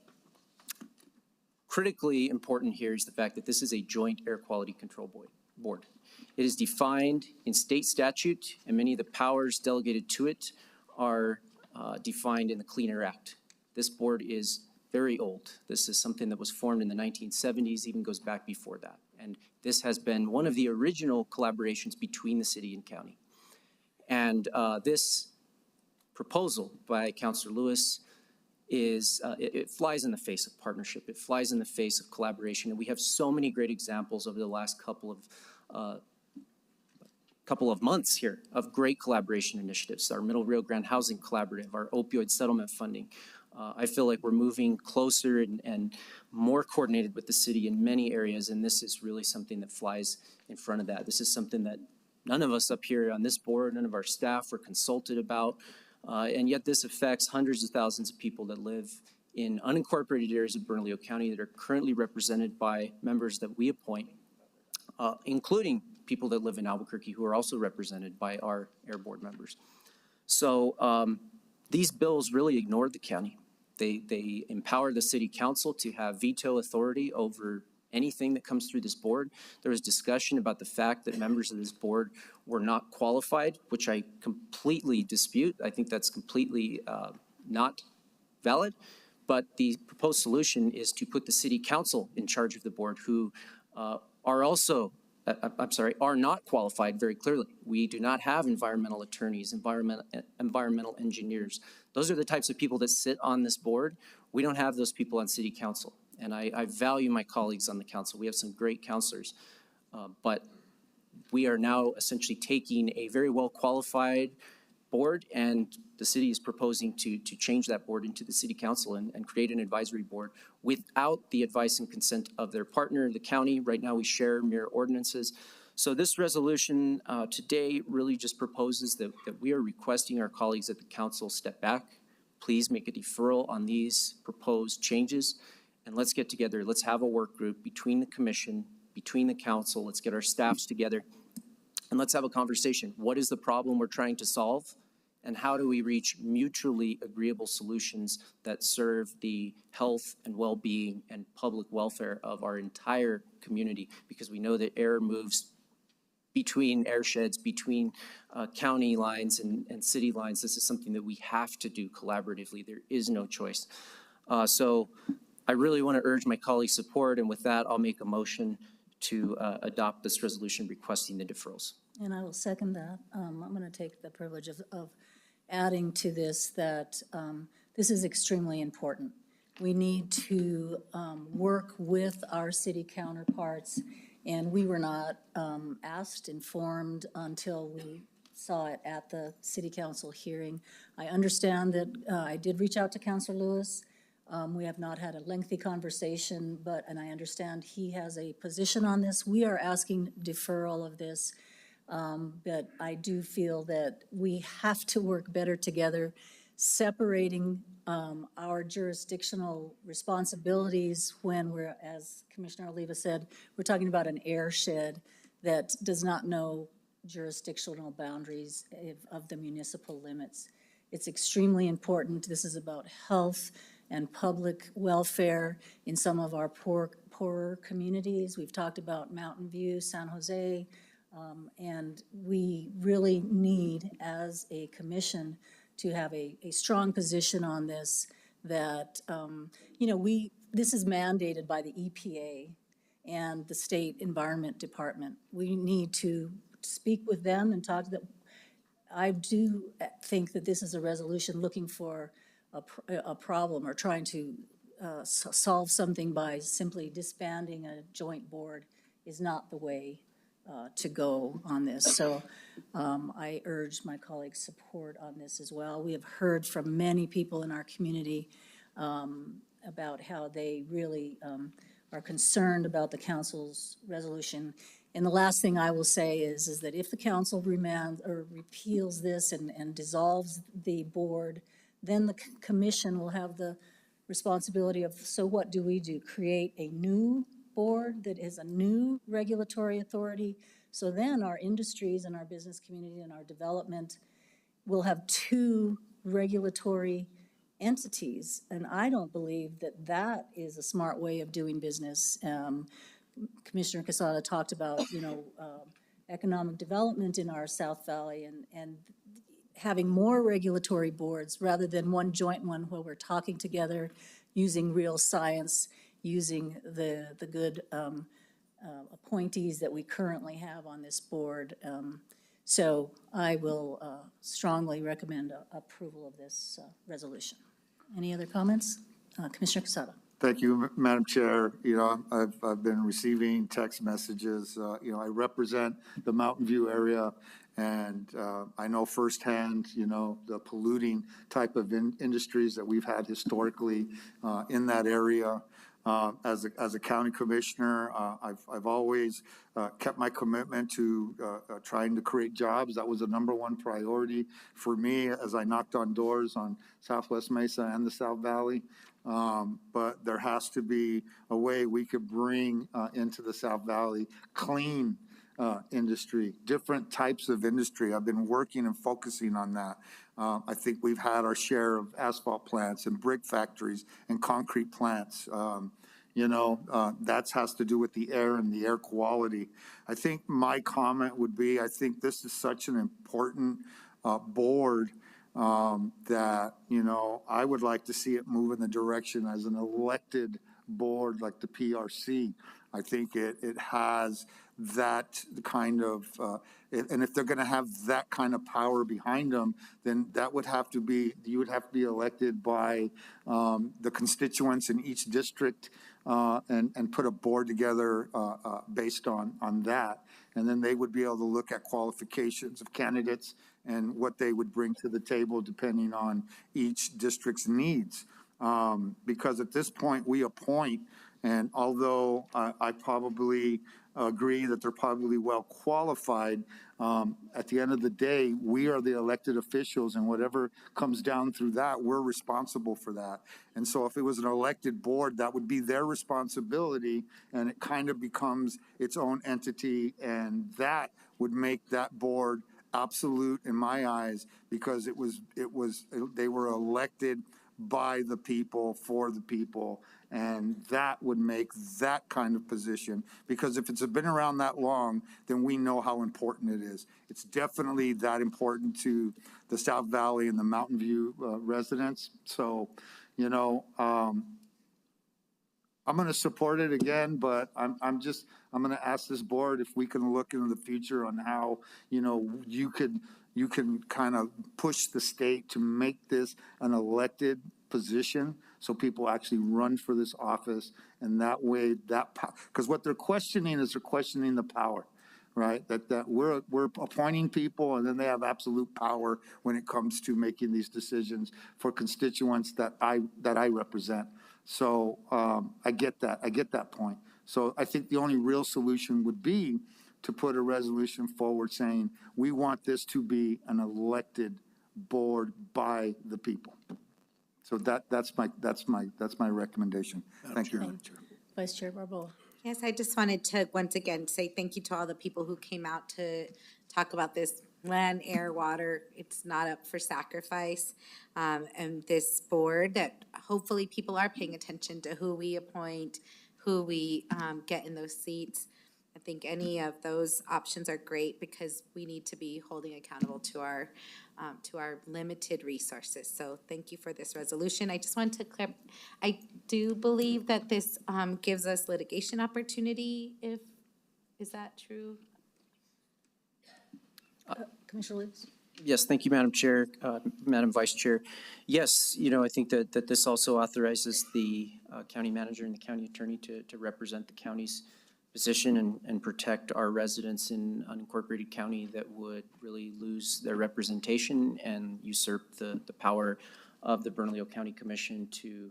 critically important here is the fact that this is a joint air quality control board. It is defined in state statute, and many of the powers delegated to it are defined in the Clean Air Act. This board is very old. This is something that was formed in the 1970s, even goes back before that. And this has been one of the original collaborations between the city and county. And this proposal by Councilor Lewis is it flies in the face of partnership. It flies in the face of collaboration. And we have so many great examples over the last couple of months here of great collaboration initiatives. Our Middle Rio Grande Housing Collaborative, our opioid settlement funding. I feel like we're moving closer and more coordinated with the city in many areas, and this is really something that flies in front of that. This is something that none of us up here on this board, none of our staff were consulted about, and yet this affects hundreds of thousands of people that live in unincorporated areas of Bernalillo County that are currently represented by members that we appoint, including people that live in Albuquerque who are also represented by our air board members. So these bills really ignored the county. They empower the city council to have veto authority over anything that comes through this board. There was discussion about the fact that members of this board were not qualified, which I completely dispute. I think that's completely not valid. But the proposed solution is to put the city council in charge of the board, who are also, are not qualified very clearly. We do not have environmental attorneys, environmental engineers. Those are the types of people that sit on this board. We don't have those people on city council. And I value my colleagues on the council. We have some great counselors, but we are now essentially taking a very well qualified board, and the city is proposing to change that board into the city council and create an advisory board without the advice and consent of their partner, the county. Right now we share mirror ordinances. So this resolution today really just proposes that we are requesting our colleagues at the council step back. Please make a deferral on these proposed changes, and let's get together. Let's have a work group between the commission, between the council. Let's get our staffs together, and let's have a conversation. What is the problem we're trying to solve? And how do we reach mutually agreeable solutions that serve the health and well-being and public welfare of our entire community? Because we know that air moves between airsheds, between county lines and city lines. This is something that we have to do collaboratively. There is no choice. So I really want to urge my colleagues' support, and with that, I'll make a motion to adopt this resolution requesting the deferrals. And I will second that. I'm going to take the privilege of adding to this that this is extremely important. We need to work with our city counterparts, and we were not asked, informed until we saw it at the city council hearing. I understand that I did reach out to Councilor Lewis. We have not had a lengthy conversation, and I understand he has a position on this. We are asking deferral of this. But I do feel that we have to work better together, separating our jurisdictional responsibilities when we're, as Commissioner Oliva said, we're talking about an airshed that does not know jurisdictional boundaries of the municipal limits. It's extremely important. This is about health and public welfare in some of our poorer communities. We've talked about Mountain View, San Jose, and we really need, as a commission, to have a strong position on this, that, this is mandated by the EPA and the State Environment Department. We need to speak with them and talk to them. I do think that this is a resolution looking for a problem or trying to solve something by simply disbanding a joint board is not the way to go on this. So I urge my colleagues' support on this as well. We have heard from many people in our community about how they really are concerned about the council's resolution. And the last thing I will say is that if the council repeals this and dissolves the board, then the commission will have the responsibility of, so what do we do? Create a new board that is a new regulatory authority. So then our industries and our business community and our development will have two regulatory entities. And I don't believe that that is a smart way of doing business. Commissioner Quesada talked about, economic development in our South Valley and having more regulatory boards rather than one joint one where we're talking together using real science, using the good appointees that we currently have on this board. So I will strongly recommend approval of this resolution. Any other comments? Commissioner Casada. Thank you, Madam Chair. You know, I've been receiving text messages. You know, I represent the Mountain View area, and I know firsthand, you know, the polluting type of industries that we've had historically in that area. As a county commissioner, I've always kept my commitment to trying to create jobs. That was the #1 priority for me as I knocked on doors on Southwest Mesa and the South Valley. But there has to be a way we could bring into the South Valley clean industry, different types of industry. I've been working and focusing on that. I think we've had our share of asphalt plants and brick factories and concrete plants. You know, that has to do with the air and the air quality. I think my comment would be, I think this is such an important board that, you know, I would like to see it move in the direction as an elected board like the PRC. I think it has that kind of, and if they're going to have that kind of power behind them, then that would have to be, you would have to be elected by the constituents in each district and put a board together based on that. And then they would be able to look at qualifications of candidates and what they would bring to the table depending on each district's needs. Because at this point we appoint, and although I probably agree that they're probably well qualified, at the end of the day, we are the elected officials, and whatever comes down through that, we're responsible for that. And so if it was an elected board, that would be their responsibility, and it kind of becomes its own entity, and that would make that board absolute in my eyes, because they were elected by the people, for the people, and that would make that kind of position, because if it's been around that long, then we know how important it is. It's definitely that important to the South Valley and the Mountain View residents. So, you know, I'm going to support it again, but I'm going to ask this board if we can look into the future on how, you know, you can kind of push the state to make this an elected position so people actually run for this office, and that way because what they're questioning is they're questioning the power, right? That we're appointing people, and then they have absolute power when it comes to making these decisions for constituents that I represent. So I get that point. So I think the only real solution would be to put a resolution forward saying we want this to be an elected board by the people. So that's my recommendation. Thank you. Vice Chair Barboa. Yes, I just wanted to once again say thank you to all the people who came out to talk about this land, air, water. It's not up for sacrifice. And this board that hopefully people are paying attention to who we appoint, who we get in those seats. I think any of those options are great because we need to be holding accountable to our limited resources. So thank you for this resolution. I just want to clarify, I do believe that this gives us litigation opportunity. Is that true? Commissioner Lewis? Yes, thank you, Madam Chair, Madam Vice Chair. Yes, you know, I think that this also authorizes the county manager and the county attorney to represent the county's position and protect our residents in unincorporated county that would really lose their representation and usurp the power of the Bernalillo County Commission to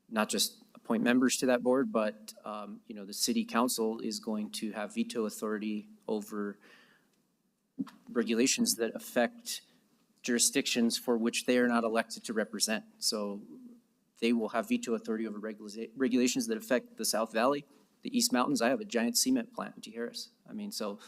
not just appoint members to that board, but you know, the city council is going to have veto authority over regulations that affect jurisdictions for which they are not elected to represent. So they will have veto authority over regulations that affect the South Valley, the East Mountains. I have a giant cement plant in T. Harris. I mean, so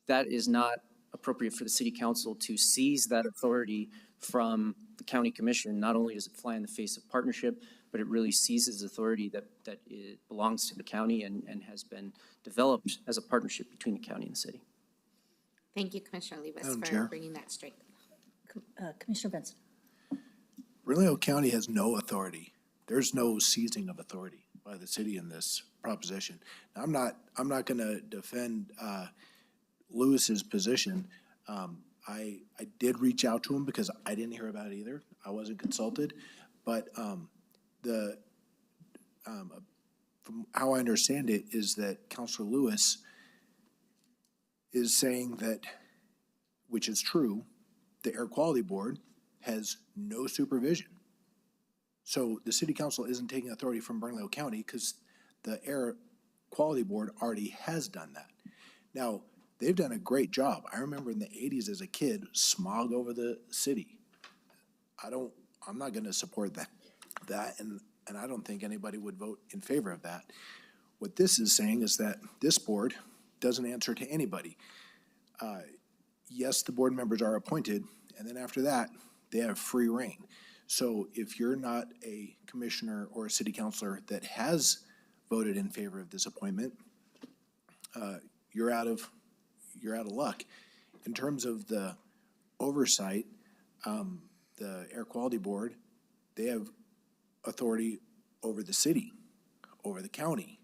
that is not appropriate for the city council to seize that authority from the county commission. Not only does it fly in the face of partnership, but it really seizes authority that it belongs to the county and has been developed as a partnership between the county and the city. Thank you, Commissioner Levis, Madam for Chair. bringing that straight. Commissioner Benson. Bernalillo County has no authority. There's no seizing of authority by the city in this proposition. Now, I'm not going to defend Lewis's position. I did reach out to him because I didn't hear about it either. I wasn't consulted, But from how I understand it is that Councilor Lewis is saying that, which is true, the Air Quality Board has no supervision. So the city council isn't taking authority from Bernalillo County because the Air Quality Board already has done that. Now, they've done a great job. I remember in the 80s as a kid, smog over the city. I'm not going to support that, and I don't think anybody would vote in favor of that. What this is saying is that this board doesn't answer to anybody. Yes, the board members are appointed, and then after that, they have free reign. So if you're not a commissioner or a city councilor that has voted in favor of this appointment, you're out of luck. In terms of the oversight, the Air Quality Board, they have authority over the city, over the county,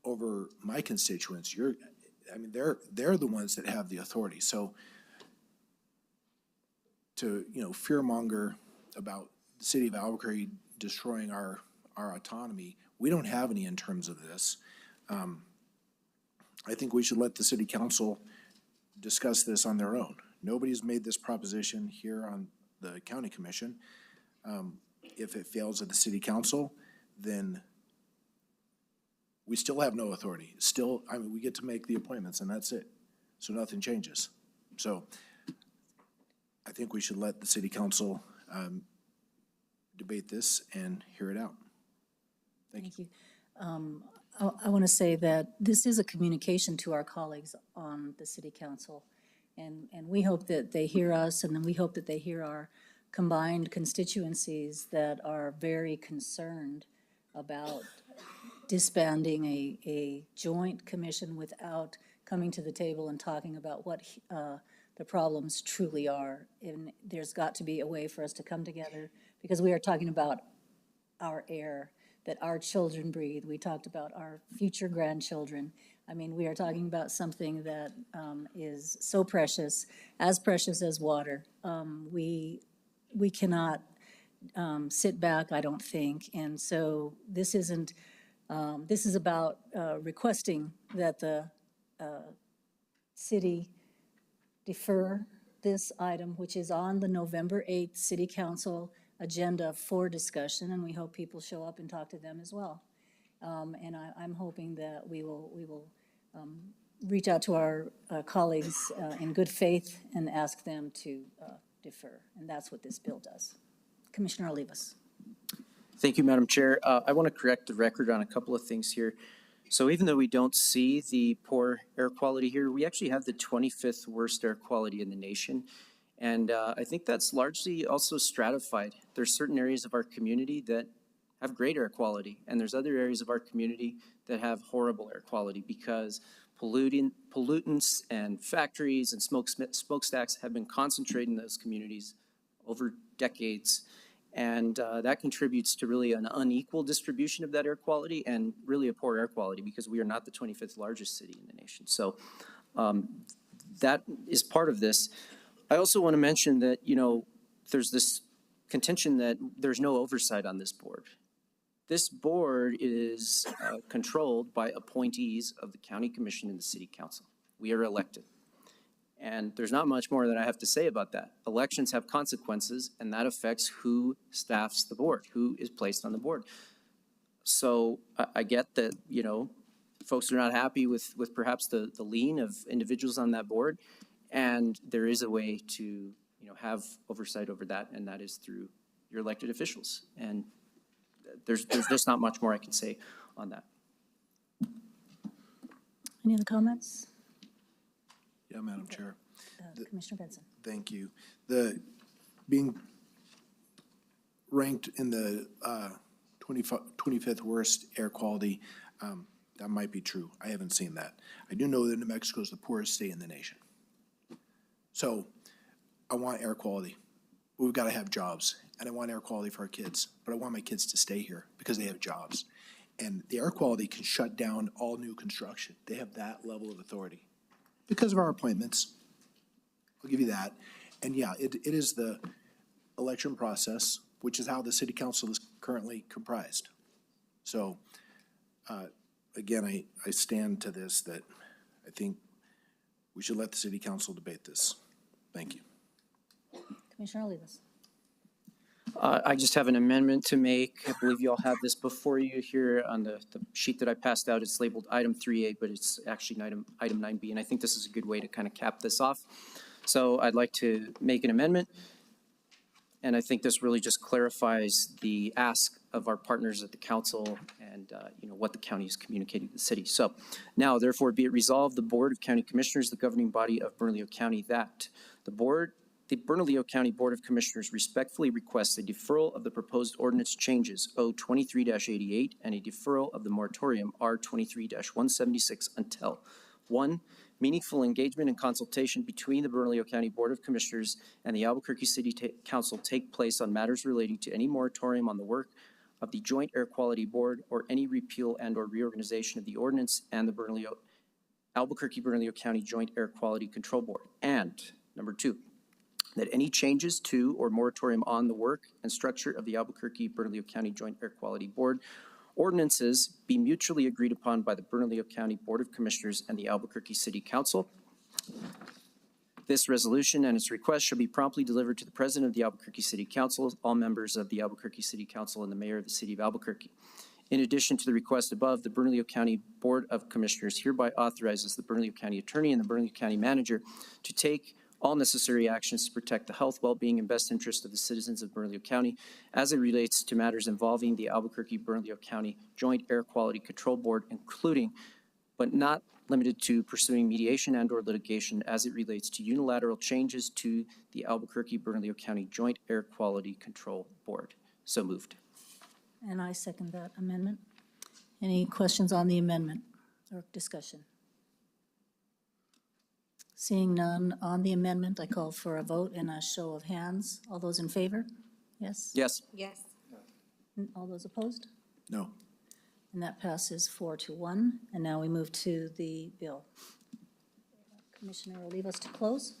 over my constituents. They're the ones that have the authority. So to, fearmonger about the city of Albuquerque destroying our autonomy, we don't have any in terms of this. I think we should let the city council discuss this on their own. Nobody's made this proposition here on the county commission. If it fails at the city council, then we still have no authority. Still, we get to make the appointments and that's it. So nothing changes. So I think we should let the city council debate this and hear it out. Thank you. I want to say that this is a communication to our colleagues on the city council. And we hope that they hear us, and then we hope that they hear our combined constituencies that are very concerned about disbanding a joint commission without coming to the table and talking about what the problems truly are. And there's got to be a way for us to come together, because we are talking about our air that our children breathe. We talked about our future grandchildren. We are talking about something that is so precious as water. We cannot sit back, I don't think. And so this isn't, this is about requesting that the city defer this item, which is on the November 8th City Council agenda for discussion, and we hope people show up and talk to them as well. And I'm hoping that we will reach out to our colleagues in good faith and ask them to defer, and that's what this bill does. Commissioner Olivas. Thank you, Madam Chair. I want to correct the record on a couple of things here. So even though we don't see the poor air quality here, we actually have the 25th worst air quality in the nation. And I think that's largely also stratified. There's certain areas of our community that have great air quality, and there's other areas of our community that have horrible air quality because pollutants and factories and smokestacks have been concentrated in those communities over decades. And that contributes to really an unequal distribution of that air quality and really a poor air quality because we are not the 25th largest city in the nation. So that is part of this. I also want to mention that, there's this contention that there's no oversight on this board. This board is controlled by appointees of the county commission and the city council. We are elected. And there's not much more that I have to say about that. Elections have consequences, and that affects who staffs the board, who is placed on the board. So I get that, folks are not happy with perhaps the lean of individuals on that board. And there is a way to, have oversight over that, and that is through your elected officials. And there's just not much more I can say on that. Any other comments? Yeah, Madam Chair. Commissioner Benson. Thank you. The being ranked in the 25th worst air quality, that might be true. I haven't seen that. I do know that New Mexico is the poorest state in the nation. So I want air quality. We've got to have jobs, and I want air quality for our kids, but I want my kids to stay here because they have jobs. And the air quality can shut down all new construction. They have that level of authority because of our appointments. I'll give you that. And yeah, it is the election process which is how the city council is currently comprised. So, again, I stand to this, that I think we should let the city council debate this. Thank you. Commissioner Olivas. I just have an amendment to make. I believe you all have this before you here on the sheet that I passed out. It's labeled item 3A, but it's actually item 9B, and I think this is a good way to kind of cap this off. So I'd like to make an amendment, and I think this really just clarifies the ask of our partners at the council and, what the county is communicating to the city. So now, therefore, be it resolved, the Board of County Commissioners, the governing body of Bernalillo County, that the Bernalillo County Board of Commissioners respectfully requests a deferral of the proposed ordinance changes O23-88 and a deferral of the moratorium R23-176 until 1, meaningful engagement and consultation between the Bernalillo County Board of Commissioners and the Albuquerque City Council take place on matters relating to any moratorium on the work of the Joint Air Quality Board or any repeal and or reorganization of the ordinance and the Albuquerque-Bernalillo County Joint Air Quality Control Board. And number 2, that any changes to or moratorium on the work and structure of the Albuquerque-Bernalillo County Joint Air Quality Board ordinances be mutually agreed upon by the Bernalillo County Board of Commissioners and the Albuquerque City Council. This resolution and its request shall be promptly delivered to the President of the Albuquerque City Council, all members of the Albuquerque City Council, and the Mayor of the City of Albuquerque. In addition to the request above, the Bernalillo County Board of Commissioners hereby authorizes the Bernalillo County Attorney and the Bernalillo County Manager to take all necessary actions to protect the health, well-being, and best interest of the citizens of Bernalillo County as it relates to matters involving the Albuquerque-Bernalillo County Joint Air Quality Control Board, including but not limited to pursuing mediation and or litigation as it relates to unilateral changes to the Albuquerque-Bernalillo County Joint Air Quality Control Board. So moved. And I second that amendment. Any questions on the amendment or discussion? Seeing none on the amendment, I call for a vote and a show of hands. All those in favor? Yes? Yes. Yes. All those opposed? No. And that passes 4-1. And now we move to the bill. Commissioner Olivas to close.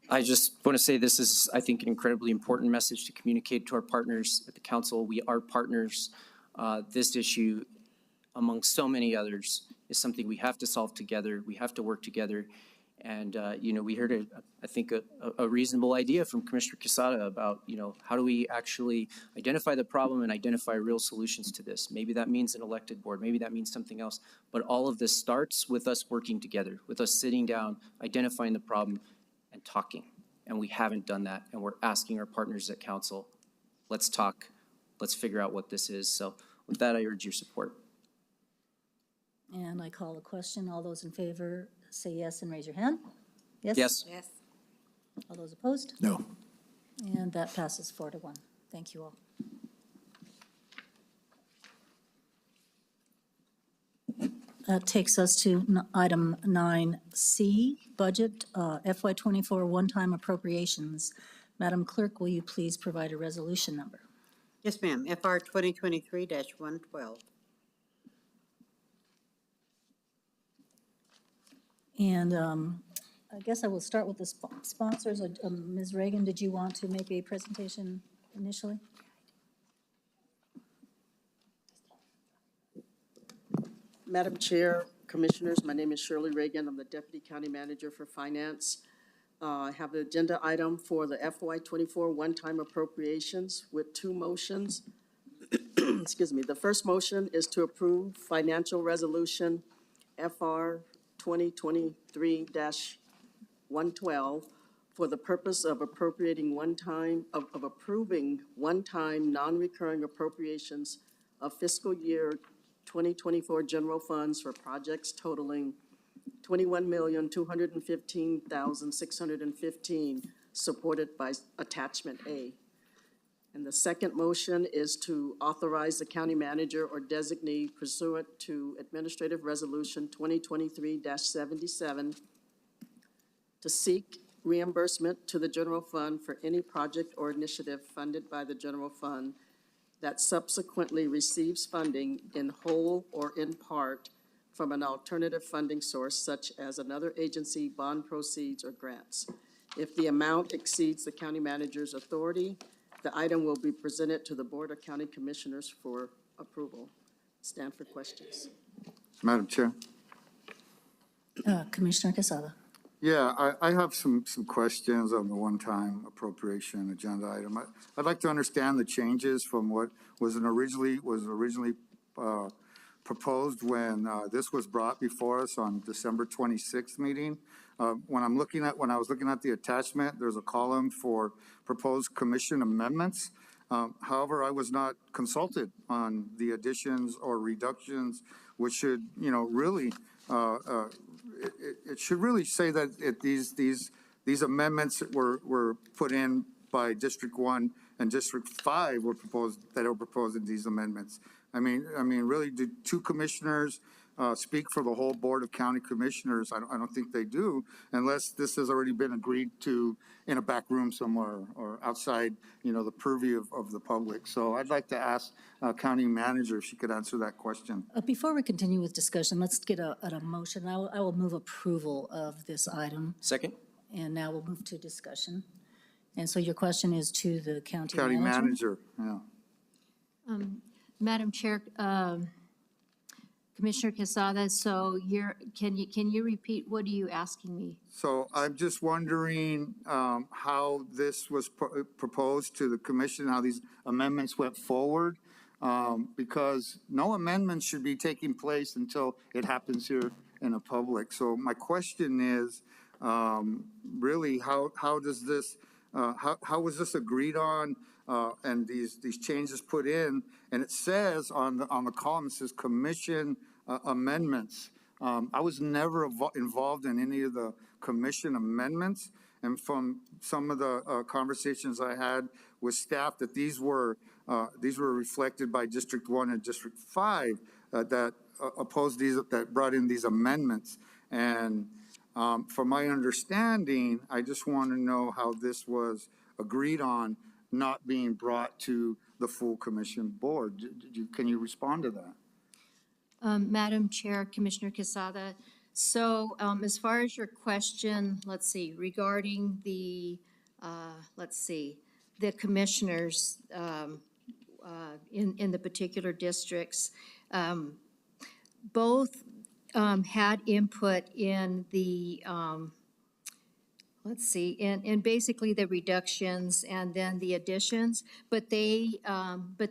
I just want to say this is, I think, an incredibly important message to communicate to our partners at the council. We are partners. This issue, among so many others, is something we have to solve together. We have to work together. And, we heard, I think, a reasonable idea from Commissioner Quesada about, how do we actually identify the problem and identify real solutions to this? Maybe that means an elected board. Maybe that means something else. But all of this starts with us working together, with us sitting down, identifying the problem, and talking. And we haven't done that. And we're asking our partners at council, let's talk. Let's figure out what this is. So with that, I urge your support. And I call the question. All those in favor say yes and raise your hand. Yes? Yes. Yes. All those opposed? No. And that passes 4-1. Thank you all. That takes us to item 9C, budget FY24 one-time appropriations. Madam Clerk, will you please provide a resolution number? Yes, ma'am. FR 2023-112. And I guess I will start with the sponsors. Ms. Reagan, did you want to make a presentation initially? Madam Chair, Commissioners, my name is Shirley Reagan. I'm the Deputy County Manager for Finance. I have the agenda item for the FY24 one-time appropriations with 2 motions. Excuse me. The first motion is to approve financial resolution FR 2023-112 for the purpose of approving one-time non-recurring appropriations of fiscal year 2024 general funds for projects totaling $21,215,615, supported by attachment A. And the second motion is to authorize the county manager or designee pursuant to Administrative Resolution 2023-77 to seek reimbursement to the general fund for any project or initiative funded by the general fund that subsequently receives funding in whole or in part from an alternative funding source such as another agency, bond proceeds, or grants. If the amount exceeds the county manager's authority, The item will be presented to the Board of County Commissioners for approval. Stand for questions. Madam Chair. Commissioner Quesada. Yeah, I have some questions on the one-time appropriation agenda item. I'd like to understand the changes from what was originally proposed when this was brought before us on December 26th meeting. When I was looking at the attachment, there's a column for proposed commission amendments. However, I was not consulted on the additions or reductions, which should, really, it should really say that these amendments were put in by District 1 and District 5 were proposed in these amendments. I mean, really, do two commissioners speak for the whole Board of County Commissioners? I don't think they do, unless this has already been agreed to in a back room somewhere or outside, the purview of the public. So I'd like to ask County Manager if she could answer that question. Before we continue with discussion, let's get a motion. I will move approval of this item. Second? And now we'll move to discussion. And so your question is to the county County manager? Manager, yeah. Madam Chair, Commissioner Quesada, so can you repeat, what are you asking me? So I'm just wondering how this was proposed to the commission, how these amendments went forward, because no amendments should be taking place until it happens here in the public. So my question is, really, how does this, how was this agreed on and these changes put in? And it says on the column, it says commission amendments. I was never involved in any of the commission amendments. And from some of the conversations I had with staff, that these were reflected by District 1 and District 5 that opposed these, that brought in these amendments. And from my understanding, I just want to know how this was agreed on, not being brought to the full commission board. Can you respond to that? Madam Chair, Commissioner Quesada, so as far as your question, let's see, regarding the, the commissioners in the particular districts, both had input in the, and basically the reductions and then the additions, but they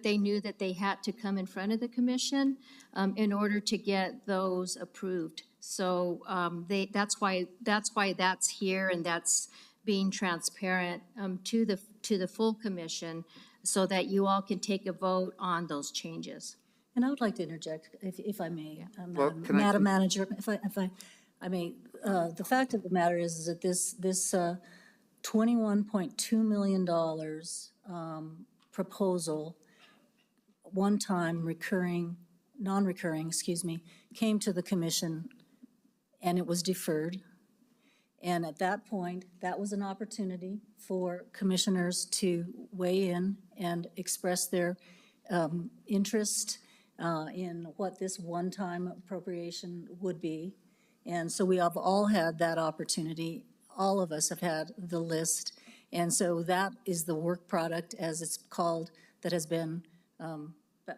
knew that they had to come in front of the commission in order to get those approved. So that's why that's here, and that's being transparent to the full commission, so that you all can take a vote on those changes. And I would like to interject, if I may, Madam Manager, if I may. The fact of the matter is that this $21.2 million proposal, one-time non-recurring, came to the commission, and it was deferred. And at that point, that was an opportunity for commissioners to weigh in and express their interest in what this one-time appropriation would be. And so we have all had that opportunity. All of us have had the list. And so that is the work product, as it's called, that has been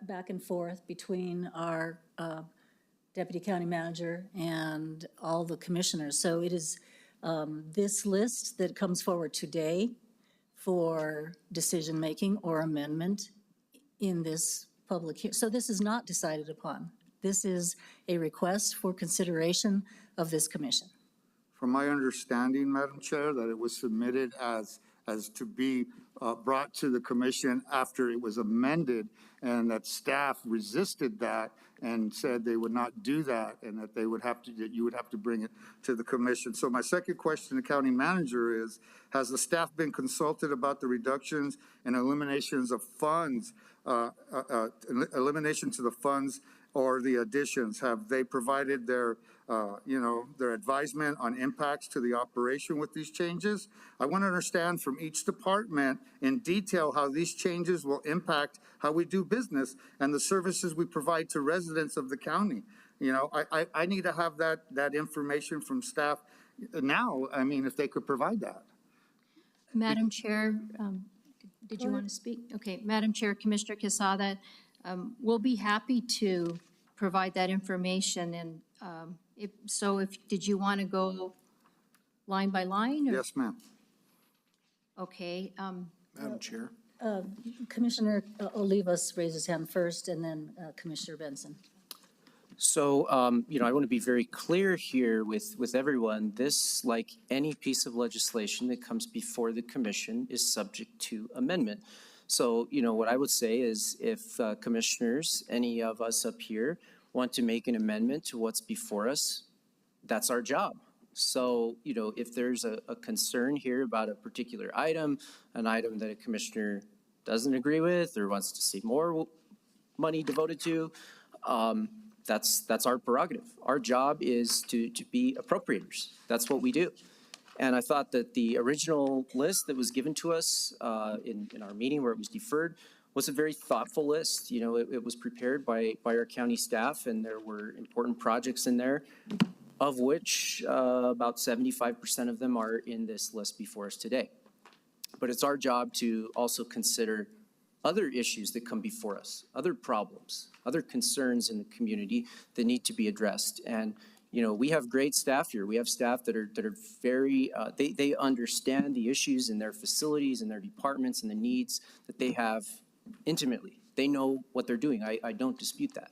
back and forth between our Deputy County Manager and all the commissioners. So it is this list that comes forward today for decision-making or amendment in this public hearing. So this is not decided upon. This is a request for consideration of this commission. From my understanding, Madam Chair, that it was submitted as to be brought to the commission after it was amended, and that staff resisted that and said they would not do that, and that they would have to, that you would have to bring it to the commission. So my second question to County Manager is, has the staff been consulted about the reductions and eliminations of funds, elimination to the funds or the additions? Have they provided their their advisement on impacts to the operation with these changes? I want to understand from each department in detail how these changes will impact how we do business and the services we provide to residents of the county. I need to have that information from staff now. I mean, if they could provide that. Madam Chair, did you want to speak? Okay, Madam Chair, Commissioner Quesada, we'll be happy to provide that information. And did you want to go line by line? Or? Yes, ma'am. Okay. Madam Chair. Commissioner Olivas raised his hand first, and then Commissioner Benson. So, I want to be very clear here with everyone. This, like any piece of legislation that comes before the commission, is subject to amendment. So, what I would say is if commissioners, any of us up here, want to make an amendment to what's before us, that's our job. So, if there's a concern here about a particular item, an item that a commissioner doesn't agree with or wants to see more money devoted to, that's our prerogative. Our job is to be appropriators. That's what we do. And I thought that the original list that was given to us in our meeting where it was deferred was a very thoughtful list. It was prepared by our county staff, and there were important projects in there, of which about 75% of them are in this list before us today. But it's our job to also consider other issues that come before us, other problems, other concerns in the community that need to be addressed. And, we have great staff here. We have staff that are very, they understand the issues in their facilities and their departments and the needs that they have intimately. They know what they're doing. I don't dispute that.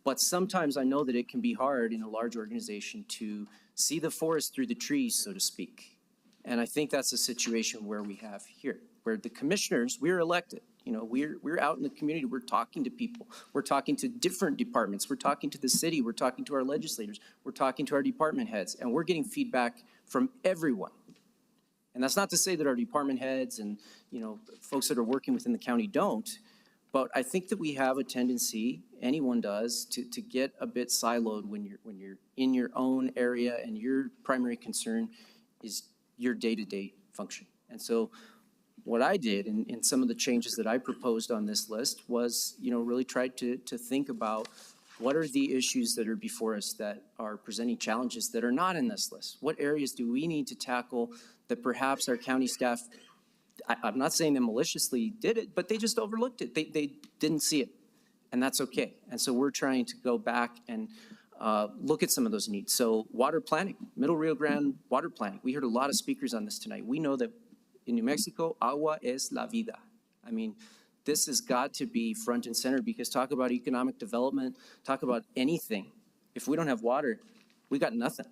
But sometimes I know that it can be hard in a large organization to see the forest through the trees, so to speak. And I think that's a situation where we have here, where the commissioners, we're elected. We're out in the community. We're talking to people. We're talking to different departments. We're talking to the city. We're talking to our legislators. We're talking to our department heads. And we're getting feedback from everyone. And that's not to say that our department heads and, folks that are working within the county don't. But I think that we have a tendency, anyone does, to get a bit siloed when you're in your own area and your primary concern is your day-to-day function. And so what I did in some of the changes that I proposed on this list was, really tried to think about what are the issues that are before us that are presenting challenges that are not in this list? What areas do we need to tackle that perhaps our county staff, I'm not saying they maliciously did it, but they just overlooked it. They didn't see it, and that's okay. And so we're trying to go back and look at some of those needs. So water planning, Middle Rio Grande water planning. We heard a lot of speakers on this tonight. We know that in New Mexico, agua es la vida. I mean, this has got to be front and center because talk about economic development, talk about anything. If we don't have water, we got nothing.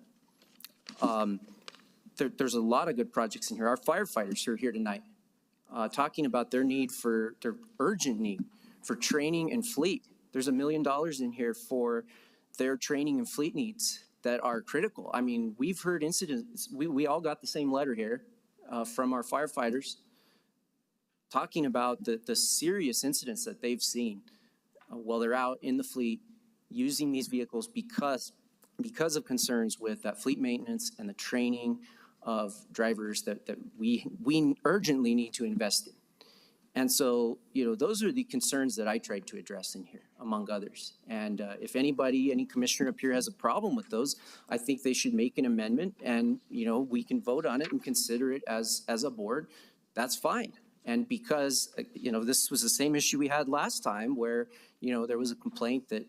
There's a lot of good projects in here. Our firefighters who are here tonight, talking about their urgent need for training and fleet. There's $1 million in here for their training and fleet needs that are critical. I mean, we've heard incidents. We all got the same letter here from our firefighters talking about the serious incidents that they've seen while they're out in the fleet using these vehicles because of concerns with that fleet maintenance and the training of drivers that we urgently need to invest in. And so, those are the concerns that I tried to address in here, among others. And if any commissioner up here has a problem with those, I think they should make an amendment and, we can vote on it and consider it as a board. That's fine. And because, this was the same issue we had last time where, there was a complaint that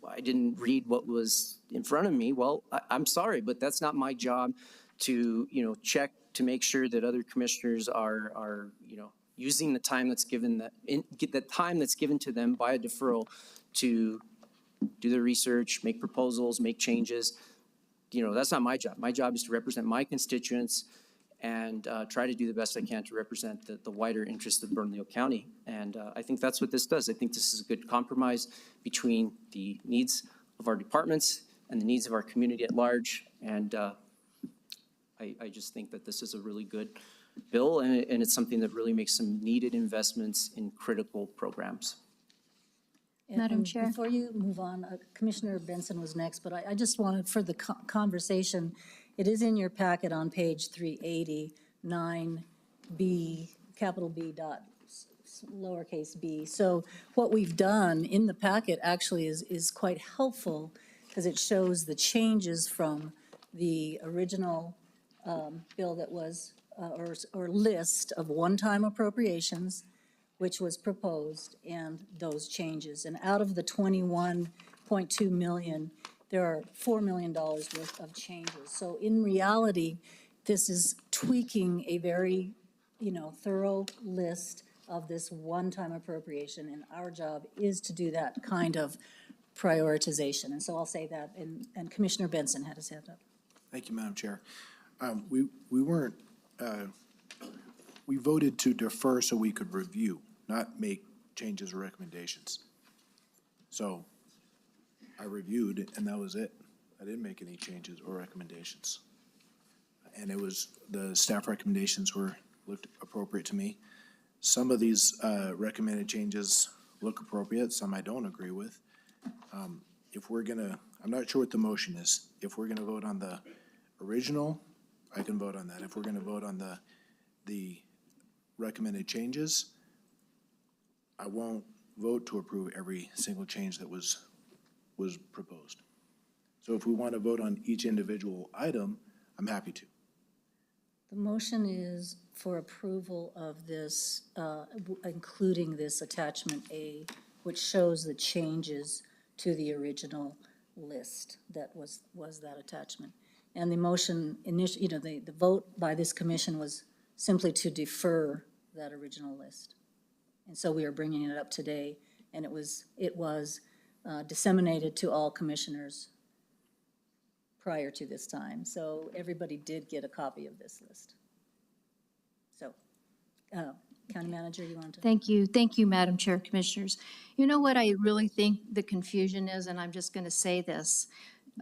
I didn't read what was in front of me. Well, I'm sorry, but that's not my job to, check to make sure that other commissioners are using the time that's given to them by a deferral to do their research, make proposals, make changes. That's not my job. My job is to represent my constituents and try to do the best I can to represent the wider interests of Bernalillo County. And I think that's what this does. I think this is a good compromise between the needs of our departments and the needs of our community at large. And I just think that this is a really good bill, and it's something that really makes some needed investments in critical programs. Madam Chair. Before you move on, Commissioner Benson was next, but I just wanted for the conversation, it is in your packet on page 380, 9B, capital B dot lowercase b. So what we've done in the packet actually is quite helpful because it shows the changes from the original bill that was or list of one-time appropriations, which was proposed, and those changes. And out of the 21.2 million, there are $4 million worth of changes. So in reality, this is tweaking a very, thorough list of this one-time appropriation, and our job is to do that kind of prioritization. And so I'll say that, and Commissioner Benson had his hand up. Thank you, Madam Chair. We weren't, we voted to defer so we could review, not make changes or recommendations. So I reviewed and that was it. I didn't make any changes or recommendations. And it was, the staff recommendations looked appropriate to me. Some of these recommended changes look appropriate, some I don't agree with. If we're gonna, I'm not sure what the motion is. If we're gonna vote on the original, I can vote on that. If we're gonna vote on the recommended changes, I won't vote to approve every single change that was proposed. So if we want to vote on each individual item, I'm happy to. The motion is for approval of this, including this attachment A, which shows the changes to the original list that was that attachment. And the motion, the vote by this commission was simply to defer that original list. And so we are bringing it up today, and it was disseminated to all commissioners prior to this time. So everybody did get a copy of this list. So, County Manager, you want to? Thank you, Madam Chair, Commissioners. You know what I really think the confusion is, and I'm just going to say this,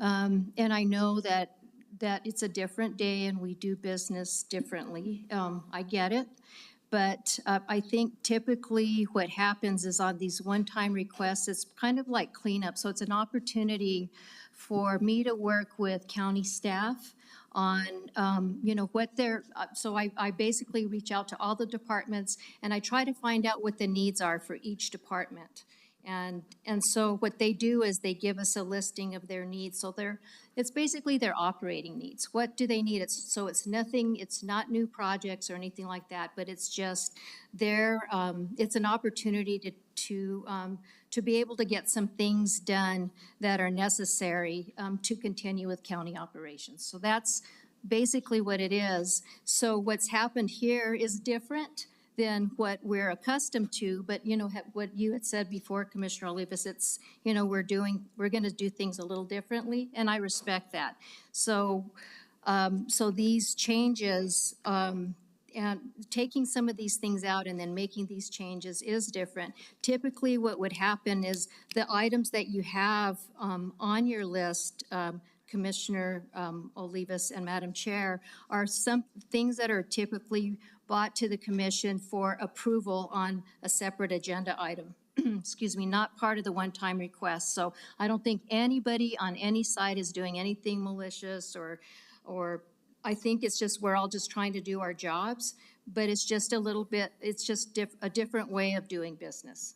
and I know that it's a different day and we do business differently. I get it. But I think typically what happens is on these one-time requests, it's kind of like cleanup. So it's an opportunity for me to work with county staff on, what they're, so I basically reach out to all the departments and I try to find out what the needs are for each department. And so what they do is they give us a listing of their needs. So it's basically their operating needs. What do they need? It's not new projects or anything like that, but it's just it's an opportunity to be able to get some things done that are necessary to continue with county operations. So that's basically what it is. So what's happened here is different than what we're accustomed to, but what you had said before, Commissioner Olivas, it's, we're gonna do things a little differently, and I respect that. So, so these changes, and taking some of these things out and then making these changes is different. Typically what would happen is the items that you have on your list, Commissioner Olivas and Madam Chair, are some things that are typically brought to the commission for approval on a separate agenda item. Excuse me, not part of the one-time request. So I don't think anybody on any side is doing anything malicious or I think it's just, we're all just trying to do our jobs, but it's just a little bit, it's just a different way of doing business.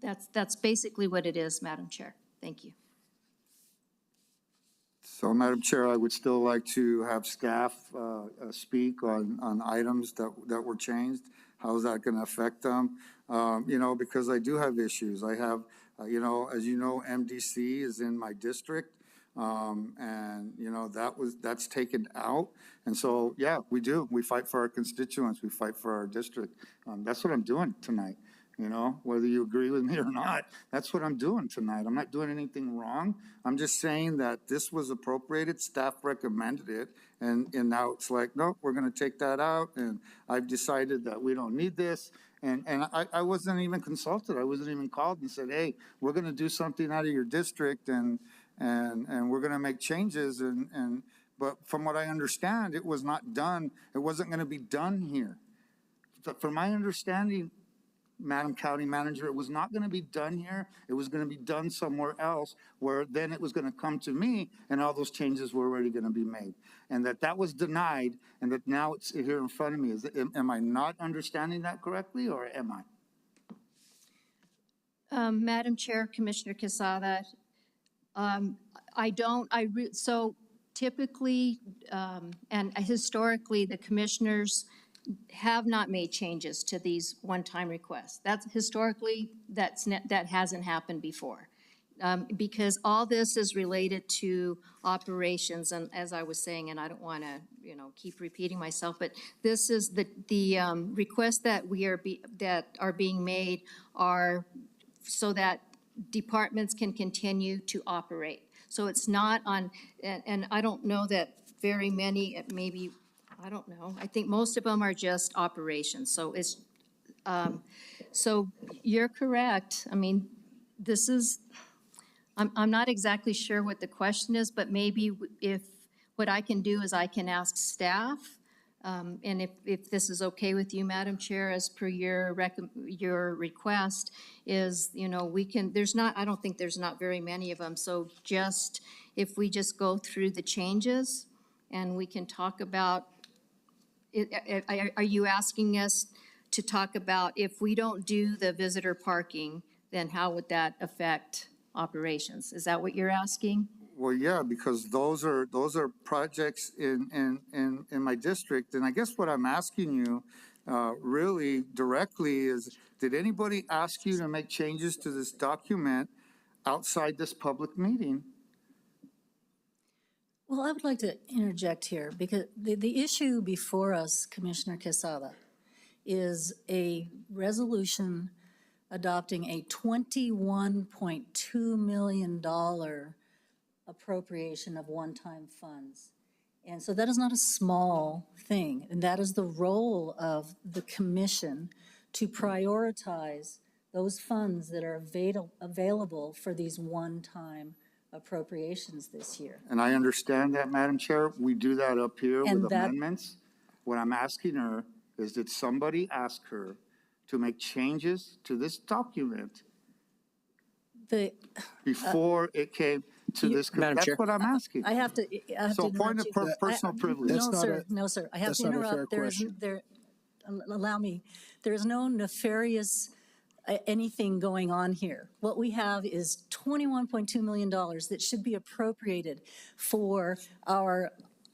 That's basically what it is, Madam Chair. Thank you. So, Madam Chair, I would still like to have staff speak on items that were changed. How is that going to affect them? Because I do have issues. I have, as you know, MDC is in my district, and that's taken out. And so, yeah, we do. We fight for our constituents. We fight for our district. That's what I'm doing tonight. Whether you agree with me or not, that's what I'm doing tonight. I'm not doing anything wrong. I'm just saying that this was appropriated, staff recommended it, and now it's like, no, we're gonna take that out, and I've decided that we don't need this, and I wasn't even consulted. I wasn't even called and said, hey, we're gonna do something out of your district, and we're gonna make changes, but from what I understand, it was not done. It wasn't gonna be done here. From my understanding, Madam County Manager, it was not going to be done here. It was going to be done somewhere else, where then it was going to come to me and all those changes were already going to be made. And that was denied, and that now it's here in front of me. Am I not understanding that correctly, or am I? Madam Chair, Commissioner Quesada, so typically, and historically, the commissioners have not made changes to these one-time requests. That's historically, that hasn't happened before. Because all this is related to operations, and as I was saying, and I don't want to, keep repeating myself, but this is the requests that that are being made are so that departments can continue to operate. So it's not on, and I don't know that very many, maybe, I don't know, I think most of them are just operations. So it's, so you're correct. I mean, this is, I'm not exactly sure what the question is, but maybe what I can do is I can ask staff, and if this is okay with you, Madam Chair, as per your request, is, we can, I don't think there's not very many of them, so if we just go through the changes, and we can talk about, are you asking us to talk about if we don't do the visitor parking, then how would that affect operations? Is that what you're asking? Well, yeah, because those are projects in my district. And I guess what I'm asking you really directly is, did anybody ask you to make changes to this document outside this public meeting? Well, I would like to interject here because the issue before us, Commissioner Quesada, is a resolution adopting a $21.2 million appropriation of one-time funds. And so that is not a small thing, and that is the role of the commission to prioritize those funds that are available for these one-time appropriations this year. And I understand that, Madam Chair. We do that up here And with amendments. What I'm asking her is, did somebody ask her to make changes to this document before it came to this? That's Chair. what I'm asking. I have to So point of personal privilege. No, sir. I have to interrupt. Allow me. There is no nefarious anything going on here. What we have is $21.2 million that should be appropriated for our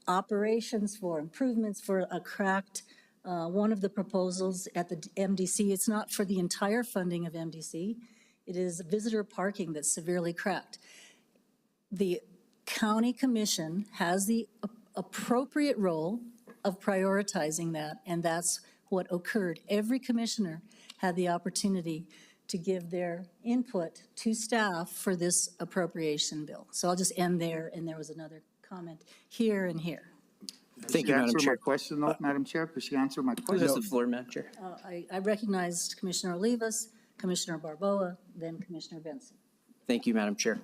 operations, for improvements, for a cracked, one of the proposals at the MDC. It's not for the entire funding of MDC. It is visitor parking that's severely cracked. The county commission has the appropriate role of prioritizing that, and that's what occurred. Every commissioner had the opportunity to give their input to staff for this appropriation bill. So I'll just end there, and there was another comment here and here. Thank you, Madam Chair. Answer my question, though, Madam Chair? Could she answer my Who question? has the floor, Madam Chair? I recognized Commissioner Olivas, Commissioner Barboa, then Commissioner Benson. Thank you, Madam Chair.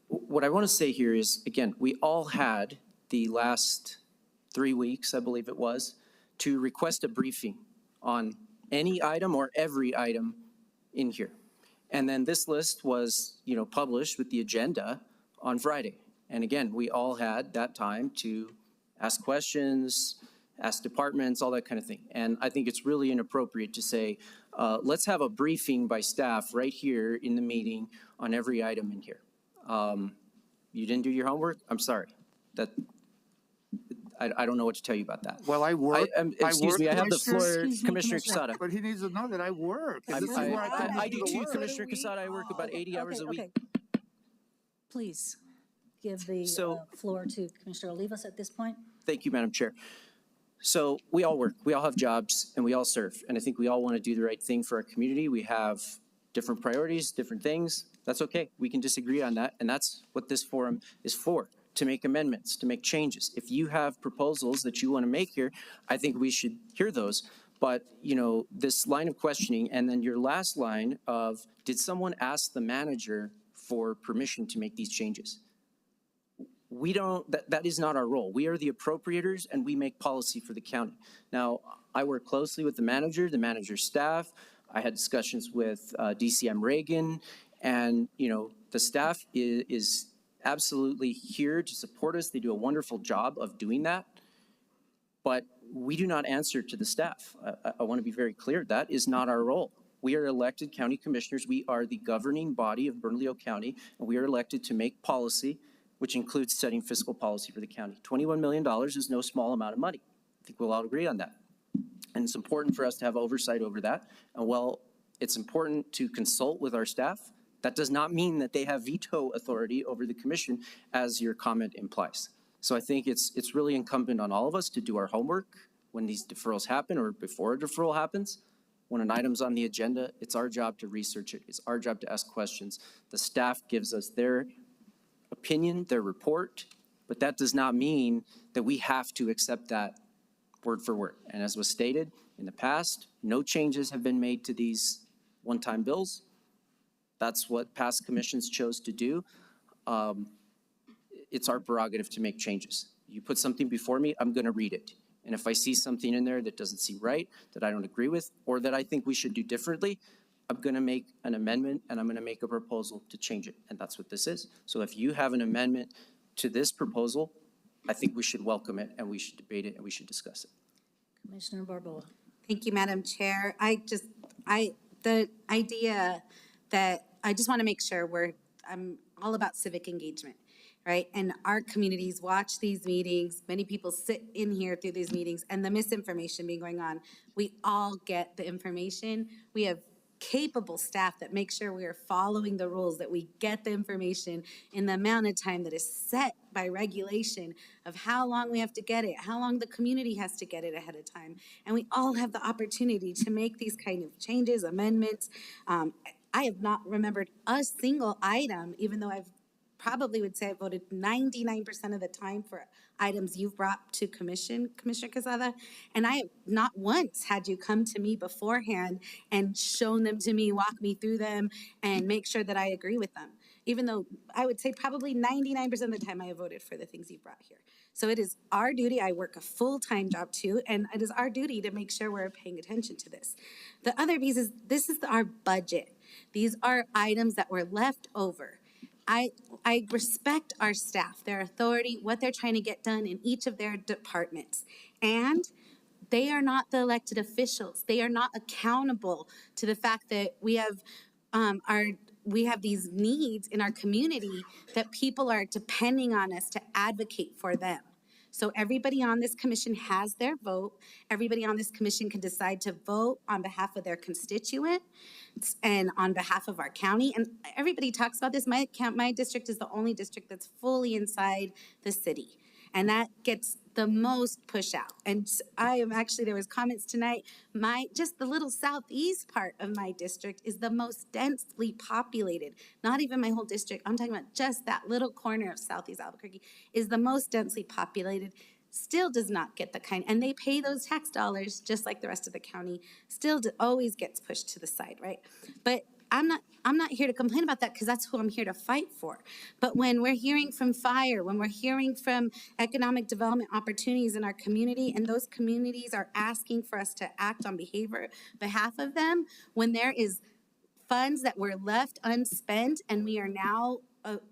What I want to say here is, again, we all had the last 3 weeks, I believe it was, to request a briefing on any item or every item in here. And then this list was, published with the agenda on Friday. And again, we all had that time to ask questions, ask departments, all that kind of thing. And I think it's really inappropriate to say, let's have a briefing by staff right here in the meeting on every item in here. You didn't do your homework? I'm sorry. I don't know what to tell you about that. Well, I work. Excuse me, I have the floor, Commissioner Quesada. But he needs to know that I work. I do too, Commissioner Quesada. I work about 80 hours a week. Okay. Please give the floor to Commissioner Olivas at this point. Thank you, Madam Chair. So we all work, we all have jobs, and we all serve. And I think we all want to do the right thing for our community. We have different priorities, different things. That's okay. We can disagree on that. And that's what this forum is for, to make amendments, to make changes. If you have proposals that you want to make here, I think we should hear those. But, this line of questioning, and then your last line of, did someone ask the manager for permission to make these changes? We don't, that is not our role. We are the appropriators, and we make policy for the county. Now, I work closely with the manager's staff. I had discussions with DCM Reagan, and, the staff is absolutely here to support us. They do a wonderful job of doing that, but we do not answer to the staff. I want to be very clear. That is not our role. We are elected county commissioners. We are the governing body of Bernalillo County, and we are elected to make policy which includes setting fiscal policy for the county. $21 million is no small amount of money. I think we'll all agree on that. And it's important for us to have oversight over that. And while it's important to consult with our staff, that does not mean that they have veto authority over the commission, as your comment implies. So I think it's really incumbent on all of us to do our homework when these deferrals happen or before a deferral happens. When an item's on the agenda, it's our job to research it. It's our job to ask questions. The staff gives us their opinion, their report, but that does not mean that we have to accept that word for word. And as was stated in the past, no changes have been made to these one-time bills. That's what past commissions chose to do. It's our prerogative to make changes. You put something before me, I'm gonna read it. And if I see something in there that doesn't seem right, that I don't agree with, or that I think we should do differently, I'm gonna make an amendment and I'm gonna make a proposal to change it. And that's what this is. So if you have an amendment to this proposal, I think we should welcome it and we should debate it and we should discuss it. Commissioner Barboa. Thank you, Madam Chair. The idea that I just want to make sure I'm all about civic engagement, right? And our communities watch these meetings. Many people sit in here through these meetings and the misinformation being going on. We all get the information. We have capable staff that make sure we are following the rules, that we get the information in the amount of time that is set by regulation of how long we have to get it, how long the community has to get it ahead of time. And we all have the opportunity to make these kind of changes, amendments. I have not remembered a single item, even though I've probably would say I voted 99% of the time for items you've brought to Commissioner Quesada. And I have not once had you come to me beforehand and shown them to me, walk me through them, and make sure that I agree with them. Even though I would say probably 99% of the time I have voted for the things you brought here. So it is our duty. I work a full-time job too, and it is our duty to make sure we're paying attention to this. The other piece is this is our budget. These are items that were left over. I respect our staff, their authority, what they're trying to get done in each of their departments. And they are not the elected officials. They are not accountable to the fact that we have these needs in our community that people are depending on us to advocate for them. So everybody on this commission has their vote. Everybody on this commission can decide to vote on behalf of their constituent and on behalf of our county. And everybody talks about this. My district is the only district that's fully inside the city. And that gets the most push out. And there was comments tonight, just the little southeast part of my district is the most densely populated. Not even my whole district, I'm talking about just that little corner of southeast Albuquerque is the most densely populated. Still does not get the kind, and they pay those tax dollars just like the rest of the county, still always gets pushed to the side, right? But I'm not here to complain about that because that's who I'm here to fight for. But when we're hearing from fire, when we're hearing from economic development opportunities in our community, and those communities are asking for us to act on behalf of them, when there is funds that were left unspent and we are now,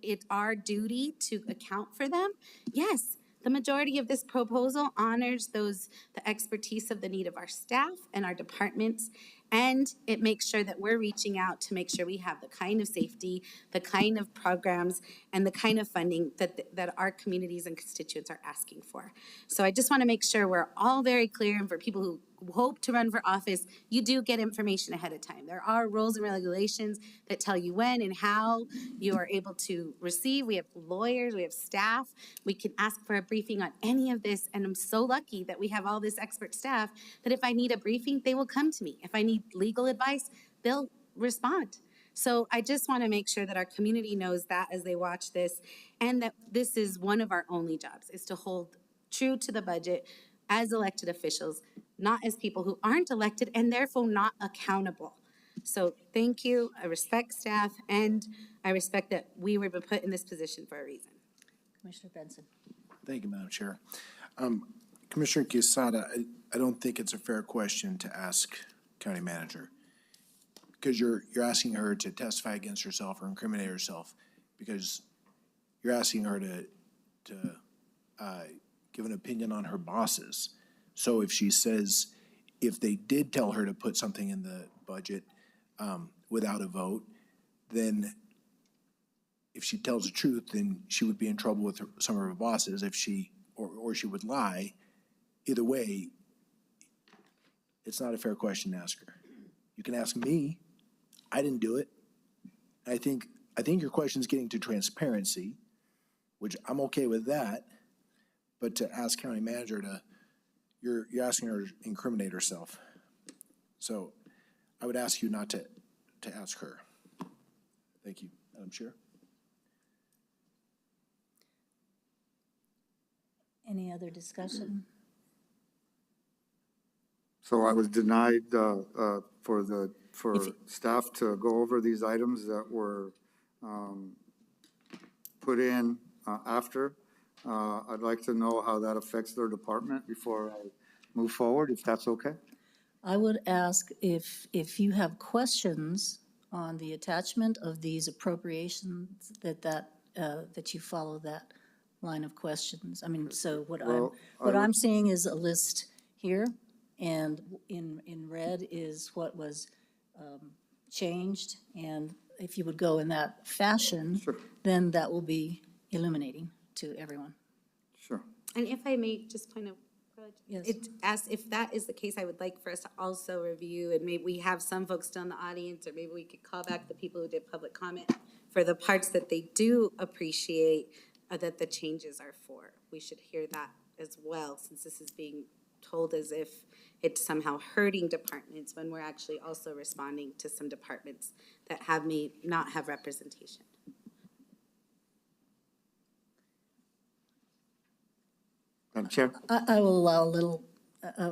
it's our duty to account for them, yes, the majority of this proposal honors the expertise of the need of our staff and our departments, and it makes sure that we're reaching out to make sure we have the kind of safety, the kind of programs, and the kind of funding that our communities and constituents are asking for. So I just want to make sure we're all very clear, and for people who hope to run for office, you do get information ahead of time. There are rules and regulations that tell you when and how you are able to receive. We have lawyers, we have staff. We can ask for a briefing on any of this, and I'm so lucky that we have all this expert staff that if I need a briefing, they will come to me. If I need legal advice, they'll respond. So I just want to make sure that our community knows that as they watch this, and that this is one of our only jobs, is to hold true to the budget as elected officials, not as people who aren't elected and therefore not accountable. So thank you. I respect staff, and I respect that we were put in this position for a reason. Commissioner Benson. Thank you, Madam Chair. Commissioner Quesada, I don't think it's a fair question to ask County Manager, because you're asking her to testify against herself or incriminate herself, because you're asking her to give an opinion on her bosses. So if she says, if they did tell her to put something in the budget without a vote, then if she tells the truth, then she would be in trouble with some of her bosses if she, or she would lie. Either way, it's not a fair question to ask her. You can ask me. I didn't do it. I think your question is getting to transparency, which I'm okay with that. But to ask county manager you're asking her to incriminate herself. So I would ask you not to ask her. Thank you, Madam Chair. Any other discussion? So I was denied for staff to go over these items that were put in after. I'd like to know how that affects their department before I move forward, if that's okay. I would ask if you have questions on the attachment of these appropriations, that you follow that line of questions. I mean, so what I'm seeing is a list here, and in red is what was changed, and if you would go in that fashion, then that will be illuminating to everyone. Sure. And if I may just point out, Yes. if that is the case, I would like for us to also review, and maybe we have some folks still in the audience, or maybe we could call back the people who did public comment for the parts that they do appreciate that the changes are for. We should hear that as well, since this is being told as if it's somehow hurting departments when we're actually also responding to some departments that may not have representation. Madam Chair? I will allow a little,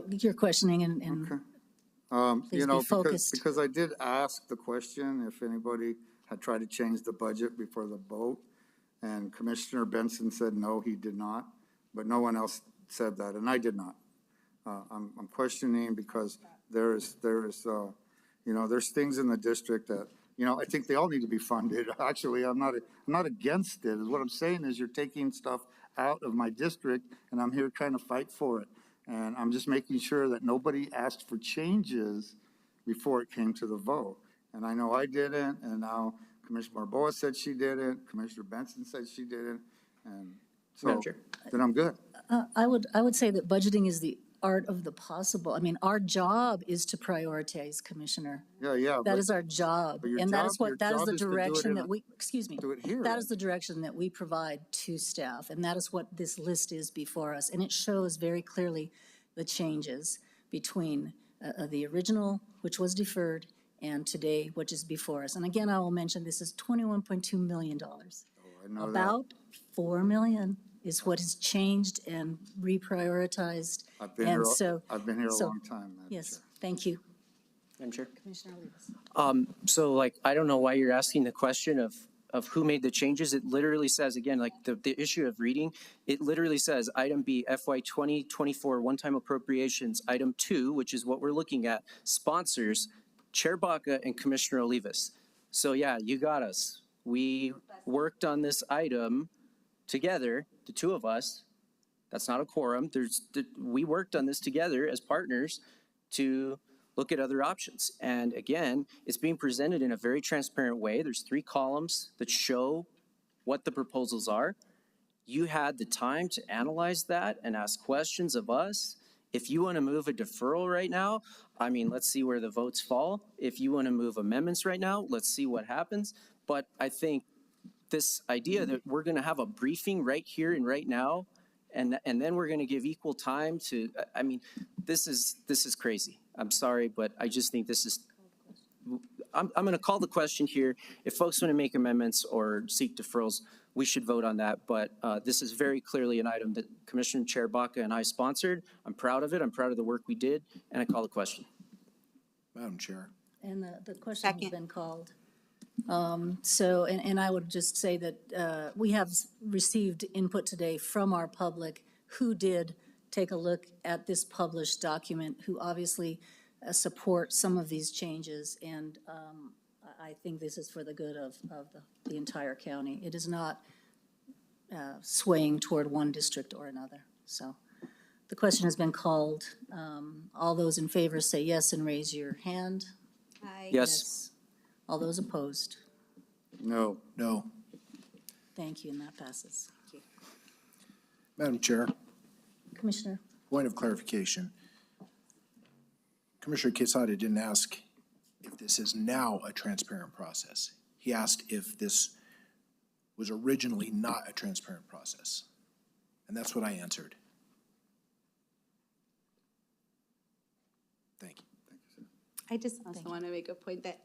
your questioning and please you know, be focused. because I did ask the question if anybody had tried to change the budget before the vote, and Commissioner Benson said no, he did not, but no one else said that, and I did not. I'm questioning because there is you know, there's things in the district that, you know, I think they all need to be funded. Actually, I'm not against it. What I'm saying is you're taking stuff out of my district, and I'm here trying to fight for it. And I'm just making sure that nobody asked for changes before it came to the vote. And I know I didn't, and now Commissioner Barboa said she didn't, Commissioner Benson said she didn't, and so then I'm good. I would say that budgeting is the art of the possible. I mean, our job is to prioritize, Commissioner. Yeah. That is our job. And that is the direction that we, do it here. that is the direction that we provide to staff. And that is what this list is before us. And it shows very clearly the changes between the original, which was deferred, and today, which is before us. And again, I will mention this is $21.2 million. Oh, I know About $4 million is what has changed and reprioritized. I've been here a long time, Madam Yes, Chair. thank you. Madam Chair? Commissioner Olivas. So like, I don't know why you're asking the question of who made the changes. It literally says, again, like the issue of reading, it literally says item B, FY 2024 one-time appropriations, item 2, which is what we're looking at, sponsors, Chair Baca and Commissioner Olivas. So yeah, you got us. We worked on this item together, the two of us. That's not a quorum. We worked on this together as partners to look at other options. And again, it's being presented in a very transparent way. There's 3 columns that show what the proposals are. You had the time to analyze that and ask questions of us. If you want to move a deferral right now, I mean, let's see where the votes fall. If you want to move amendments right now, let's see what happens. But I think this idea that we're going to have a briefing right here and right now, and then we're going to give equal time to, I mean, this is crazy. I'm sorry, but I just think this is, I'm going to call the question here. If folks want to make amendments or seek deferrals, we should vote on that. But this is very clearly an item that Commissioner Chair Baca and I sponsored. I'm proud of it. I'm proud of the work we did, and I call the question. Madam Chair. And the question has been called. So, and I would just say that we have received input today from our public who did take a look at this published document, who obviously support some of these changes. And I think this is for the good of the entire county. It is not swaying toward one district or another. So the question has been called. All those in favor say yes and raise your hand. Aye. Yes. All those opposed? No. No. Thank you, and that passes. Madam Chair, Commissioner, point of clarification. Commissioner Quesada didn't ask if this is now a transparent process. He asked if this was originally not a transparent process. And that's what I answered. Thank you. I just also want to make a point that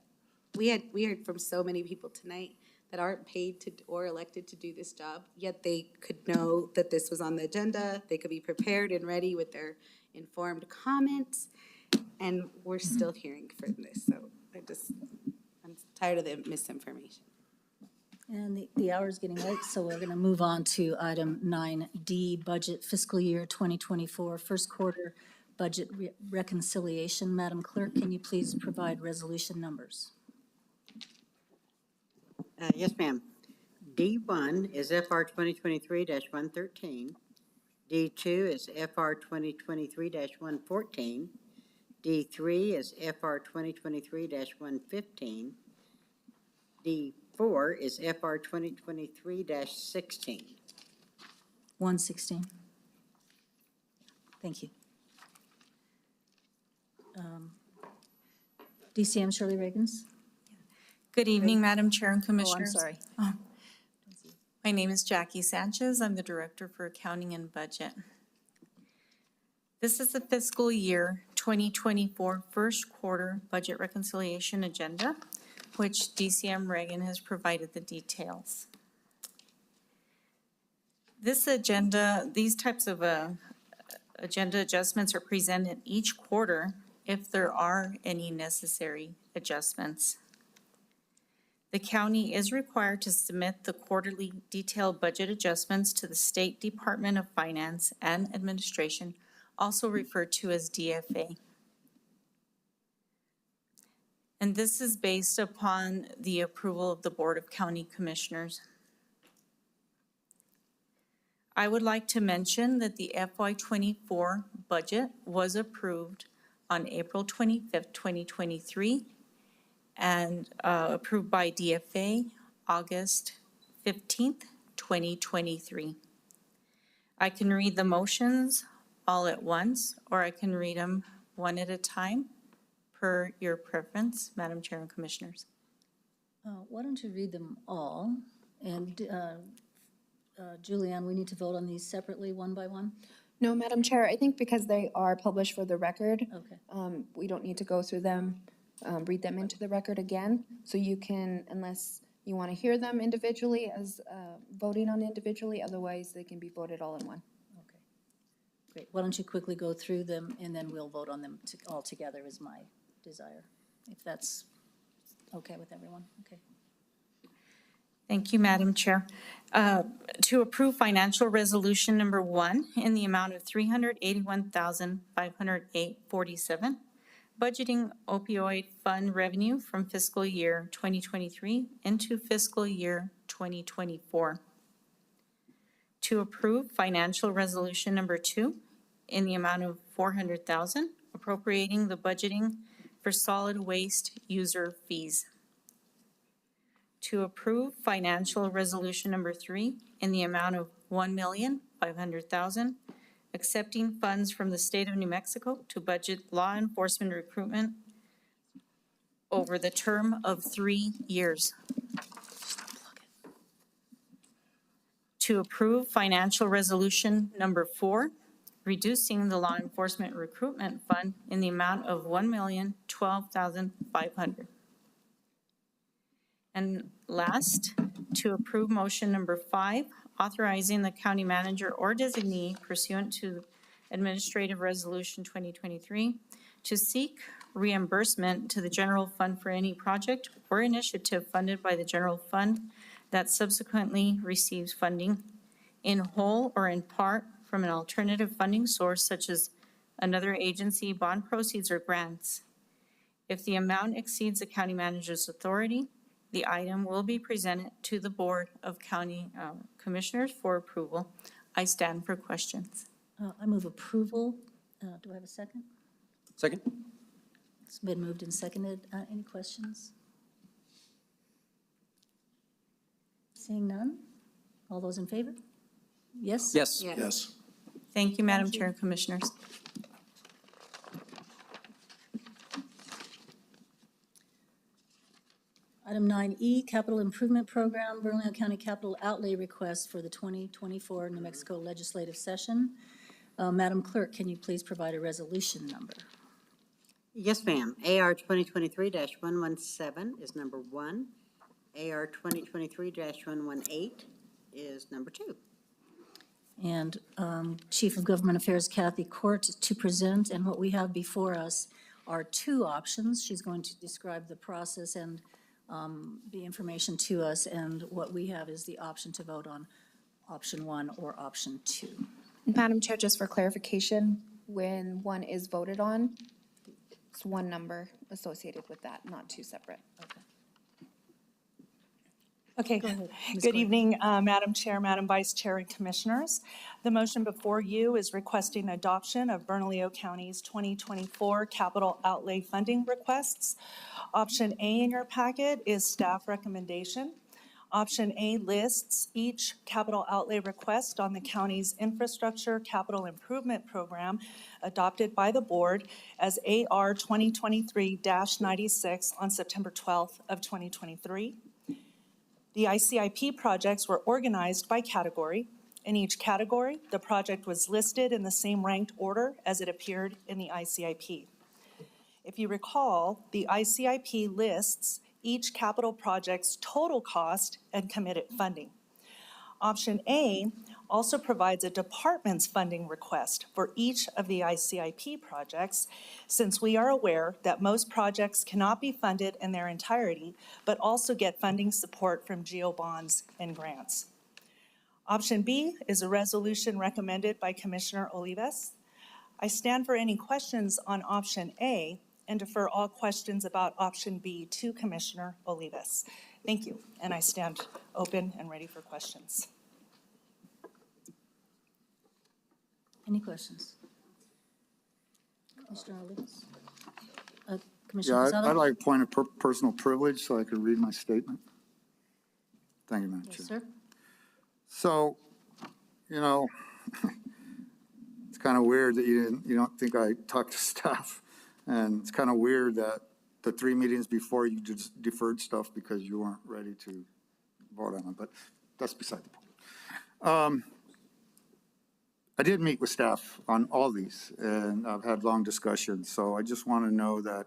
we heard from so many people tonight that aren't paid to or elected to do this job, yet they could know that this was on the agenda. They could be prepared and ready with their informed comments, and we're still hearing from this. So I'm tired of the misinformation. and the hour's getting late, so we're going to move on to item 9D, budget fiscal year 2024, first quarter budget reconciliation. Madam Clerk, can you please provide resolution numbers? Yes, ma'am. D1 is FR 2023-113. D2 is FR 2023-114. D3 is FR 2023-115. D4 is FR 2023-16. 116. Thank you. DCM Shirley Reagans. Good evening, Madam Chair and Oh, I'm Commissioners. sorry. My name is Jackie Sanchez. I'm the Director for Accounting and Budget. This is the fiscal year 2024 first quarter budget reconciliation agenda, which DCM Reagan has provided the details. This agenda, these types of agenda adjustments are presented each quarter if there are any necessary adjustments. The county is required to submit the quarterly detailed budget adjustments to the State Department of Finance and Administration, also referred to as DFA. And this is based upon the approval of the Board of County Commissioners. I would like to mention that the FY24 budget was approved on April 25th, 2023, and approved by DFA August 15th, 2023. I can read the motions all at once, or I can read them one at a time per your preference, Madam Chair and Commissioners. Why don't you read them all? And Julianne, we need to vote on these separately, one by one? No, Madam Chair, I think because they are published for the record, Okay. we don't need to go through them, read them into the record again. So you can, unless you want to hear them individually as voting on individually, otherwise they can be voted all in one. Okay. Great. Why don't you quickly go through them, and then we'll vote on them all together is my desire, if that's okay with everyone. Okay. Thank you, Madam Chair. To approve financial resolution number 1 in the amount of $381,508.47, budgeting opioid fund revenue from fiscal year 2023 into fiscal year 2024. To approve financial resolution number 2 in the amount of $400,000, appropriating the budgeting for solid waste user fees. To approve financial resolution number 3 in the amount of $1,500,000, accepting funds from the state of New Mexico to budget law enforcement recruitment over the term of 3 years. To approve financial resolution number 4, reducing the law enforcement recruitment fund in the amount of $1,012,500. And last, to approve motion number 5, authorizing the county manager or designee pursuant to Administrative Resolution 2023 to seek reimbursement to the general fund for any project or initiative funded by the general fund that subsequently receives funding in whole or in part from an alternative funding source such as another agency, bond proceeds, or grants. If the amount exceeds the county manager's authority, the item will be presented to the Board of County Commissioners for approval. I stand for questions. I move approval. Do I have a second? Second? It's been moved and seconded. Any questions? Seeing none, All those in favor? Yes? Yes. Yes. Thank you, Madam Chair, Commissioners. Item 9E, Capital Improvement Program, Bernalillo County Capital Outlay Request for the 2024 New Mexico Legislative Session. Madam Clerk, can you please provide a resolution number? Yes, ma'am. AR 2023-117 is number 1. AR 2023-118 is number 2. And Chief of Government Affairs Kathy Court to present, and what we have before us are 2 options. She's going to describe the process and the information to us, and what we have is the option to vote on option 1 or option 2. Madam Chair, just for clarification, when one is voted on, it's one number associated with that, not 2 separate. Okay, good evening, Madam Chair, Madam Vice Chair, and Commissioners. The motion before you is requesting adoption of Bernalillo County's 2024 capital outlay funding requests. Option A in your packet is staff recommendation. Option A lists each capital outlay request on the county's infrastructure capital improvement program adopted by the board as AR 2023-96 on September 12th of 2023. The ICIP projects were organized by category. In each category, the project was listed in the same ranked order as it appeared in the ICIP. If you recall, the ICIP lists each capital project's total cost and committed funding. Option A also provides a department's funding request for each of the ICIP projects, since we are aware that most projects cannot be funded in their entirety, but also get funding support from GEO bonds and grants. Option B is a resolution recommended by Commissioner Olivas. I stand for any questions on option A and defer all questions about option B to Commissioner Olivas. Thank you, and I stand open and ready for questions. Any questions? Commissioner Olivas? Yeah, Commissioner Quezada? I'd like a point of personal privilege so I could read my statement. Thank you, Madam Chair. Yes, sir. So, you know, it's kind of weird that you don't think I talked to staff. And it's kind of weird that the 3 meetings before you just deferred stuff because you weren't ready to vote on them, but that's beside the point. I did meet with staff on all these, and I've had long discussions. So I just want to know that,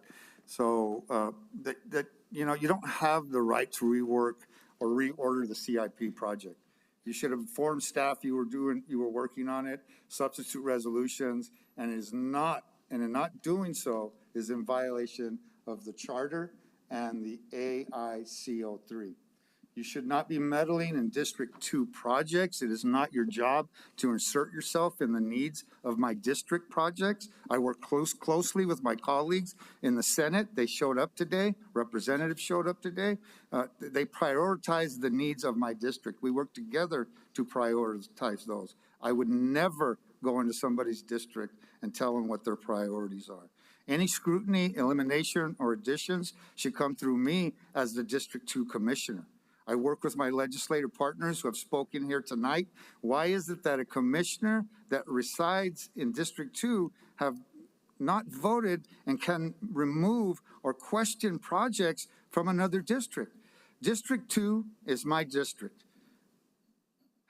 you know, you don't have the right to rework or reorder the CIP project. You should have informed staff you were working on it, substitute resolutions, and in not doing so is in violation of the charter and the AICO3. You should not be meddling in District 2 projects. It is not your job to insert yourself in the needs of my district projects. I work closely with my colleagues in the Senate. They showed up today. Representatives showed up today. They prioritize the needs of my district. We work together to prioritize those. I would never go into somebody's district and tell them what their priorities are. Any scrutiny, elimination, or additions should come through me as the District 2 Commissioner. I work with my legislative partners who have spoken here tonight. Why is it that a commissioner that resides in District 2 have not voted and can remove or question projects from another district? District 2 is my district.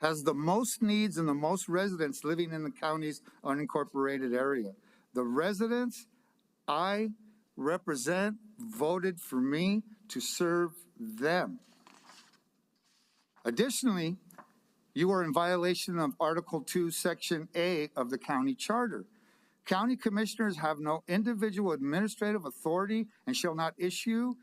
Has the most needs and the most residents living in the county's unincorporated area. The residents I represent voted for me to serve them. Additionally, you are in violation of Article 2, Section A of the county charter. County commissioners have no individual administrative authority and shall not issue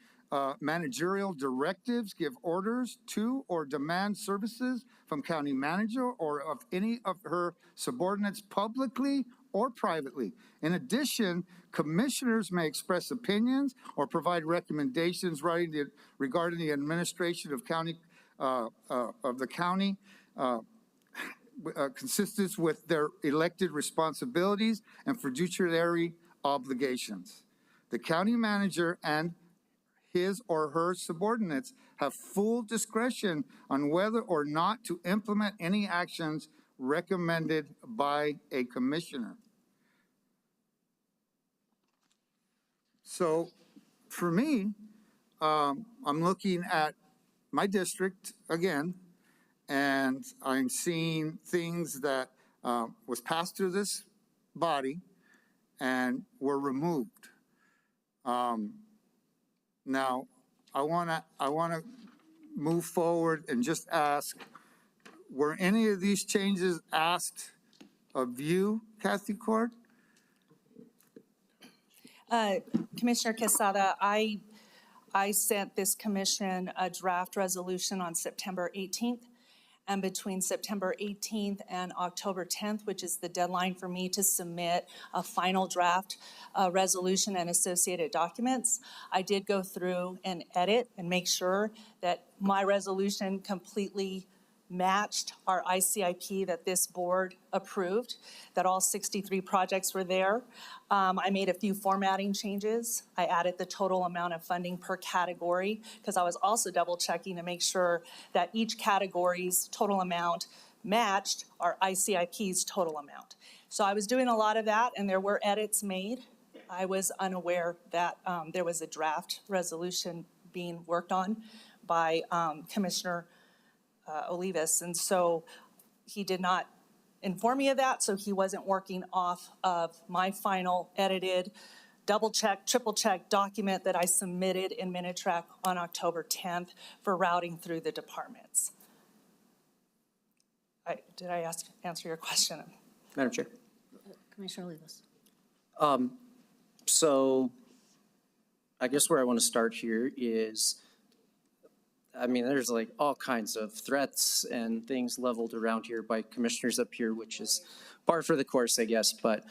managerial directives, give orders to or demand services from county manager or of any of her subordinates publicly or privately. In addition, commissioners may express opinions or provide recommendations regarding the administration of the county consistent with their elected responsibilities and fiduciary obligations. The county manager and his or her subordinates have full discretion on whether or not to implement any actions recommended by a commissioner. So for me, I'm looking at my district again, and I'm seeing things that was passed through this body and were removed. Now, I wanna move forward and just ask, were any of these changes asked of you, Kathy Court? Commissioner Quesada, I sent this commission a draft resolution on September 18th. And between September 18th and October 10th, which is the deadline for me to submit a final draft resolution and associated documents, I did go through and edit and make sure that my resolution completely matched our ICIP that this board approved, that all 63 projects were there. I made a few formatting changes. I added the total amount of funding per category because I was also double checking to make sure that each category's total amount matched our ICIP's total amount. So I was doing a lot of that, and there were edits made. I was unaware that there was a draft resolution being worked on by Commissioner Olivas, and so he did not inform me of that, so he wasn't working off of my final edited, double-check, triple-check document that I submitted in Minitrack on October 10th for routing through the departments. Did I answer your question? Madam Chair. Commissioner Olivas. So I guess where I want to start here is, I mean, there's like all kinds of threats and things leveled around here by commissioners up here, which is par for the course, I guess. But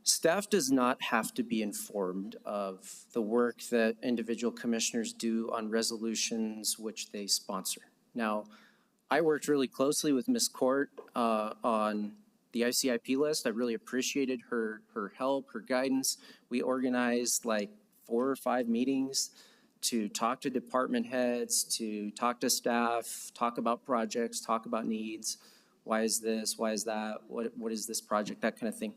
staff does not have to be informed of the work that individual commissioners do on resolutions which they sponsor. Now, I worked really closely with Ms. Court on the ICIP list. I really appreciated her help, her guidance. We organized like 4 or 5 meetings to talk to department heads, to talk to staff, talk about projects, talk about needs. Why is this? Why is that? What is this project? That kind of thing.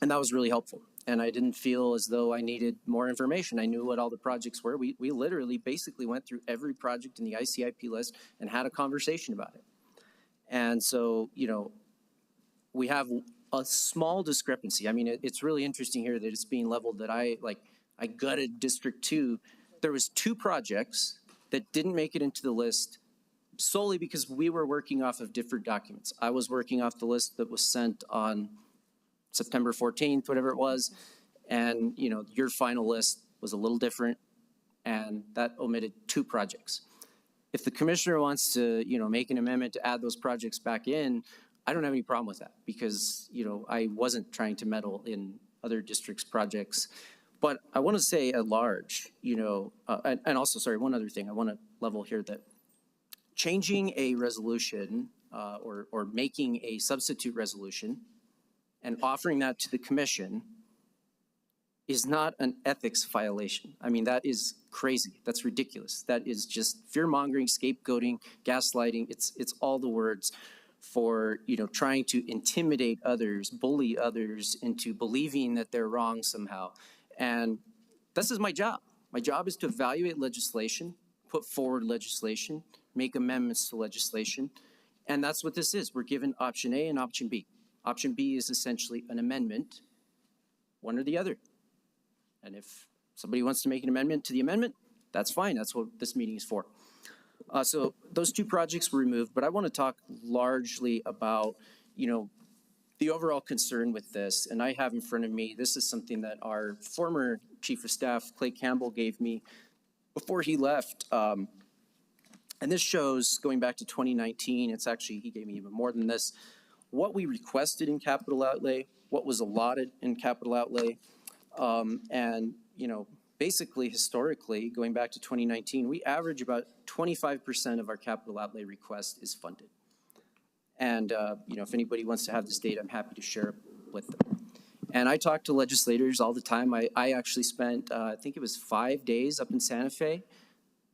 And that was really helpful. And I didn't feel as though I needed more information. I knew what all the projects were. We literally basically went through every project in the ICIP list and had a conversation about it. And so, you know, we have a small discrepancy. I mean, it's really interesting here that it's being leveled that I gutted District 2. There was 2 projects that didn't make it into the list solely because we were working off of different documents. I was working off the list that was sent on September 14th, whatever it was. And, you know, your final list was a little different, and that omitted 2 projects. If the commissioner wants to, you know, make an amendment to add those projects back in, I don't have any problem with that because, you know, I wasn't trying to meddle in other districts' projects. But I want to say at large, you know, and also, sorry, one other thing I want to level here, that changing a resolution or making a substitute resolution and offering that to the commission is not an ethics violation. I mean, that is crazy. That's ridiculous. That is just fear-mongering, scapegoating, gaslighting. It's all the words for, you know, trying to intimidate others, bully others into believing that they're wrong somehow. And this is my job. My job is to evaluate legislation, put forward legislation, make amendments to legislation. And that's what this is. We're given option A and option B. Option B is essentially an amendment, one or the other. And if somebody wants to make an amendment to the amendment, that's fine. That's what this meeting is for. So those 2 projects were removed, but I want to talk largely about, you know, the overall concern with this. And I have in front of me, this is something that our former Chief of Staff, Clay Campbell, gave me before he left. And this shows, going back to 2019, it's actually, he gave me even more than this, what we requested in capital outlay, what was allotted in capital outlay. And, you know, basically, historically, going back to 2019, we average about 25% of our capital outlay request is funded. And, you know, if anybody wants to have this data, I'm happy to share it with them. And I talk to legislators all the time. I actually spent, I think it was 5 days up in Santa Fe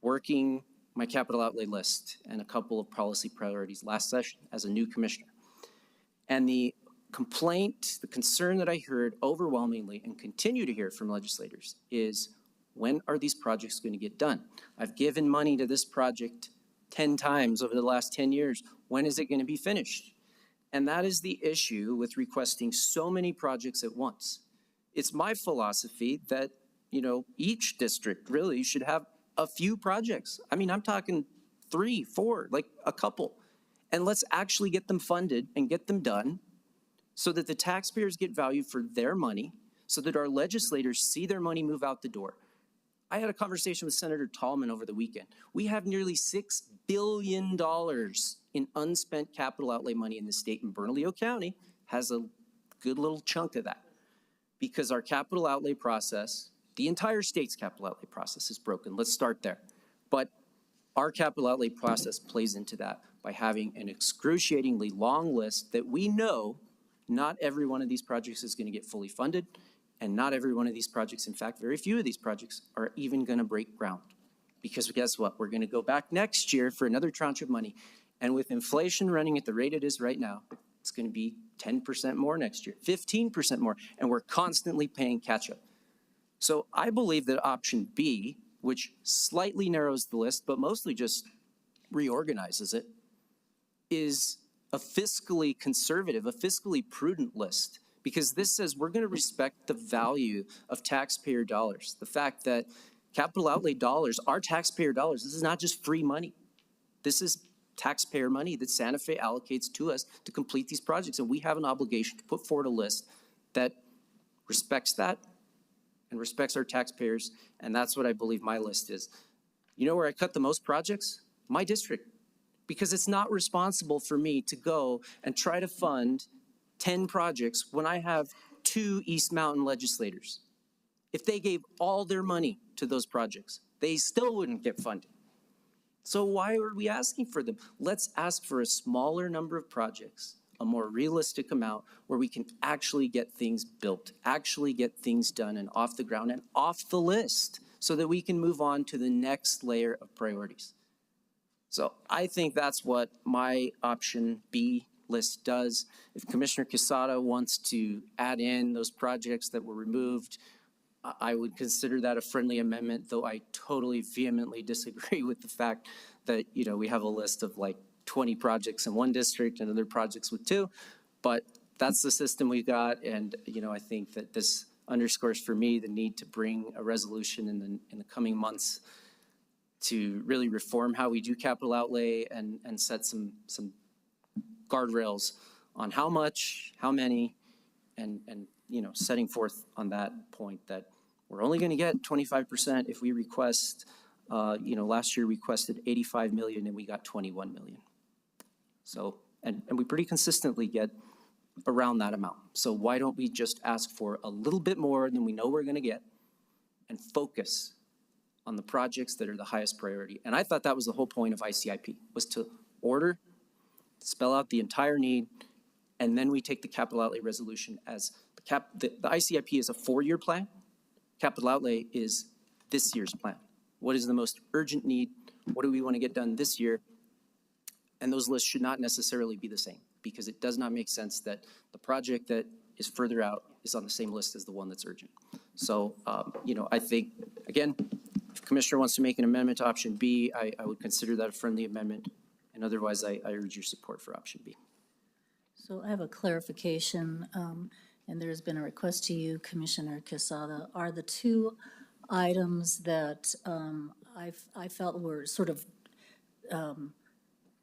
working my capital outlay list and a couple of policy priorities last session as a new commissioner. And the complaint, the concern that I heard overwhelmingly and continue to hear from legislators is, when are these projects going to get done? I've given money to this project 10 times over the last 10 years. When is it going to be finished? And that is the issue with requesting so many projects at once. It's my philosophy that, you know, each district really should have a few projects. I mean, I'm talking 3, 4, like a couple. And let's actually get them funded and get them done so that the taxpayers get value for their money, so that our legislators see their money move out the door. I had a conversation with Senator Tallman over the weekend. We have nearly $6 billion in unspent capital outlay money in the state, and Bernalillo County has a good little chunk of that because our capital outlay process, the entire state's capital outlay process is broken. Let's start there. But our capital outlay process plays into that by having an excruciatingly long list that we know not every one of these projects is going to get fully funded. And not every one of these projects, in fact, very few of these projects are even going to break ground. Because guess what? We're going to go back next year for another tranche of money. And with inflation running at the rate it is right now, it's going to be 10% more next year, 15% more. And we're constantly paying catch up. So I believe that option B, which slightly narrows the list, but mostly just reorganizes it, is a fiscally conservative, a fiscally prudent list. Because this says we're going to respect the value of taxpayer dollars. The fact that capital outlay dollars are taxpayer dollars. This is not just free money. This is taxpayer money that Santa Fe allocates to us to complete these projects. And we have an obligation to put forward a list that respects that and respects our taxpayers. And that's what I believe my list is. You know where I cut the most projects? My district. Because it's not responsible for me to go and try to fund 10 projects when I have 2 East Mountain legislators. If they gave all their money to those projects, they still wouldn't get funded. So why are we asking for them? Let's ask for a smaller number of projects, a more realistic amount where we can actually get things built, actually get things done and off the ground and off the list so that we can move on to the next layer of priorities. So I think that's what my option B list does. If Commissioner Quesada wants to add in those projects that were removed, I would consider that a friendly amendment, though I totally vehemently disagree with the fact that, you know, we have a list of like 20 projects in one district and other projects with 2, but that's the system we got. And, you know, I think that this underscores for me the need to bring a resolution in the coming months to really reform how we do capital outlay and set some guardrails on how much, how many, and you know, setting forth on that point that we're only going to get 25% if we request, you know, last year requested 85 million and we got 21 million. So, and we pretty consistently get around that amount. So why don't we just ask for a little bit more than we know we're going to get and focus on the projects that are the highest priority? And I thought that was the whole point of ICIP, was to order, spell out the entire need, and then we take the capital outlay resolution as the ICIP is a 4-year plan. Capital outlay is this year's plan. What is the most urgent need? What do we want to get done this year? And those lists should not necessarily be the same, because it does not make sense that the project that is further out is on the same list as the one that's urgent. So, you know, I think, again, if Commissioner wants to make an amendment to option B, I would consider that a friendly amendment. And otherwise, I urge your support for option B. So I have a clarification, and there's been a request to you, Commissioner Quesada. Are the 2 items that I felt were sort of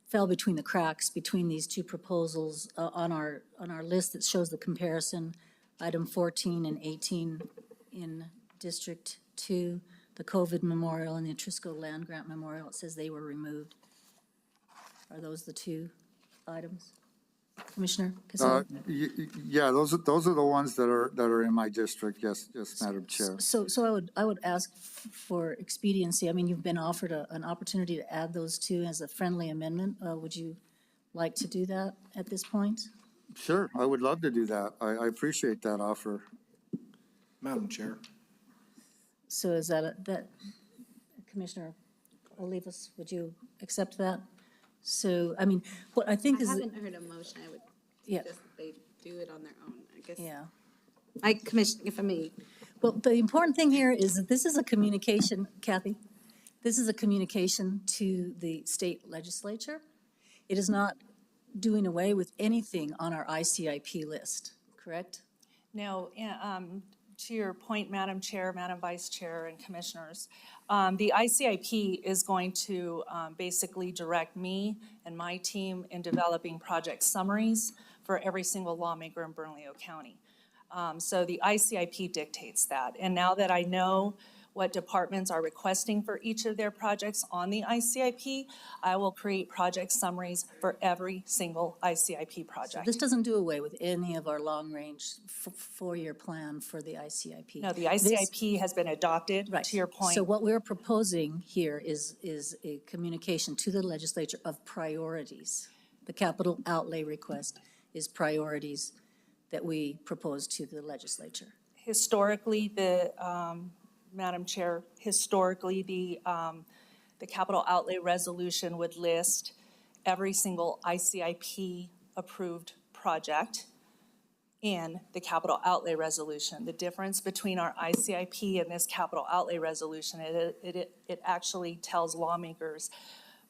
fell between the cracks between these 2 proposals on our list that shows the comparison, item 14 and 18 in District 2, the COVID memorial and the Trisco Land Grant Memorial, it says they were removed. Are those the 2 items? Commissioner Castillo? Yeah, those are the ones that are in my district. Yes, Madam Chair. So I would ask for expediency. I mean, you've been offered an opportunity to add those 2 as a friendly amendment. Would you like to do that at this point? Sure, I would love to do that. I appreciate that offer. Madam Chair. So is that Commissioner Olivas, would you accept that? So, I mean, what I think I is, haven't heard a motion. I would yeah, just, they do it on their own, I guess. yeah. If I may. Well, the important thing here is that this is a communication, Kathy, this is a communication to the state legislature. It is not doing away with anything on our ICIP list, correct? No, to your point, Madam Chair, Madam Vice Chair, and Commissioners, the ICIP is going to basically direct me and my team in developing project summaries for every single lawmaker in Bernalillo County. So the ICIP dictates that. And now that I know what departments are requesting for each of their projects on the ICIP, I will create project summaries for every single ICIP project. This doesn't do away with any of our long-range four-year plan for the ICIP. No, the ICIP has been adopted, Right. to your point. So what we're proposing here is a communication to the legislature of priorities. The capital outlay request is priorities that we propose to the legislature. Historically, Madam Chair, historically, the capital outlay resolution would list every single ICIP approved project in the capital outlay resolution. The difference between our ICIP and this capital outlay resolution, it actually tells lawmakers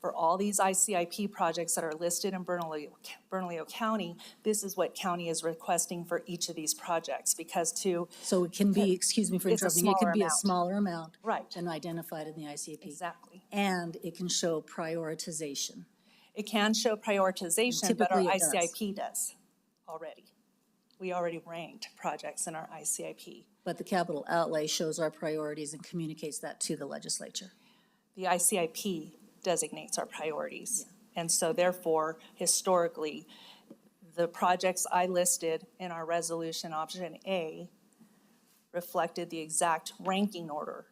for all these ICIP projects that are listed in Bernalillo County, this is what county is requesting for each of these projects, because So it can be, excuse me for it's a interrupting, it can be a amount. smaller amount Right. than identified in the ICIP. Exactly. And it can show prioritization. It can show prioritization, And but our typically it does. ICIP does already. We already ranked projects in our ICIP. But the capital outlay shows our priorities and communicates that to the legislature. The ICIP designates our priorities. Yeah. And so therefore, historically, the projects I listed in our resolution option A reflected the exact ranking order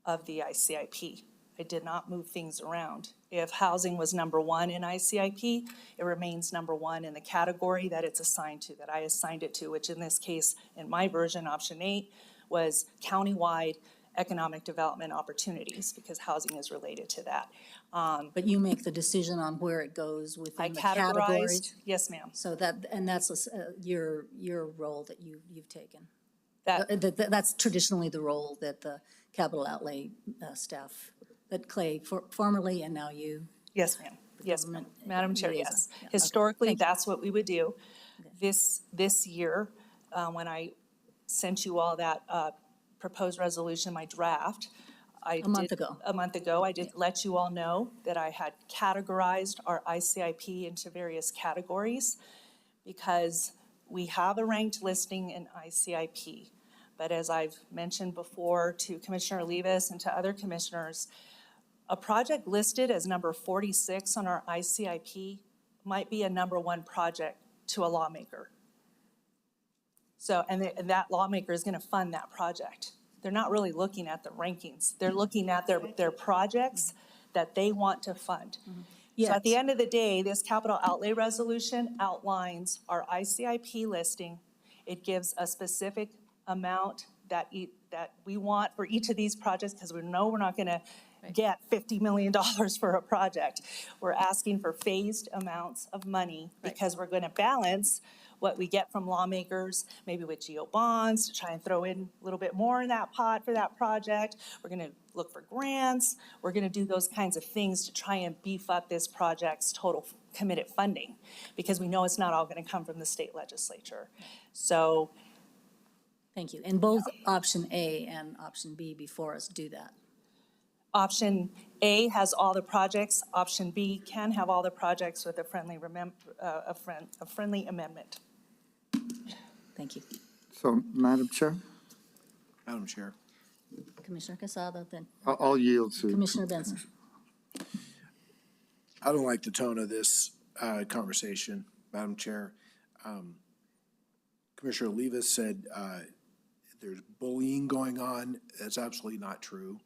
of the ICIP. I did not move things around. If housing was number one in ICIP, it remains number one in the category that it's assigned to, that I assigned it to, which in this case, in my version, option 8, was countywide economic development opportunities, because housing is related to that. But you make the decision on where it goes within the category. Categorized, yes, ma'am. So that, and that's your role that you've taken. That's traditionally the role that the capital outlay staff, that Clay formerly and now you. Yes, ma'am. Yes, Madam Chair, liaison. yes. Yeah, Historically, okay. that's what we would do. Okay. This year, when I sent you all that proposed resolution, my draft, A month ago, I did let you all know that I had categorized our ICIP into various categories, because we have a ranked listing in ICIP. But as I've mentioned before to Commissioner Olivas and to other commissioners, a project listed as number 46 on our ICIP might be a number 1 project to a lawmaker. So, and that lawmaker is going to fund that project. They're not really looking at the rankings. They're looking at their projects that they want to fund. Mm-hmm. So at the end of the day, this capital outlay resolution outlines our ICIP listing. It gives a specific amount that we want for each of these projects, because we know we're not going to get $50 million for a project. We're asking for phased amounts of money, because we're going to balance what we get from lawmakers, maybe with GO bonds, to try and throw in a little bit more in that pot for that project. We're going to look for grants. We're going to do those kinds of things to try and beef up this project's total committed funding, because we know it's not all going to come from the state legislature. So. Thank you. And both option A and option B before us do that. Option A has all the projects. Option B can have all the projects with a friendly amendment. Thank you. So, Madam Chair? Madam Chair. Commissioner Casado, then. I'll yield to Commissioner Benson. I don't like the tone of this conversation, Madam Chair. Commissioner Olivas said there's bullying going on. That's absolutely not true.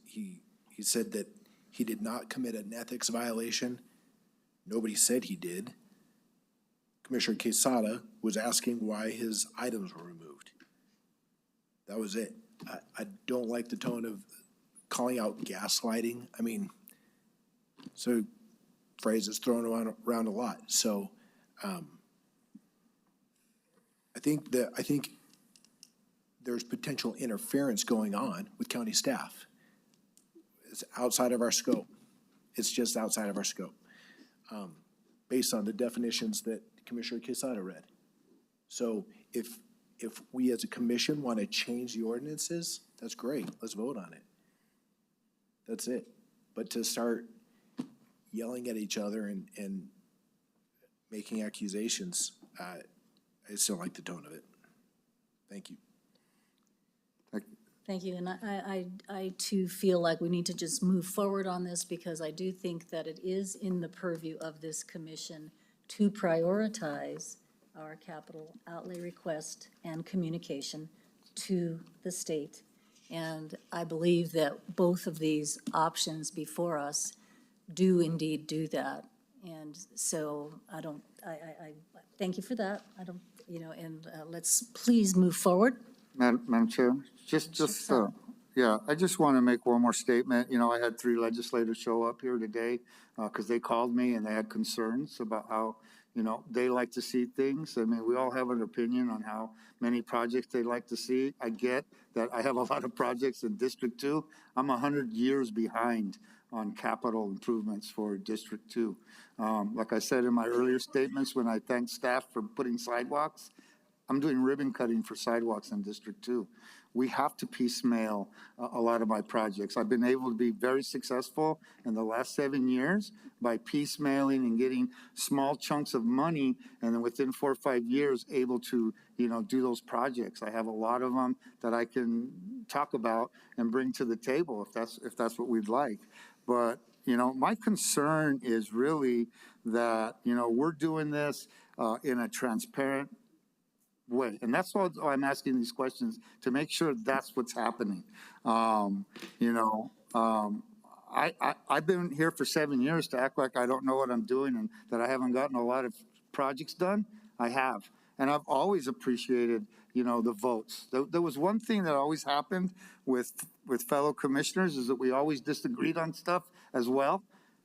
He said that he did not commit an ethics violation. Nobody said he did. Commissioner Quesada was asking why his items were removed. That was it. I don't like the tone of calling out gaslighting. I mean, so phrase is thrown around a lot. So I think there's potential interference going on with county staff. It's outside of our scope. It's just outside of our scope, based on the definitions that Commissioner Quesada read. So if we as a commission want to change the ordinances, that's great. Let's vote on it. That's it. But to start yelling at each other and making accusations, I still like the tone of it. Thank you. Thank you, and I too feel like we need to just move forward on this because I do think that it is in the purview of this commission to prioritize our capital outlay request and communication to the state. And I believe that both of these options before us do indeed do that. And so I thank you for that. Let's please move forward. Madam Chair, I just want to make one more statement. You know, I had 3 legislators show up here today because they called me and they had concerns about how, you know, they like to see things. I mean, we all have an opinion on how many projects they'd like to see. I get that I have a lot of projects in District 2. I'm 100 years behind on capital improvements for District 2. Like I said in my earlier statements, when I thanked staff for putting sidewalks, I'm doing ribbon cutting for sidewalks in District 2. We have to piecemeal a lot of my projects. I've been able to be very successful in the last 7 years by piecemealing and getting small chunks of money, and then within 4 or 5 years able to, you know, do those projects. I have a lot of them that I can talk about and bring to the table if that's what we'd like. But, you know, my concern is really that, you know, we're doing this in a transparent way. And that's why I'm asking these questions, to make sure that's what's happening. I've been here for 7 years to act like I don't know what I'm doing and that I haven't gotten a lot of projects done. I have. And I've always appreciated, you know, the votes. There was one thing that always happened with fellow commissioners is that we always disagreed on stuff as well.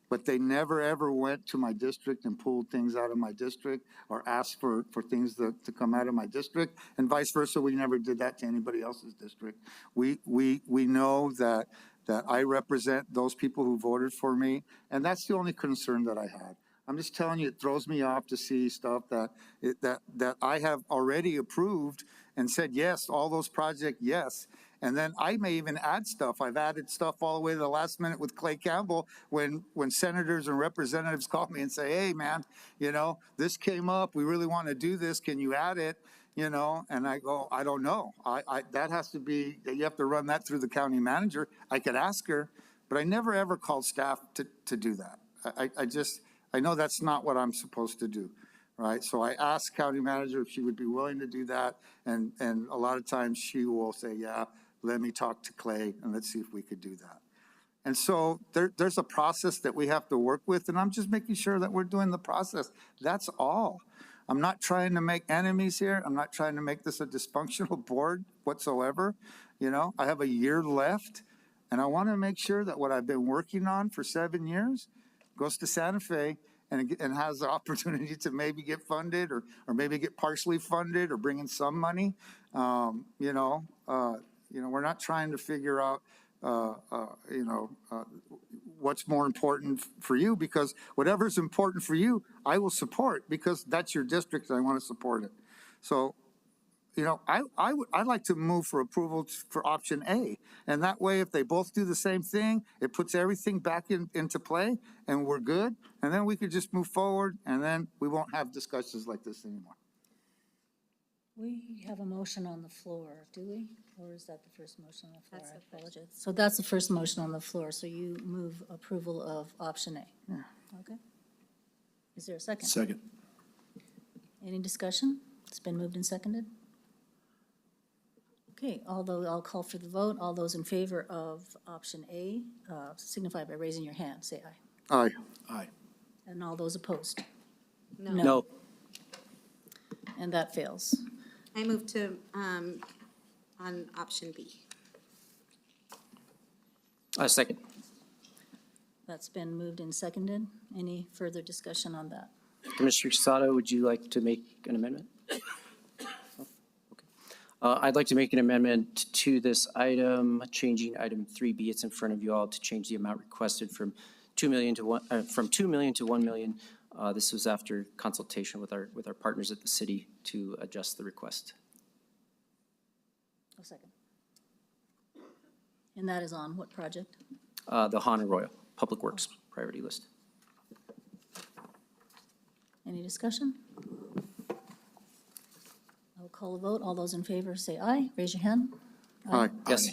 But they never, ever went to my district and pulled things out of my district or asked for things to come out of my district, and vice versa. We never did that to anybody else's district. We know that I represent those people who voted for me, and that's the only concern that I had. I'm just telling you, it throws me off to see stuff that I have already approved and said, yes, all those projects, yes. And then I may even add stuff. I've added stuff all the way to the last minute with Clay Campbell when senators and representatives call me and say, hey, man, you know, this came up. We really want to do this. Can you add it? You know, and I go, I don't know. That has to be, you have to run that through the county manager. I could ask her, but I never, ever called staff to do that. I know that's not what I'm supposed to do. Right. So I asked county manager if she would be willing to do that. And a lot of times she will say, yeah, let me talk to Clay and let's see if we could do that. And so there's a process that we have to work with. And I'm just making sure that we're doing the process. That's all. I'm not trying to make enemies here. I'm not trying to make this a dysfunctional board whatsoever. You know, I have a year left and I want to make sure that what I've been working on for 7 years goes to Santa Fe and has the opportunity to maybe get funded or maybe get partially funded or bring in some money. We're not trying to figure out, what's more important for you, because whatever's important for you, I will support because that's your district and I want to support it. So, you know, I'd like to move for approval for option A. And that way, if they both do the same thing, it puts everything back into play and we're good. And then we could just move forward and then we won't have discussions like this anymore. We have a motion on the floor, do we? Or is that the first motion on the floor? I apologize. So that's the first motion on the floor. So you move approval of option A. Yeah. Okay. Is there a second? Second. Any discussion? It's been moved and seconded. Okay, although I'll call for the vote. All those in favor of option A, signify by raising your hand. Say aye. Aye. Aye. And all those opposed? No. and that fails. I move to, on option B. Second. That's been moved and seconded. Any further discussion on that? Commissioner Casado, would you like to make an amendment? I'd like to make an amendment to this item, changing item 3B. It's in front of you all to change the amount requested from 2 million to 1 million. This was after consultation with our partners at the city to adjust the request. A second. And that is on what project? The Honor Royal Public Works priority list. Any discussion? I'll call a vote. All those in favor say aye. Raise your hand. Aye. Yes.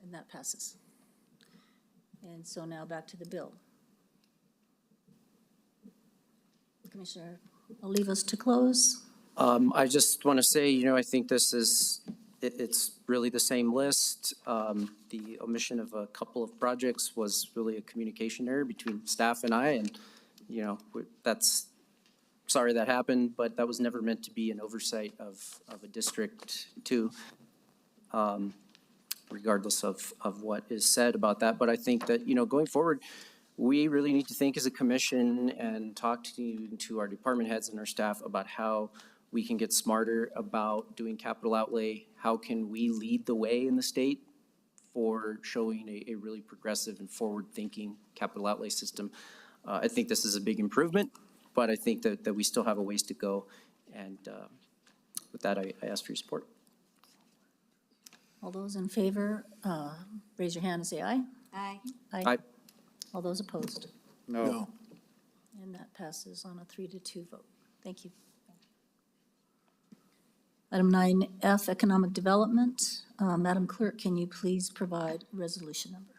And that passes. And so now back to the bill. Commissioner, I'll leave us to close. I just want to say, I think this is, it's really the same list. The omission of a couple of projects was really a communication error between staff and I, and, that's, sorry that happened, but that was never meant to be an oversight of a District 2, regardless of what is said about that. But I think that, going forward, we really need to think as a commission and talk to our department heads and our staff about how we can get smarter about doing capital outlay. How can we lead the way in the state for showing a really progressive and forward-thinking capital outlay system? I think this is a big improvement, but I think that we still have a ways to go. And with that, I ask for your support. All those in favor, raise your hand and say aye. Aye. Aye. All those opposed? No. And that passes on a 3-2 vote. Thank you. Item 9F, Economic Development. Madam Clerk, can you please provide resolution number?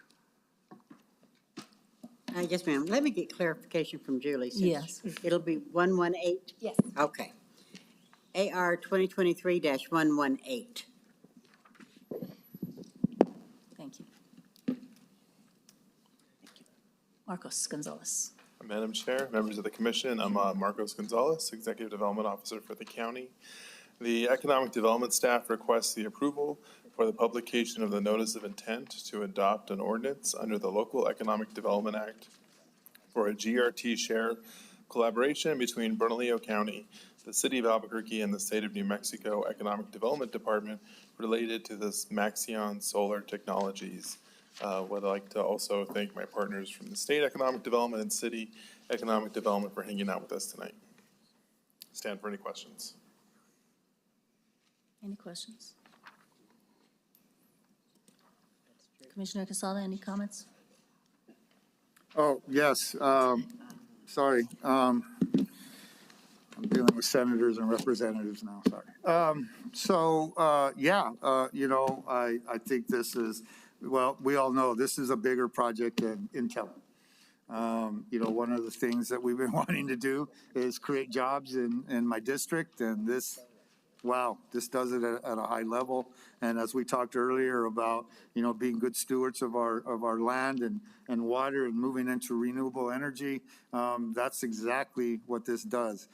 Yes, ma'am. Let me get clarification from Julie. Since Yes. It'll be 118? Yes. Okay. AR 2023-118. Thank you. Marcos Gonzalez. Madam Chair, members of the commission, I'm Marcos Gonzalez, Executive Development Officer for the county. The Economic Development staff requests the approval for the publication of the Notice of Intent to adopt an ordinance under the Local Economic Development Act for a GRT share collaboration between Bernalillo County, the City of Albuquerque, and the State of New Mexico Economic Development Department related to this Maxion Solar Technologies. Would like to also thank my partners from the State Economic Development and City Economic Development for hanging out with us tonight. Stand for any questions. Any questions? Commissioner Casada, any comments? Oh, yes. Sorry. I'm dealing with senators and representatives now. Sorry. I think this is, well, we all know this is a bigger project than Intel. One of the things that we've been wanting to do is create jobs in my district, and this, wow, this does it at a high level. And as we talked earlier about, being good stewards of our land and water and moving into renewable energy, that's exactly what this does.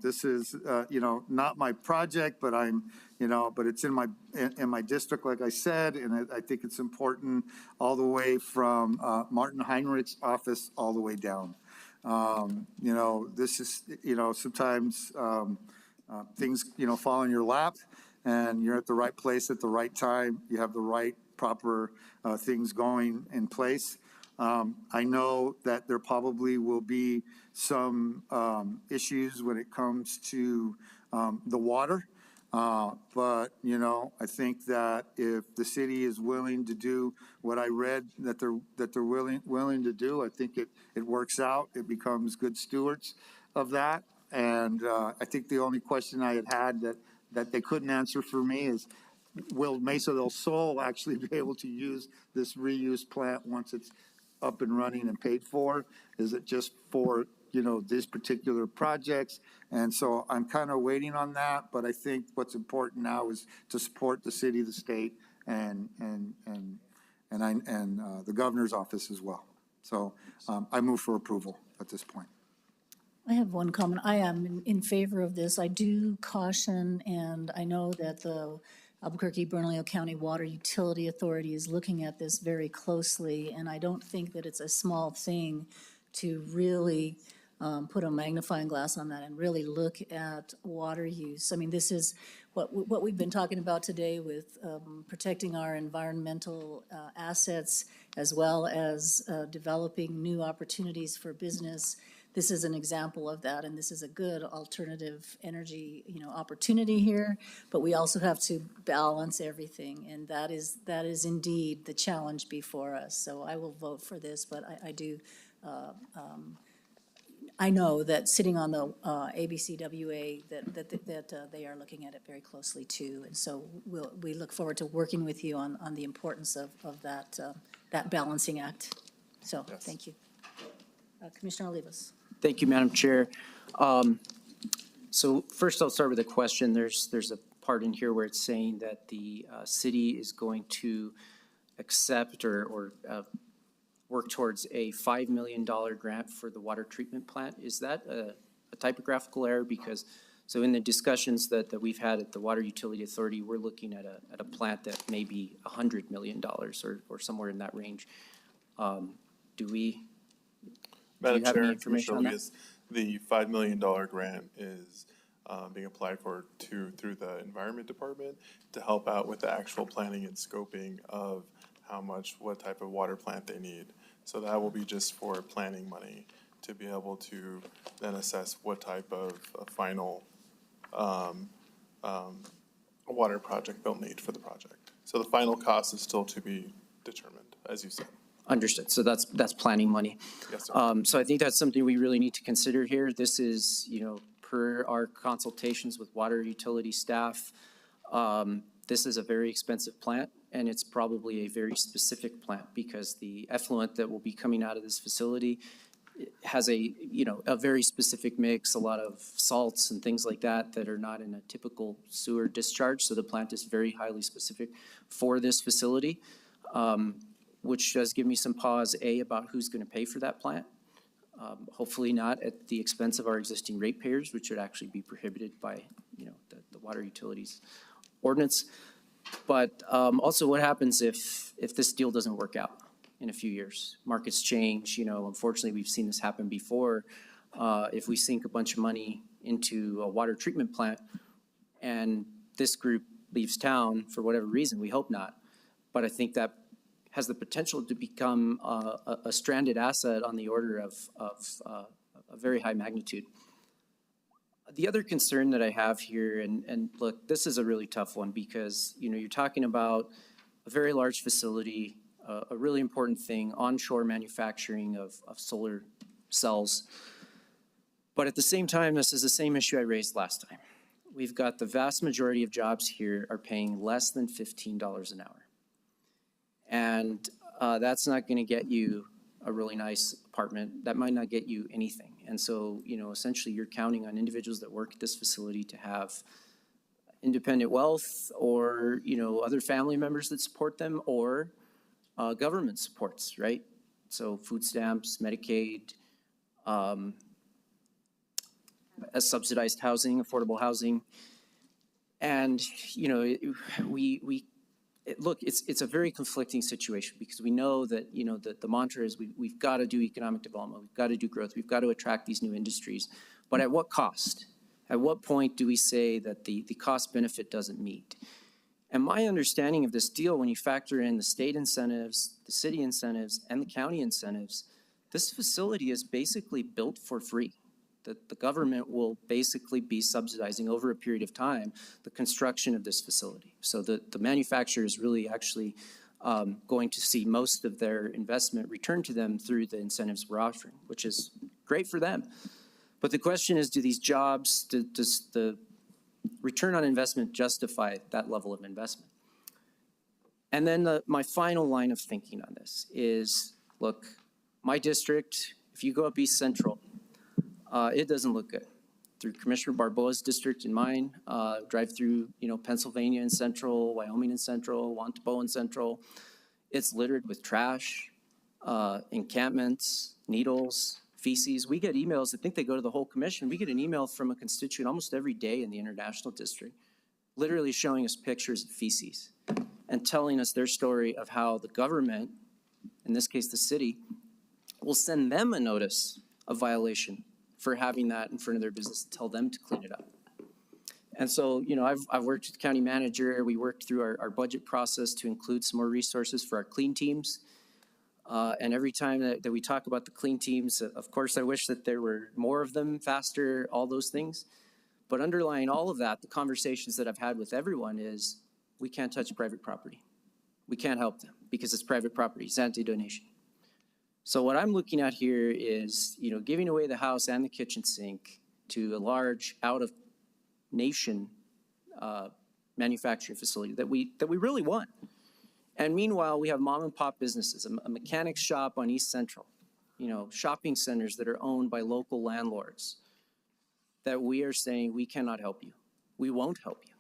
This is, not my project, but but it's in my district, like I said, and I think it's important all the way from Martin Heinrich's office all the way down. This is, sometimes things, fall in your lap, and you're at the right place at the right time. You have the right proper things going in place. I know that there probably will be some issues when it comes to the water. But I think that if the city is willing to do what I read that they're willing to do, I think it works out. It becomes good stewards of that. And I think the only question I had that they couldn't answer for me is, will Mesa del Sol actually be able to use this reuse plant once it's up and running and paid for? Is it just for these particular projects? And so I'm kind of waiting on that, but I think what's important now is to support the city, the state, and the governor's office as well. So I move for approval at this point. I have one comment. I am in favor of this. I do caution, and I know that the Albuquerque Bernalillo County Water Utility Authority is looking at this very closely, and I don't think that it's a small thing to really put a magnifying glass on that and really look at water use. I mean, this is what we've been talking about today with protecting our environmental assets as well as developing new opportunities for business. This is an example of that, and this is a good alternative energy, opportunity here. But we also have to balance everything, and that is indeed the challenge before us. So I will vote for this, but I do. I know that sitting on the ABCWA, that they are looking at it very closely too, and so we look forward to working with you on the importance of that balancing act. So Yes. thank you, Commissioner Olivas. Thank you, Madam Chair. So first I'll start with a question. There's a part in here where it's saying that the city is going to accept or work towards a $5 million grant for the water treatment plant. Is that a typographical error? Because, so in the discussions that we've had at the Water Utility Authority, we're looking at a plant that may be $100 million or somewhere in that range. Do you have any information on that? The $5 million grant is being applied for through the Environment Department to help out with the actual planning and scoping of what type of water plant they need. So that will be just for planning money to be able to then assess what type of a final water project they'll need for the project. So the final cost is still to be determined, as you said. Understood. So that's planning money. Yes, sir. So I think that's something we really need to consider here. This is, per our consultations with water utility staff, this is a very expensive plant, and it's probably a very specific plant because the effluent that will be coming out of this facility has a very specific mix, a lot of salts and things like that are not in a typical sewer discharge. So the plant is very highly specific for this facility, which does give me some pause, about who's going to pay for that plant. Hopefully not at the expense of our existing ratepayers, which would actually be prohibited by, the water utilities ordinance. But also what happens if this deal doesn't work out in a few years? Markets change, unfortunately we've seen this happen before. If we sink a bunch of money into a water treatment plant and this group leaves town for whatever reason, we hope not. But I think that has the potential to become a stranded asset on the order of a very high magnitude. The other concern that I have here, and look, this is a really tough one because, you're talking about a very large facility, a really important thing, onshore manufacturing of solar cells. But at the same time, this is the same issue I raised last time. We've got the vast majority of jobs here are paying less than $15 an hour. And that's not going to get you a really nice apartment. That might not get you anything. And so, essentially you're counting on individuals that work at this facility to have independent wealth or, other family members that support them or government supports, right? So food stamps, Medicaid, subsidized housing, affordable housing. And, look, it's a very conflicting situation because we know that, the mantra is we've got to do economic development, we've got to do growth, we've got to attract these new industries. But at what cost? At what point do we say that the cost benefit doesn't meet? And my understanding of this deal, when you factor in the state incentives, the city incentives, and the county incentives, this facility is basically built for free. The government will basically be subsidizing over a period of time the construction of this facility. So the manufacturer is really actually going to see most of their investment returned to them through the incentives we're offering, which is great for them. But the question is, do these jobs, does the return on investment justify that level of investment? And then my final line of thinking on this is, look, my district, if you go up East Central, it doesn't look good. Through Commissioner Barboa's district and mine, drive through, Pennsylvania in Central, Wyoming in Central, Wantabo in Central. It's littered with trash, encampments, needles, feces. We get emails, I think they go to the whole commission. We get an email from a constituent almost every day in the International District, literally showing us pictures of feces and telling us their story of how the government, in this case the city, will send them a notice of violation for having that in front of their business and tell them to clean it up. And so, you know, I've worked with the county manager. We worked through our budget process to include some more resources for our clean teams. And every time that we talk about the clean teams, of course, I wish that there were more of them, faster, all those things. But underlying all of that, the conversations that I've had with everyone is we can't touch private property. We can't help them because it's private property, it's anti-donation. So what I'm looking at here is, you know, giving away the house and the kitchen sink to a large out-of-nation manufacturing facility that we really want. And meanwhile, we have mom and pop businesses, a mechanic shop on East Central, you know, shopping centers that are owned by local landlords that we are saying we cannot help you. We won't help you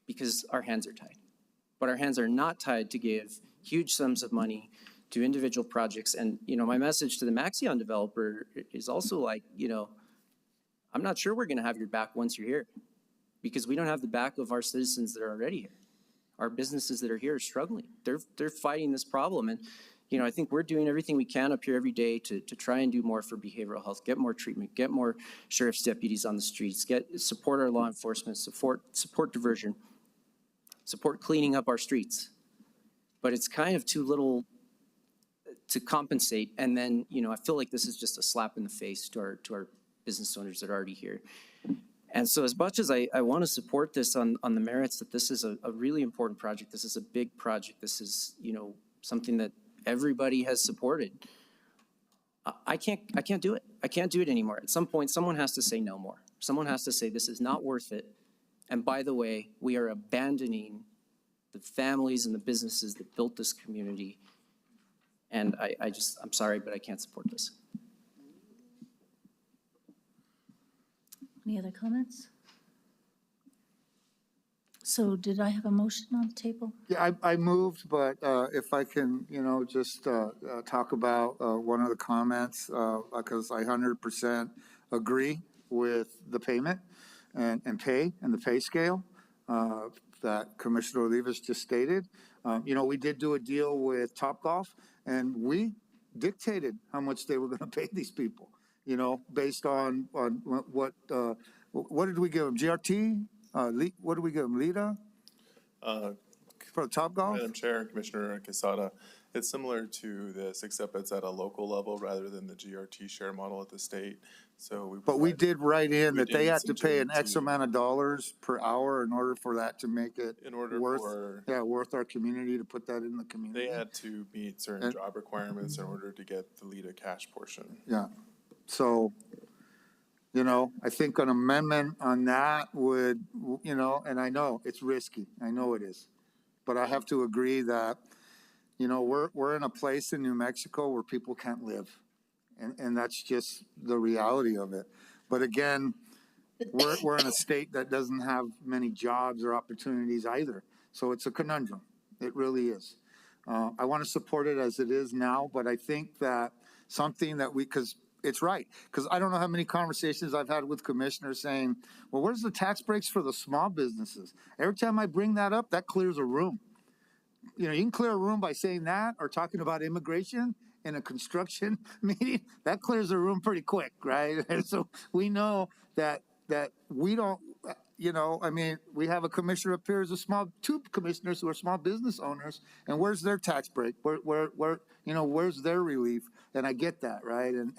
because our hands are tied. But our hands are not tied to give huge sums of money to individual projects. And, you know, my message to the Maxion developer is also like, you know, I'm not sure we're going to have your back once you're here because we don't have the back of our citizens that are already here. Our businesses that are here are struggling. They're fighting this problem. And, you know, I think we're doing everything we can up here every day to try and do more for behavioral health, get more treatment, get more sheriff's deputies on the streets, support our law enforcement, support diversion, support cleaning up our streets. But it's kind of too little to compensate. And then, you know, I feel like this is just a slap in the face to our business owners that are already here. And so as much as I want to support this on the merits that this is a really important project, this is a big project, this is, you know, something that everybody has supported, I can't do it. I can't do it anymore. At some point, someone has to say no more. Someone has to say this is not worth it. And by the way, we are abandoning the families and the businesses that built this community. And I'm sorry, but I can't support this. Any other comments? So did I have a motion on the table? Yeah, I moved, but if I can, you know, just talk about one of the comments, because I 100% agree with the payment and the pay scale that Commissioner Olivas just stated. You know, we did do a deal with Topgolf, and we dictated how much they were going to pay these people, you know, based on what did we give them? GRT? What did we give them? Lita? For Topgolf? Madam Chair, Commissioner Quesada, it's similar to this, except it's at a local level rather than the GRT share model at the state. So we did write in that they had to pay an X amount of dollars per hour in order for that to make it worth our community, to put that in the community. They had to meet certain job requirements in order to get the LEDA cash portion. Yeah. So, you know, I think an amendment on that would, you know, and I know it's risky. I know it is. But I have to agree that, you know, we're in a place in New Mexico where people can't live. And that's just the reality of it. But again, we're in a state that doesn't have many jobs or opportunities either. So it's a conundrum. It really is. I want to support it as it is now, but I think that something that because it's right. Because I don't know how many conversations I've had with commissioners saying, well, where's the tax breaks for the small businesses? Every time I bring that up, that clears a room. You know, you can clear a room by saying that or talking about immigration in a construction meeting. That clears a room pretty quick, right? And so we know that we don't, you know, I mean, we have a commissioner up here as two commissioners who are small business owners, and where's their tax break? Where you know, where's their relief? And I get that, right? And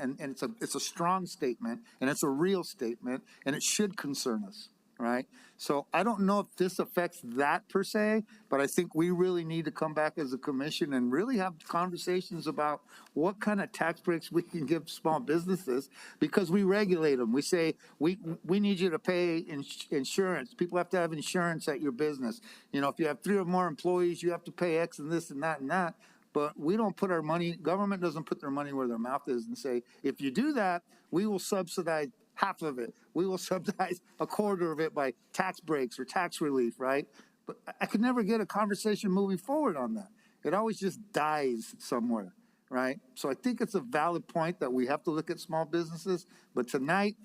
it's a strong statement, and it's a real statement, and it should concern us, right? So I don't know if this affects that per se, but I think we really need to come back as a commission and really have conversations about what kind of tax breaks we can give small businesses, because we regulate them. We say, we need you to pay insurance. People have to have insurance at your business. You know, if you have 3 or more employees, you have to pay X and this and that and that. But we don't put our money, government doesn't put their money where their mouth is and say, if you do that, we will subsidize half of it. We will subsidize a quarter of it by tax breaks or tax relief, right? But I could never get a conversation moving forward on that. It always just dies somewhere. right? So I think it's a valid point that we have to look at small businesses, but tonight,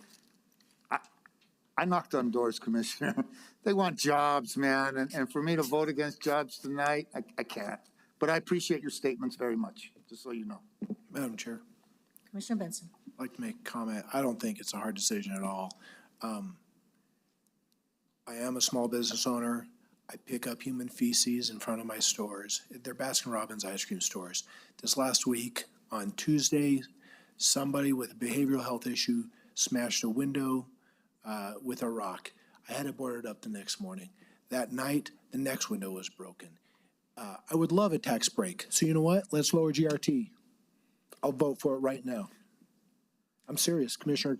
I knocked on doors, Commissioner. They want jobs, man, and for me to vote against jobs tonight, I can't. But I appreciate your statements very much, just so you know. Madam Chair, Commissioner Benson. I'd like to make a comment. I don't think it's a hard decision at all. I am a small business owner. I pick up human feces in front of my stores. They're Baskin-Robbins ice cream stores. This last week, on Tuesday, somebody with a behavioral health issue smashed a window with a rock. I had it boarded up the next morning. That night, the next window was broken. I would love a tax break. So you know what? Let's lower GRT. I'll vote for it right now. I'm serious, Commissioner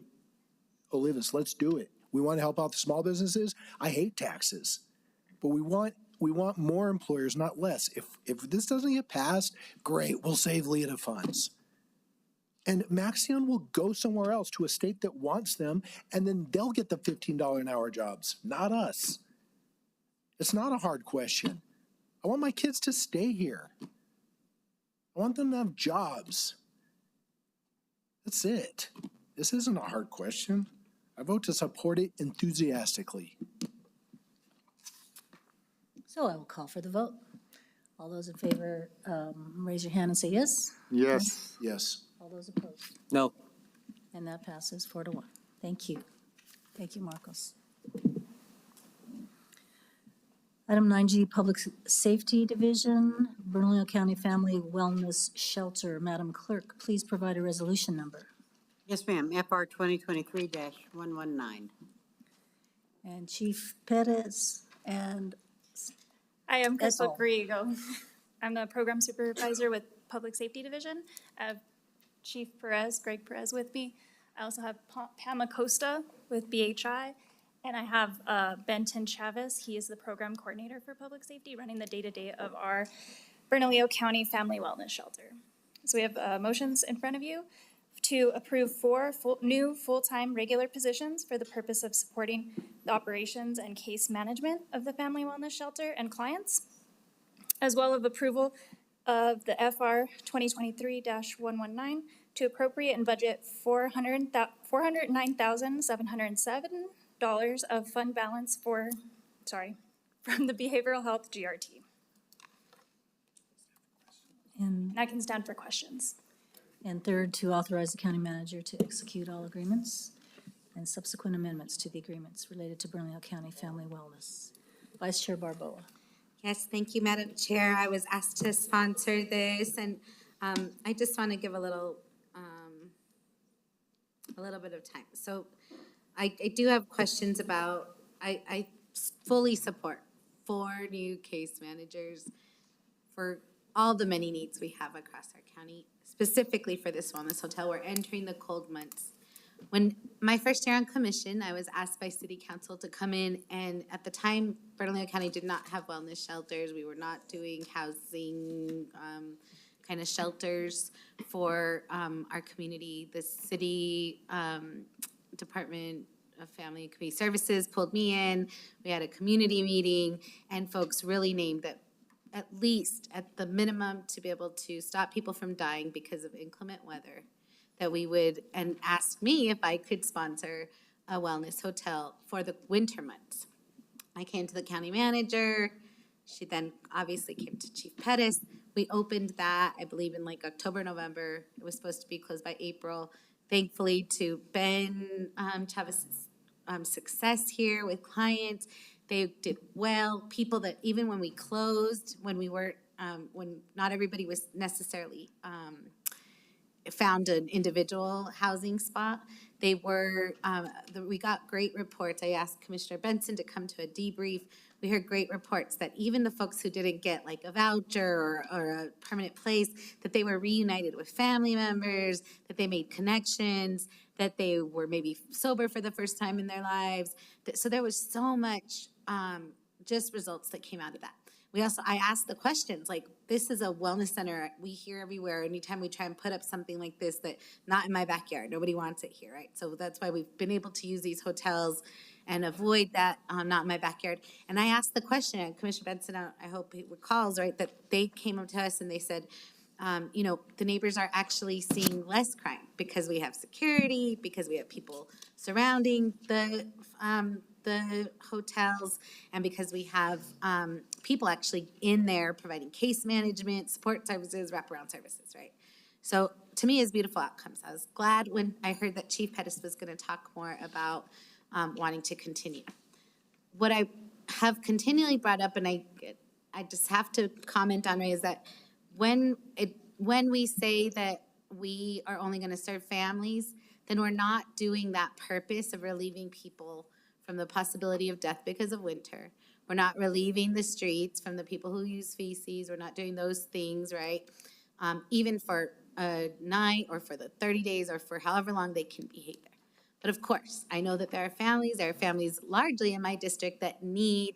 Olivas, let's do it. We want to help out the small businesses. I hate taxes, but we want more employers, not less. If this doesn't get passed, great, we'll save LEADA funds. And Maxion will go somewhere else to a state that wants them, and then they'll get the $15 an hour jobs, not us. It's not a hard question. I want my kids to stay here. I want them to have jobs. That's it. This isn't a hard question. I vote to support it enthusiastically. So I will call for the vote. All those in favor, raise your hand and say yes. Yes. Yes. All those opposed? No. And that passes 4-1. Thank you. Thank you, Marcos. Item 9G, Public Safety Division, Bernalillo County Family Wellness Shelter. Madam Clerk, please provide a resolution number. Yes, ma'am. FR 2023-119. And Chief Perez and I am Crystal all. Griego. I'm the program supervisor with Public Safety Division. I have Chief Perez, Greg Perez with me. I also have Pam Acosta with BHI. And I have Benton Chavez. He is the program coordinator for public safety, running the day-to-day of our Bernalillo County Family Wellness Shelter. So we have motions in front of you to approve 4 new full-time regular positions for the purpose of supporting the operations and case management of the Family Wellness Shelter and clients, as well as approval of the FR 2023-119 to appropriate and budget $409,707 of fund balance from the behavioral health GRT. And I can stand for questions. And third, to authorize the county manager to execute all agreements and subsequent amendments to the agreements related to Bernalillo County Family Wellness. Vice Chair Barboa. Yes, thank you, Madam Chair. I was asked to sponsor this, and I just want to give a little bit of time. So I do have questions about, I fully support 4 new case managers for all the many needs we have across our county, specifically for this wellness hotel. We're entering the cold months. When my first year on commission, I was asked by city council to come in, and at the time, Bernalillo County did not have wellness shelters. We were not doing housing kind of shelters for our community. The city Department of Family and Community Services pulled me in. We had a community meeting, and folks really named that at least at the minimum to be able to stop people from dying because of inclement weather, that we would, and asked me if I could sponsor a wellness hotel for the winter months. I came to the county manager. She then obviously came to Chief Pettis. We opened that, I believe, in like October, November. It was supposed to be closed by April. Thankfully, to Ben Chavez's success here with clients, they did well. People that even when we closed, when we weren't, when not everybody was necessarily found an individual housing spot, they were, we got great reports. I asked Commissioner Benson to come to a debrief. We heard great reports that even the folks who didn't get like a voucher or a permanent place, that they were reunited with family members, that they made connections, that they were maybe sober for the first time in their lives. So there was so much just results that came out of that. We also, I asked the questions, like, this is a wellness center we hear everywhere. Anytime we try and put up something like this, that not in my backyard, nobody wants it here, right? So that's why we've been able to use these hotels and avoid that, not in my backyard. And I asked the question, and Commissioner Benson, I hope he recalls, right, that they came up to us and they said, the neighbors are actually seeing less crime because we have security, because we have people surrounding the hotels, and because we have people actually in there providing case management, support services, wraparound services, right? So to me, it's beautiful outcomes. I was glad when I heard that Chief Pettis was going to talk more about wanting to continue. What I have continually brought up, and I just have to comment on it, is that when we say that we are only going to serve families, then we're not doing that purpose of relieving people from the possibility of death because of winter. We're not relieving the streets from the people who use feces. We're not doing those things, right? Even for a night or for the 30 days or for however long they can be there. But of course, I know that there are families largely in my district that need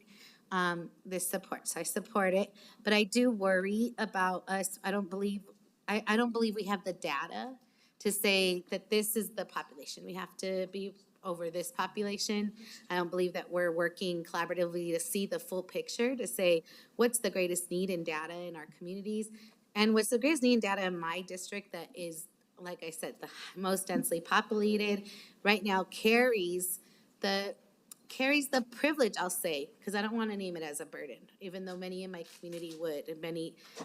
this support. So I support it, but I do worry about us. I don't believe we have the data to say that this is the population. We have to be over this population. I don't believe that we're working collaboratively to see the full picture, to say what's the greatest need in data in our communities. And what's the greatest need in data in my district that is, like I said, the most densely populated right now carries the privilege, I'll say, because I don't want to name it as a burden, even though many in my community would,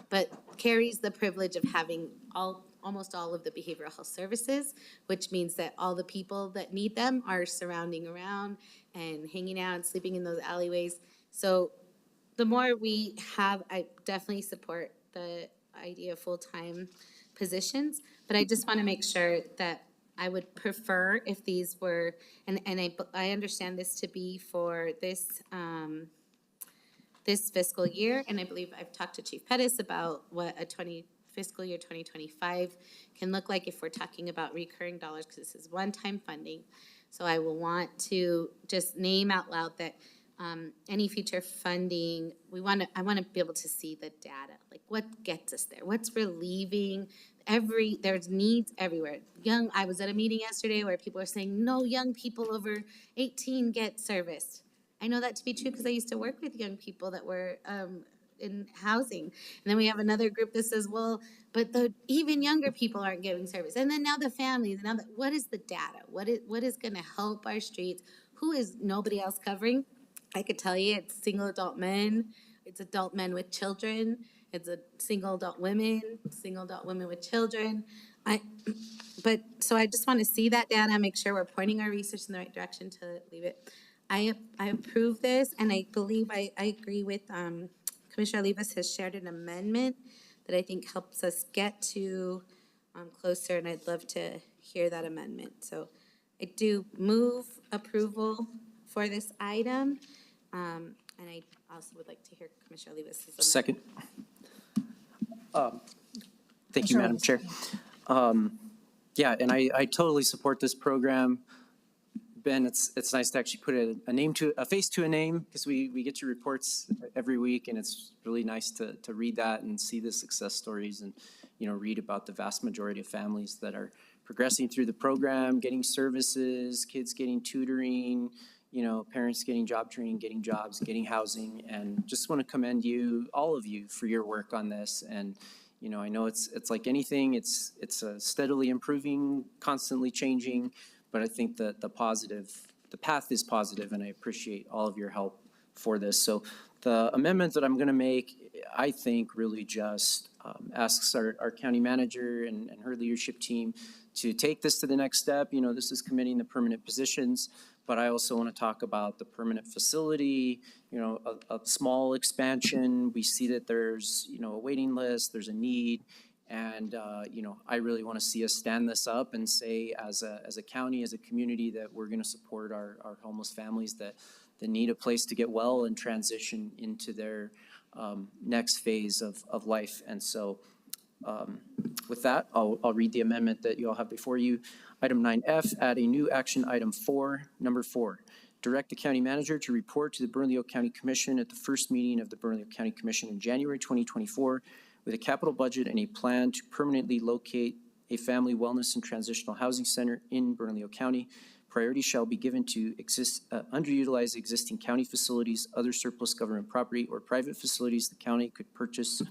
but carries the privilege of having almost all of the behavioral health services, which means that all the people that need them are surrounding around and hanging out and sleeping in those alleyways. So the more we have, I definitely support the idea of full-time positions, but I just want to make sure that I would prefer if these were, and I understand this to be for this this fiscal year, and I believe I've talked to Chief Pettis about what a fiscal year 2025 can look like if we're talking about recurring dollars, because this is one-time funding. So I will want to just name out loud that any future funding, I want to be able to see the data, like what gets us there, what's relieving. There's needs everywhere. I was at a meeting yesterday where people were saying no young people over 18 get service. I know that to be true because I used to work with young people that were in housing. And then we have another group that says, well, but the even younger people aren't getting service. And then now the families, what is the data? What is going to help our streets? Who is nobody else covering? I could tell you it's single adult men, it's adult men with children, it's a single adult women with children. So I just want to see that data, make sure we're pointing our research in the right direction to leave it. I approve this, and I believe I agree with Commissioner Olivas has shared an amendment that I think helps us get to closer, and I'd love to hear that amendment. So I do move approval for this item, and I also would like to hear Commissioner Olivas' amendment. Second. Thank you, Madam Chair. Yeah, and I totally support this program. Ben, it's nice to actually put a face to a name, because we get your reports every week, and it's really nice to read that and see the success stories and read about the vast majority of families that are progressing through the program, getting services, kids getting tutoring, parents getting job training, getting jobs, getting housing, and just want to commend you, all of you, for your work on this. And I know it's like anything, it's steadily improving, constantly changing. But I think that the path is positive, and I appreciate all of your help for this. So the amendment that I'm going to make, I think, really just asks our county manager and her leadership team to take this to the next step. This is committing the permanent positions, but I also want to talk about the permanent facility, a small expansion. We see that there's, a waiting list, there's a need. And, I really want to see us stand this up and say, as a county, as a community, that we're going to support our homeless families that need a place to get well and transition into their next phase of life. And so with that, I'll read the amendment that you all have before you. Item 9F, add a new action item 4, number 4. Direct the county manager to report to the Bernalillo County Commission at the first meeting of the Bernalillo County Commission in January 2024 with a capital budget and a plan to permanently locate a family wellness and transitional housing center in Bernalillo County. Priority shall be given to underutilized existing county facilities, other surplus government property, or private facilities the county could purchase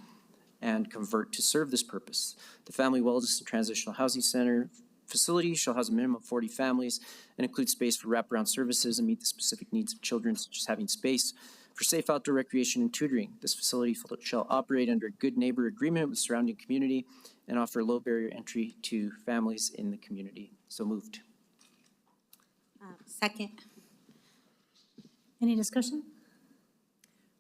and convert to serve this purpose. The Family Wellness and Transitional Housing Center facility shall house a minimum of 40 families and include space for wraparound services and meet the specific needs of children, such as having space for safe outdoor recreation and tutoring. This facility shall operate under a good neighbor agreement with surrounding community and offer low barrier entry to families in the community. So moved. Second. Any discussion?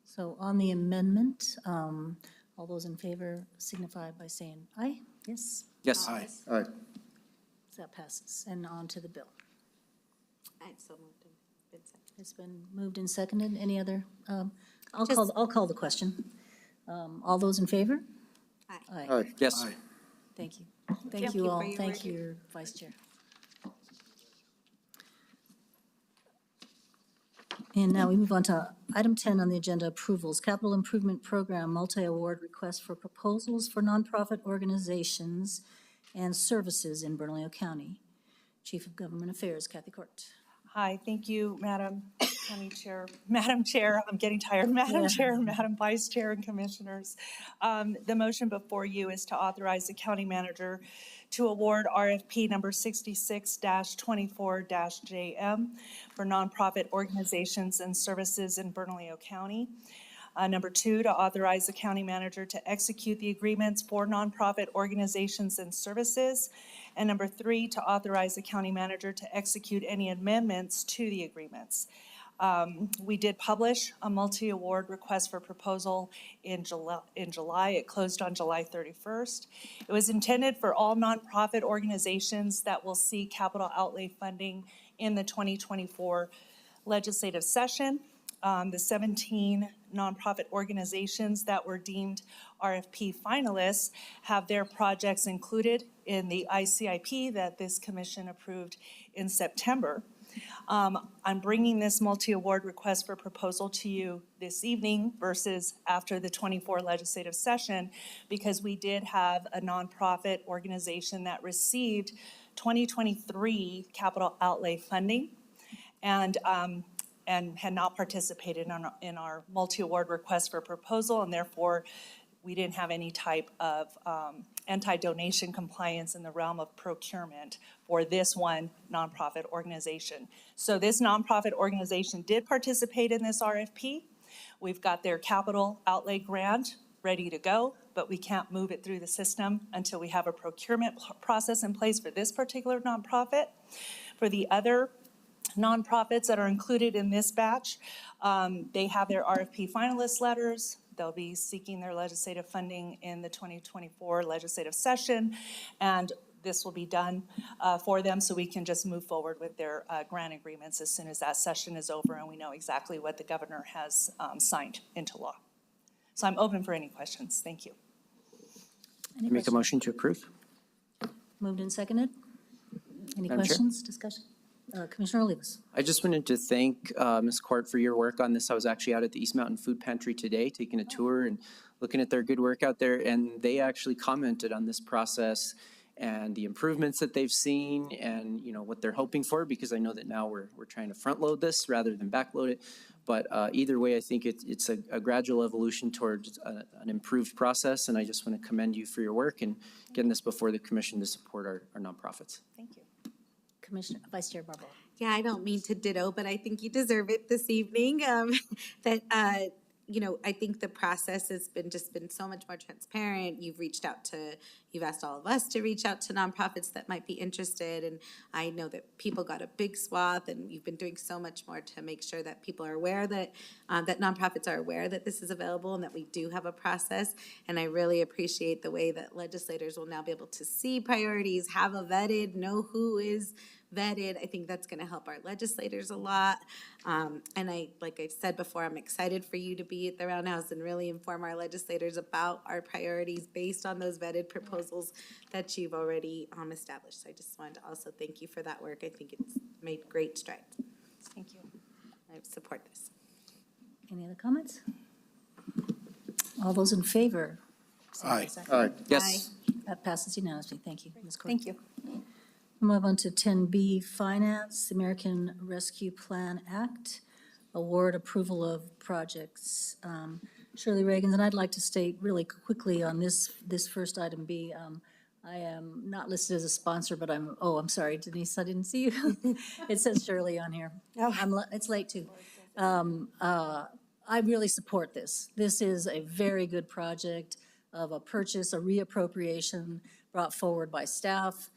So on the amendment, all those in favor signify by saying aye. Yes? Yes. Aye. Aye. So that passes. And on to the bill. So moved and been seconded. It's been moved and seconded. Any other? I'll Just- call the question. All those in favor? Aye. Aye. Yes. Aye. Thank you. Thank Thank you you for all. your Thank work. you, Vice Chair. And now we move on to item 10 on the agenda, approvals, capital improvement program, multi-award request for proposals for nonprofit organizations and services in Bernalillo County. Chief of Government Affairs, Kathy Court. Hi, thank you, Madam County Chair. Madam Chair, I'm getting tired. Madam Chair, Madam Vice Chair, and Commissioners. The motion before you is to authorize the county manager to award RFP number 66-24-JM for nonprofit organizations and services in Bernalillo County. Number 2, to authorize the county manager to execute the agreements for nonprofit organizations and services. And number 3, to authorize the county manager to execute any amendments to the agreements. We did publish a multi-award request for proposal in July. It closed on July 31st. It was intended for all nonprofit organizations that will see capital outlay funding in the 2024 legislative session. The 17 nonprofit organizations that were deemed RFP finalists have their projects included in the ICIP that this commission approved in September. I'm bringing this multi-award request for proposal to you this evening versus after the 24 legislative session because we did have a nonprofit organization that received 2023 capital outlay funding and had not participated in our multi-award request for proposal, and therefore we didn't have any type of anti-donation compliance in the realm of procurement for this one nonprofit organization. So this nonprofit organization did participate in this RFP. We've got their capital outlay grant ready to go, but we can't move it through the system until we have a procurement process in place for this particular nonprofit. For the other nonprofits that are included in this batch, they have their RFP finalist letters. They'll be seeking their legislative funding in the 2024 legislative session, and this will be done for them so we can just move forward with their grant agreements as soon as that session is over and we know exactly what the governor has signed into law. So I'm open for any questions. Thank you. Any Make a questions? motion to approve. Moved and seconded. Any Madam Chair? questions, discussion? Commissioner Olivas. I just wanted to thank Ms. Court for your work on this. I was actually out at the East Mountain Food Pantry today, taking a tour and looking at their good work out there, and they actually commented on this process and the improvements that they've seen and, you know, what they're hoping for, because I know that now we're trying to front load this rather than back load it. But either way, I think it's a gradual evolution towards an improved process, and I just want to commend you for your work and getting this before the commission to support our nonprofits. Thank you. Commissioner, Vice Chair Barboa. Yeah, I don't mean to ditto, but I think you deserve it this evening. You know, I think the process has been so much more transparent. You've asked all of us to reach out to nonprofits that might be interested. And I know that people got a big swath and you've been doing so much more to make sure that people are aware that nonprofits are aware that this is available and that we do have a process. And I really appreciate the way that legislators will now be able to see priorities, have a vetted, know who is vetted. I think that's going to help our legislators a lot. And like I said before, I'm excited for you to be at the Roundhouse and really inform our legislators about our priorities based on those vetted proposals that you've already established. So I just wanted to also thank you for that work. I think it's made great strides. Thank you. I support this. Any other comments? All those in favor? Aye. Aye. Yes. That passes unanimously. Thank you, Ms. Court. Thank you. Move on to 10B, Finance, American Rescue Plan Act, award approval of projects. Shirley Reagan, and I'd like to state really quickly on this first item B. I am not listed as a sponsor, but I'm sorry, Denise, I didn't see you. It says Shirley on here. It's late too. I really support this. This is a very good project of a purchase, a reappropriation brought forward by staff.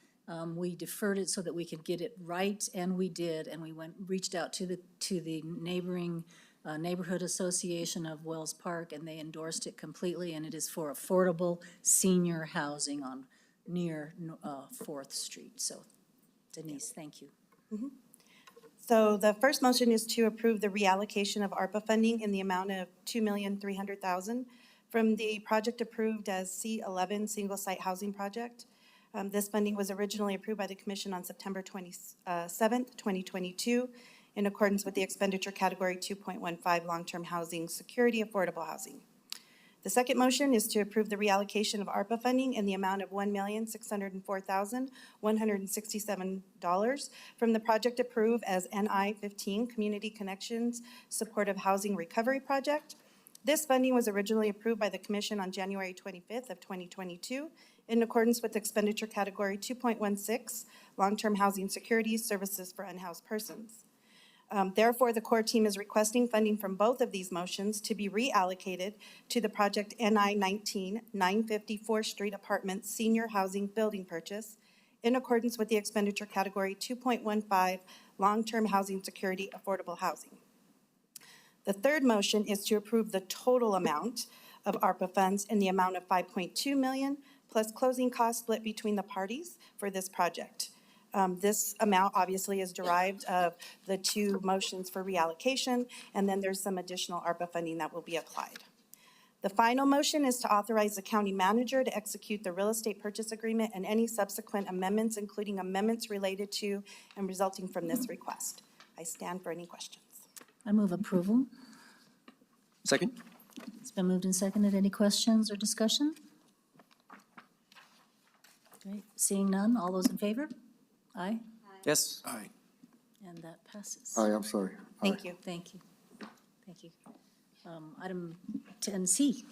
We deferred it so that we could get it right, and we did, and we reached out to the neighboring Neighborhood Association of Wells Park, and they endorsed it completely, and it is for affordable senior housing near 4th Street. So Denise, thank you. So the first motion is to approve the reallocation of ARPA funding in the amount of $2,300,000 from the project approved as C11 Single Site Housing Project. This funding was originally approved by the Commission on September 27th, 2022, in accordance with the expenditure category 2.15 Long-Term Housing Security Affordable Housing. The second motion is to approve the reallocation of ARPA funding in the amount of $1,604,167 from the project approved as NI 15 Community Connections Supportive Housing Recovery Project. This funding was originally approved by the Commission on January 25th of 2022 in accordance with expenditure category 2.16 Long-Term Housing Security Services for Unhoused Persons. Therefore, the core team is requesting funding from both of these motions to be reallocated to the project NI 19 954 Street Apartments Senior Housing Building Purchase in accordance with the expenditure category 2.15 Long-Term Housing Security Affordable Housing. The third motion is to approve the total amount of ARPA funds in the amount of $5.2 million plus closing costs split between the parties for this project. This amount obviously is derived of the two motions for reallocation, and then there's some additional ARPA funding that will be applied. The final motion is to authorize the county manager to execute the real estate purchase agreement and any subsequent amendments, including amendments related to and resulting from this request. I stand for any questions. I move approval. Second? It's been moved and seconded. Any questions or discussion? Great. Seeing none, all those in favor? Aye. Yes. Aye. And that passes. Aye, I'm sorry. Thank you. Thank you. Thank you. Item 10C.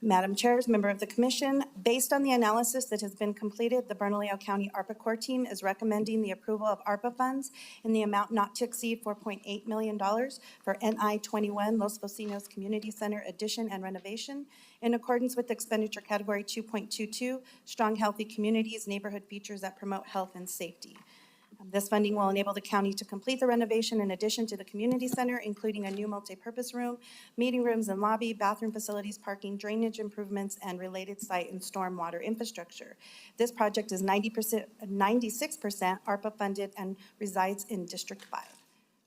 Madam Chair, as member of the Commission, based on the analysis that has been completed, the Bernalillo County ARPA Core Team is recommending the approval of ARPA funds in the amount not to exceed $4.8 million for NI 21 Los Vecinos Community Center addition and renovation in accordance with expenditure category 2.22 Strong Healthy Communities Neighborhood Features that Promote Health and Safety. This funding will enable the county to complete the renovation in addition to the community center, including a new multi-purpose room, meeting rooms and lobby, bathroom facilities, parking, drainage improvements, and related site and stormwater infrastructure. This project is 96% ARPA funded and resides in District 5.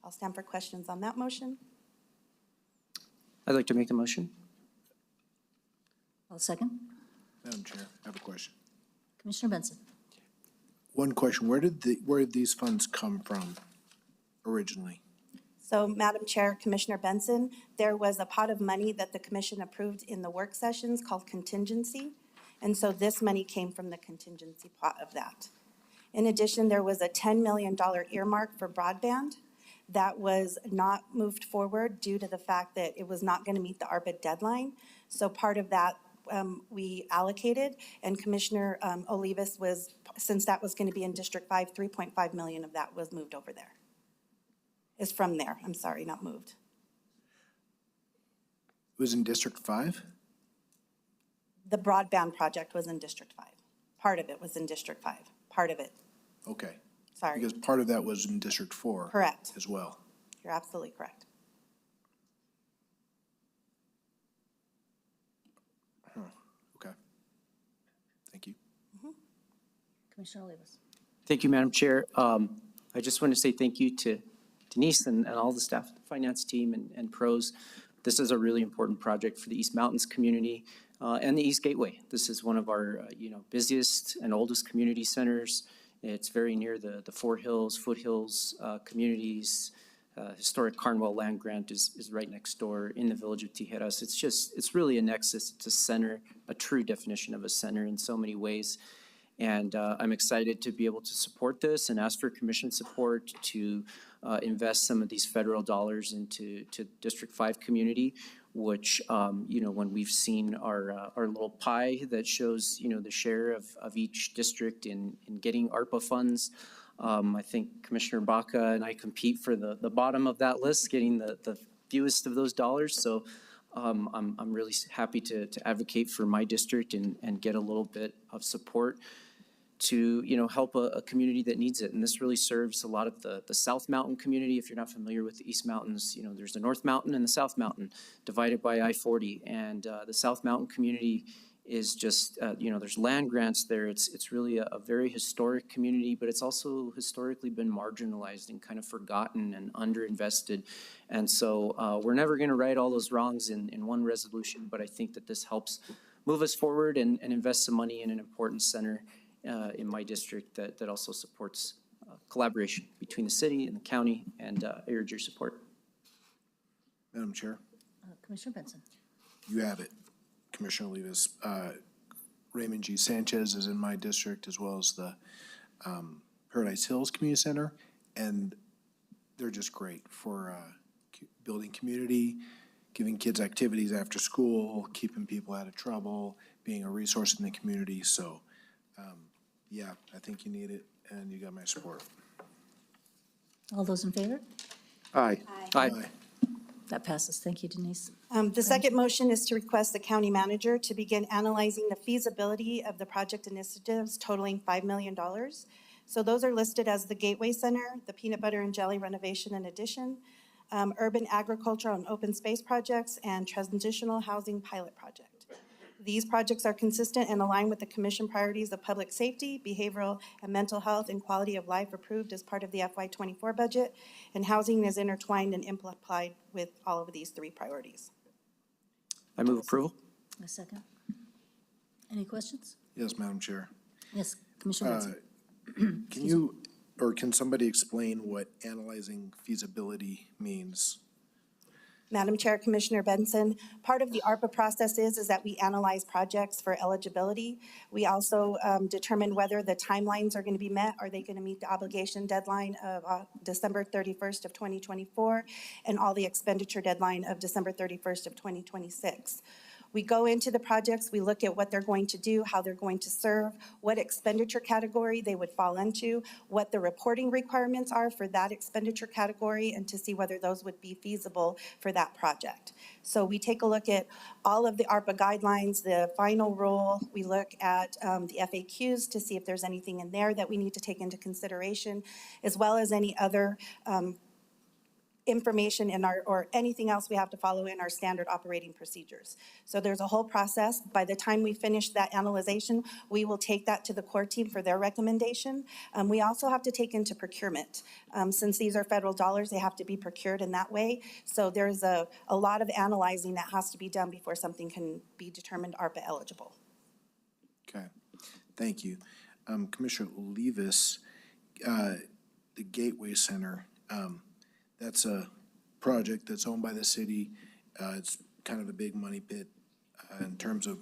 I'll stand for questions on that motion. I'd like to make the motion. I'll second. Madam Chair, I have a question. Commissioner Benson. One question, where did these funds come from originally? So, Madam Chair, Commissioner Benson, there was a pot of money that the commission approved in the work sessions called contingency. And so this money came from the contingency pot of that. In addition, there was a $10 million earmark for broadband that was not moved forward due to the fact that it was not going to meet the ARPA deadline. So part of that we allocated, and Commissioner Olivas was, since that was going to be in District 5, 3.5 million of that was moved over there. Is from there, I'm sorry, not moved. It was in District 5? The broadband project was in District 5. Part of it was in District 5, part of it. Okay. Sorry. Because part of that was in District 4. Correct. As well. You're absolutely correct. Okay. Thank you. Commissioner Olivas. Thank you, Madam Chair. I just want to say thank you to Denise and all the staff, the finance team and pros. This is a really important project for the East Mountains community and the East Gateway. This is one of our busiest and oldest community centers. It's very near the foothills communities. Historic Carnwell land grant is right next door in the village of Tijeras. It's really a nexus. It's a center, a true definition of a center in so many ways. And I'm excited to be able to support this and ask for commission support to invest some of these federal dollars into District 5 community. which, when we've seen our little pie that shows, the share of each district in getting ARPA funds, I think Commissioner Baca and I compete for the bottom of that list, getting the fewest of those dollars. So I'm really happy to advocate for my district and get a little bit of support to, help a community that needs it. And this really serves a lot of the South Mountain community. If you're not familiar with the East Mountains, there's the North Mountain and the South Mountain divided by I-40. And the South Mountain community is just, there's land grants there. It's really a very historic community, but it's also historically been marginalized and kind of forgotten and underinvested. And so we're never going to right all those wrongs in one resolution, but I think that this helps move us forward and invest some money in an important center in my district that also supports collaboration between the city and the county, and I urge your support. Madam Chair, Commissioner Benson. you have it. Commissioner Olivas, Raymond G. Sanchez is in my district, as well as the Paradise Hills Community Center, and they're just great for building community, giving kids activities after school, keeping people out of trouble, being a resource in the community. So, yeah, I think you need it, and you got my support. All those in favor? Aye. Aye. That passes. Thank you, Denise. The second motion is to request the county manager to begin analyzing the feasibility of the project initiatives totaling $5 million. So those are listed as the Gateway Center, the Peanut Butter and Jelly renovation and addition, urban agricultural and open space projects, and transitional housing pilot project. These projects are consistent and aligned with the commission priorities of public safety, behavioral and mental health, and quality of life approved as part of the FY24 budget, and housing is intertwined and implied with all of these three priorities. I move approval. A second. Any questions? Yes, Madam Chair. Yes, Commissioner Benson. Can you, or can somebody explain what analyzing feasibility means? Madam Chair, Commissioner Benson, part of the ARPA process is that we analyze projects for eligibility. We also determine whether the timelines are going to be met. Are they going to meet the obligation deadline of December 31st of 2024 and all the expenditure deadline of December 31st of 2026? We go into the projects, we look at what they're going to do, how they're going to serve, what expenditure category they would fall into, what the reporting requirements are for that expenditure category, and to see whether those would be feasible for that project. So we take a look at all of the ARPA guidelines, the final rule. We look at the FAQs to see if there's anything in there that we need to take into consideration, as well as any other information in our, or anything else we have to follow in our standard operating procedures. So there's a whole process. By the time we finish that analyzation, we will take that to the core team for their recommendation. We also have to take into procurement. Since these are federal dollars, they have to be procured in that way. So there's a lot of analyzing that has to be done before something can be determined ARPA eligible. Okay, thank you. Commissioner Olivas, the Gateway Center, that's a project that's owned by the city. It's kind of a big money pit in terms of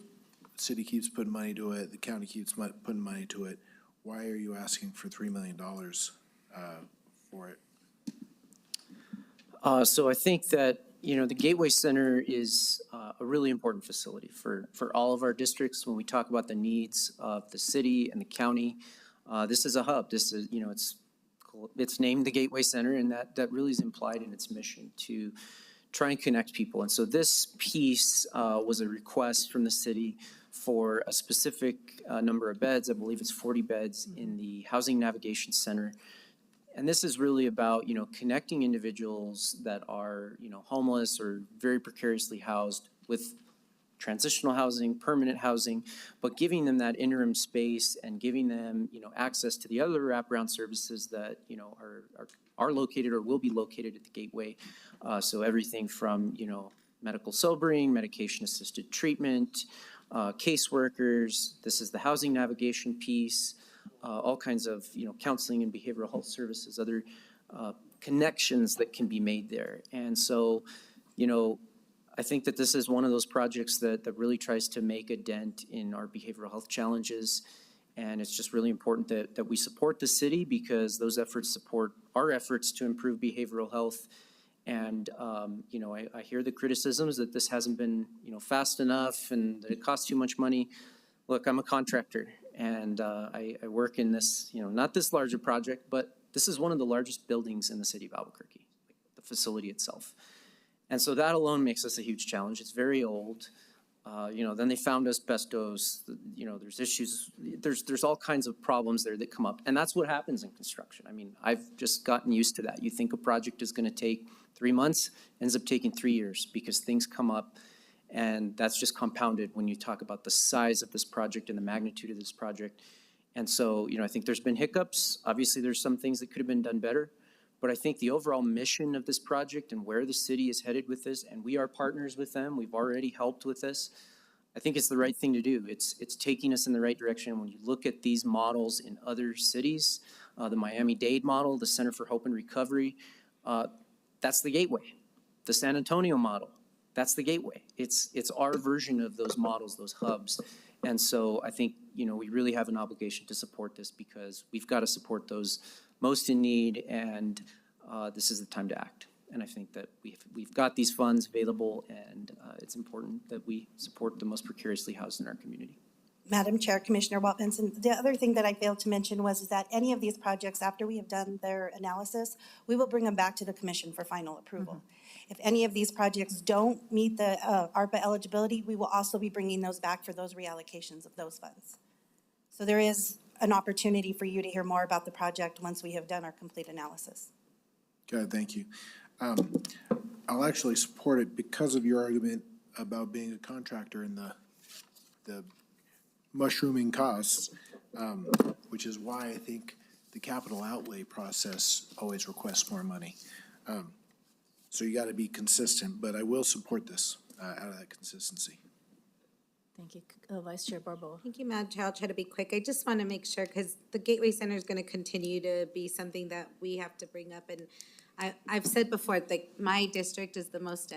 the city keeps putting money to it, the county keeps putting money to it. Why are you asking for $3 million for it? So I think that, the Gateway Center is a really important facility for all of our districts. When we talk about the needs of the city and the county, this is a hub. This is, it's named the Gateway Center, and that really is implied in its mission to try and connect people. And so this piece was a request from the city for a specific number of beds. I believe it's 40 beds in the Housing Navigation Center. And this is really about, connecting individuals that are, homeless or very precariously housed with transitional housing, permanent housing, but giving them that interim space and giving them, access to the other wraparound services that, are located or will be located at the Gateway. So everything from, medical sobering, medication-assisted treatment, caseworkers. This is the housing navigation piece, all kinds of, counseling and behavioral health services, other connections that can be made there. And so, I think that this is one of those projects that really tries to make a dent in our behavioral health challenges. And it's just really important that we support the city, because those efforts support our efforts to improve behavioral health. And, you know, I hear the criticisms that this hasn't been, you know, fast enough and that it costs too much money. Look, I'm a contractor and I work in this, you know, not this larger project, but this is one of the largest buildings in the city of Albuquerque, the facility itself. And so that alone makes us a huge challenge. It's very old. You know, then they found asbestos, you know, there's issues, there's all kinds of problems there that come up. And that's what happens in construction. I mean, I've just gotten used to that. You think a project is gonna take 3 months, ends up taking 3 years because things come up. And that's just compounded when you talk about the size of this project and the magnitude of this project. And so, you know, I think there's been hiccups. Obviously, there's some things that could have been done better. But I think the overall mission of this project and where the city is headed with this, and we are partners with them, we've already helped with this, I think it's the right thing to do. It's taking us in the right direction. When you look at these models in other cities, the Miami-Dade model, the Center for Hope and Recovery, that's the gateway. The San Antonio model, that's the gateway. It's our version of those models, those hubs. And so I think, you know, we really have an obligation to support this because we've got to support those most in need, and this is the time to act. And I think that we've got these funds available, and it's important that we support the most precariously housed in our community. Madam Chair, Commissioner Walt Benson, the other thing that I failed to mention was that any of these projects, after we have done their analysis, we will bring them back to the commission for final approval. If any of these projects don't meet the ARPA eligibility, we will also be bringing those back for those reallocations of those funds. So there is an opportunity for you to hear more about the project once we have done our complete analysis. Okay, thank you. I'll actually support it because of your argument about being a contractor and the mushrooming costs, which is why I think the capital outlay process always requests more money. So you got to be consistent, but I will support this out of that consistency. Thank you. Vice Chair Barboa. Thank you, Madam Chair. I'll try to be quick. I just want to make sure, because the Gateway Center is going to continue to be something that we have to bring up. And I've said before, like, my district is the most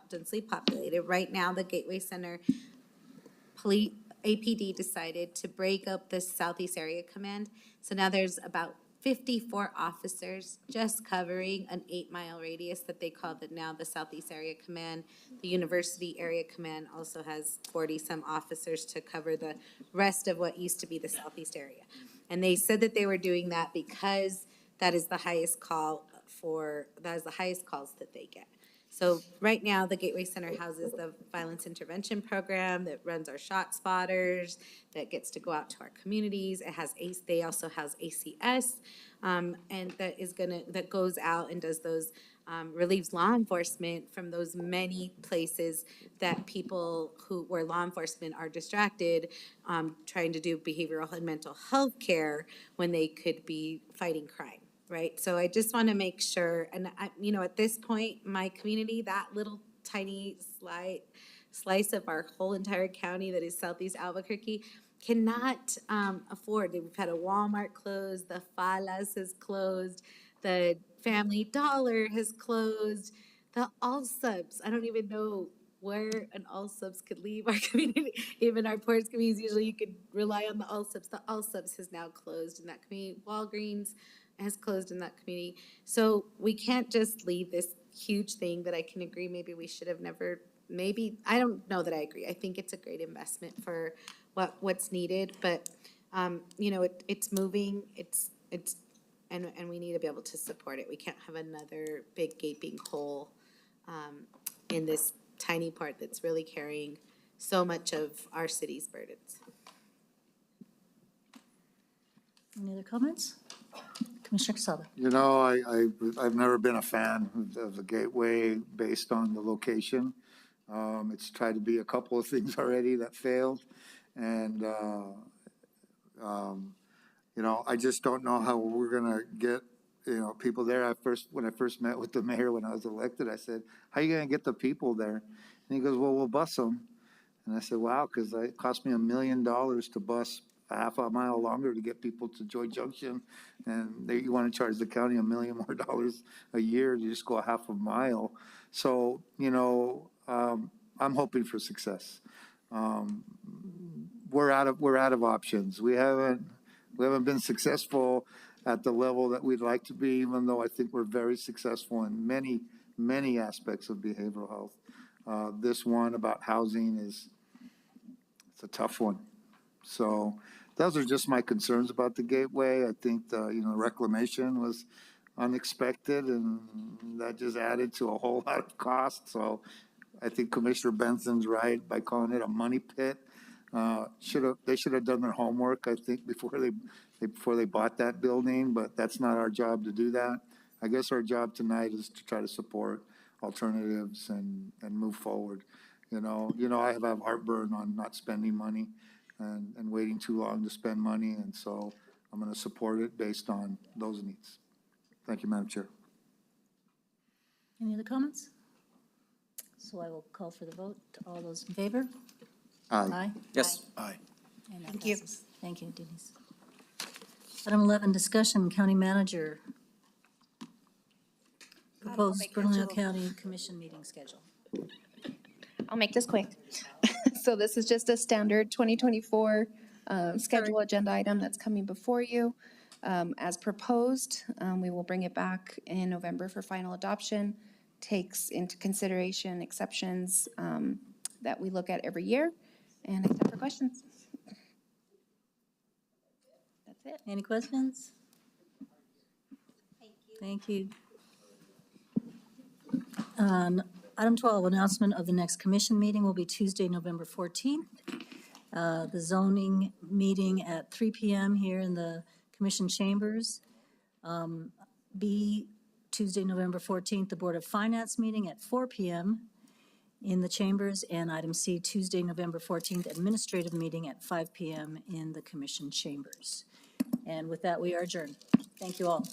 densely populated. Right now, the Gateway Center APD decided to break up the Southeast Area Command. So now there's about 54 officers just covering an 8-mile radius that they call now the Southeast Area Command. The University Area Command also has 40-some officers to cover the rest of what used to be the Southeast area. And they said that they were doing that because that is the highest calls that they get. So right now, the Gateway Center houses the Violence Intervention Program that runs our shot spotters, that gets to go out to our communities. It has they also house ACS, and that goes out and does those, relieves law enforcement from those many places that people where law enforcement are distracted, trying to do behavioral and mental health care when they could be fighting crime. Right, so I just want to make sure, and you know, at this point, my community, that little tiny slice of our whole entire county that is Southeast Albuquerque, cannot afford. We've had a Walmart close, the Falas has closed, the Family Dollar has closed, the All Subs. I don't even know where an All Subs could leave our community. Even our poorest communities, usually you could rely on the All Subs. The All Subs has now closed in that community. Walgreens has closed in that community. So we can't just leave this huge thing that I can agree maybe we should have never, maybe, I don't know that I agree. I think it's a great investment for what's needed, but you know, it's moving, and we need to be able to support it. We can't have another big gaping hole in this tiny part that's really carrying so much of our city's burdens. Any other comments? Commissioner Casada. You know, I've never been a fan of the Gateway based on the location. It's tried to be a couple of things already that failed. And, you know, I just don't know how we're going to get, you know, people there. When I first met with the mayor when I was elected, I said, how are you going to get the people there? And he goes, well, we'll bus them. And I said, wow, because it cost me $1 million to bus a half a mile longer to get people to Joy Junction, and you want to charge the county $1 million more a year to just go a half a mile. So, you know, I'm hoping for success. We're out of options. We haven't been successful at the level that we'd like to be, even though I think we're very successful in many many aspects of behavioral health. This one about housing it's a tough one. So those are just my concerns about the gateway. I think the, reclamation was unexpected and that just added to a whole lot of cost. So I think Commissioner Benson's right by calling it a money pit. They should have done their homework, I think, before they bought that building, but that's not our job to do that. I guess our job tonight is to try to support alternatives and move forward. I have heartburn on not spending money and waiting too long to spend money, and so I'm going to support it based on those needs. Thank you, Madam Chair. Any other comments? So I will call for the vote. All those in favor? Aye. Yes. Aye. And that Thank you. passes. Thank you, Denise. Item 11, discussion, county manager. Proposed Bernalillo County Commission meeting schedule. I'll make this quick. So this is just a standard 2024 schedule agenda item that's coming before you. As proposed, we will bring it back in November for final adoption. Takes into consideration exceptions that we look at every year, and accept for questions. That's it. Any questions? Thank you. Item 12, announcement of the next commission meeting will be Tuesday, November 14th. The zoning meeting at 3 p.m. here in the commission chambers. B, Tuesday, November 14th, the Board of Finance meeting at 4 p.m. in the chambers. And item C, Tuesday, November 14th, administrative meeting at 5 p.m. in the commission chambers. And with that, we are adjourned. Thank you all.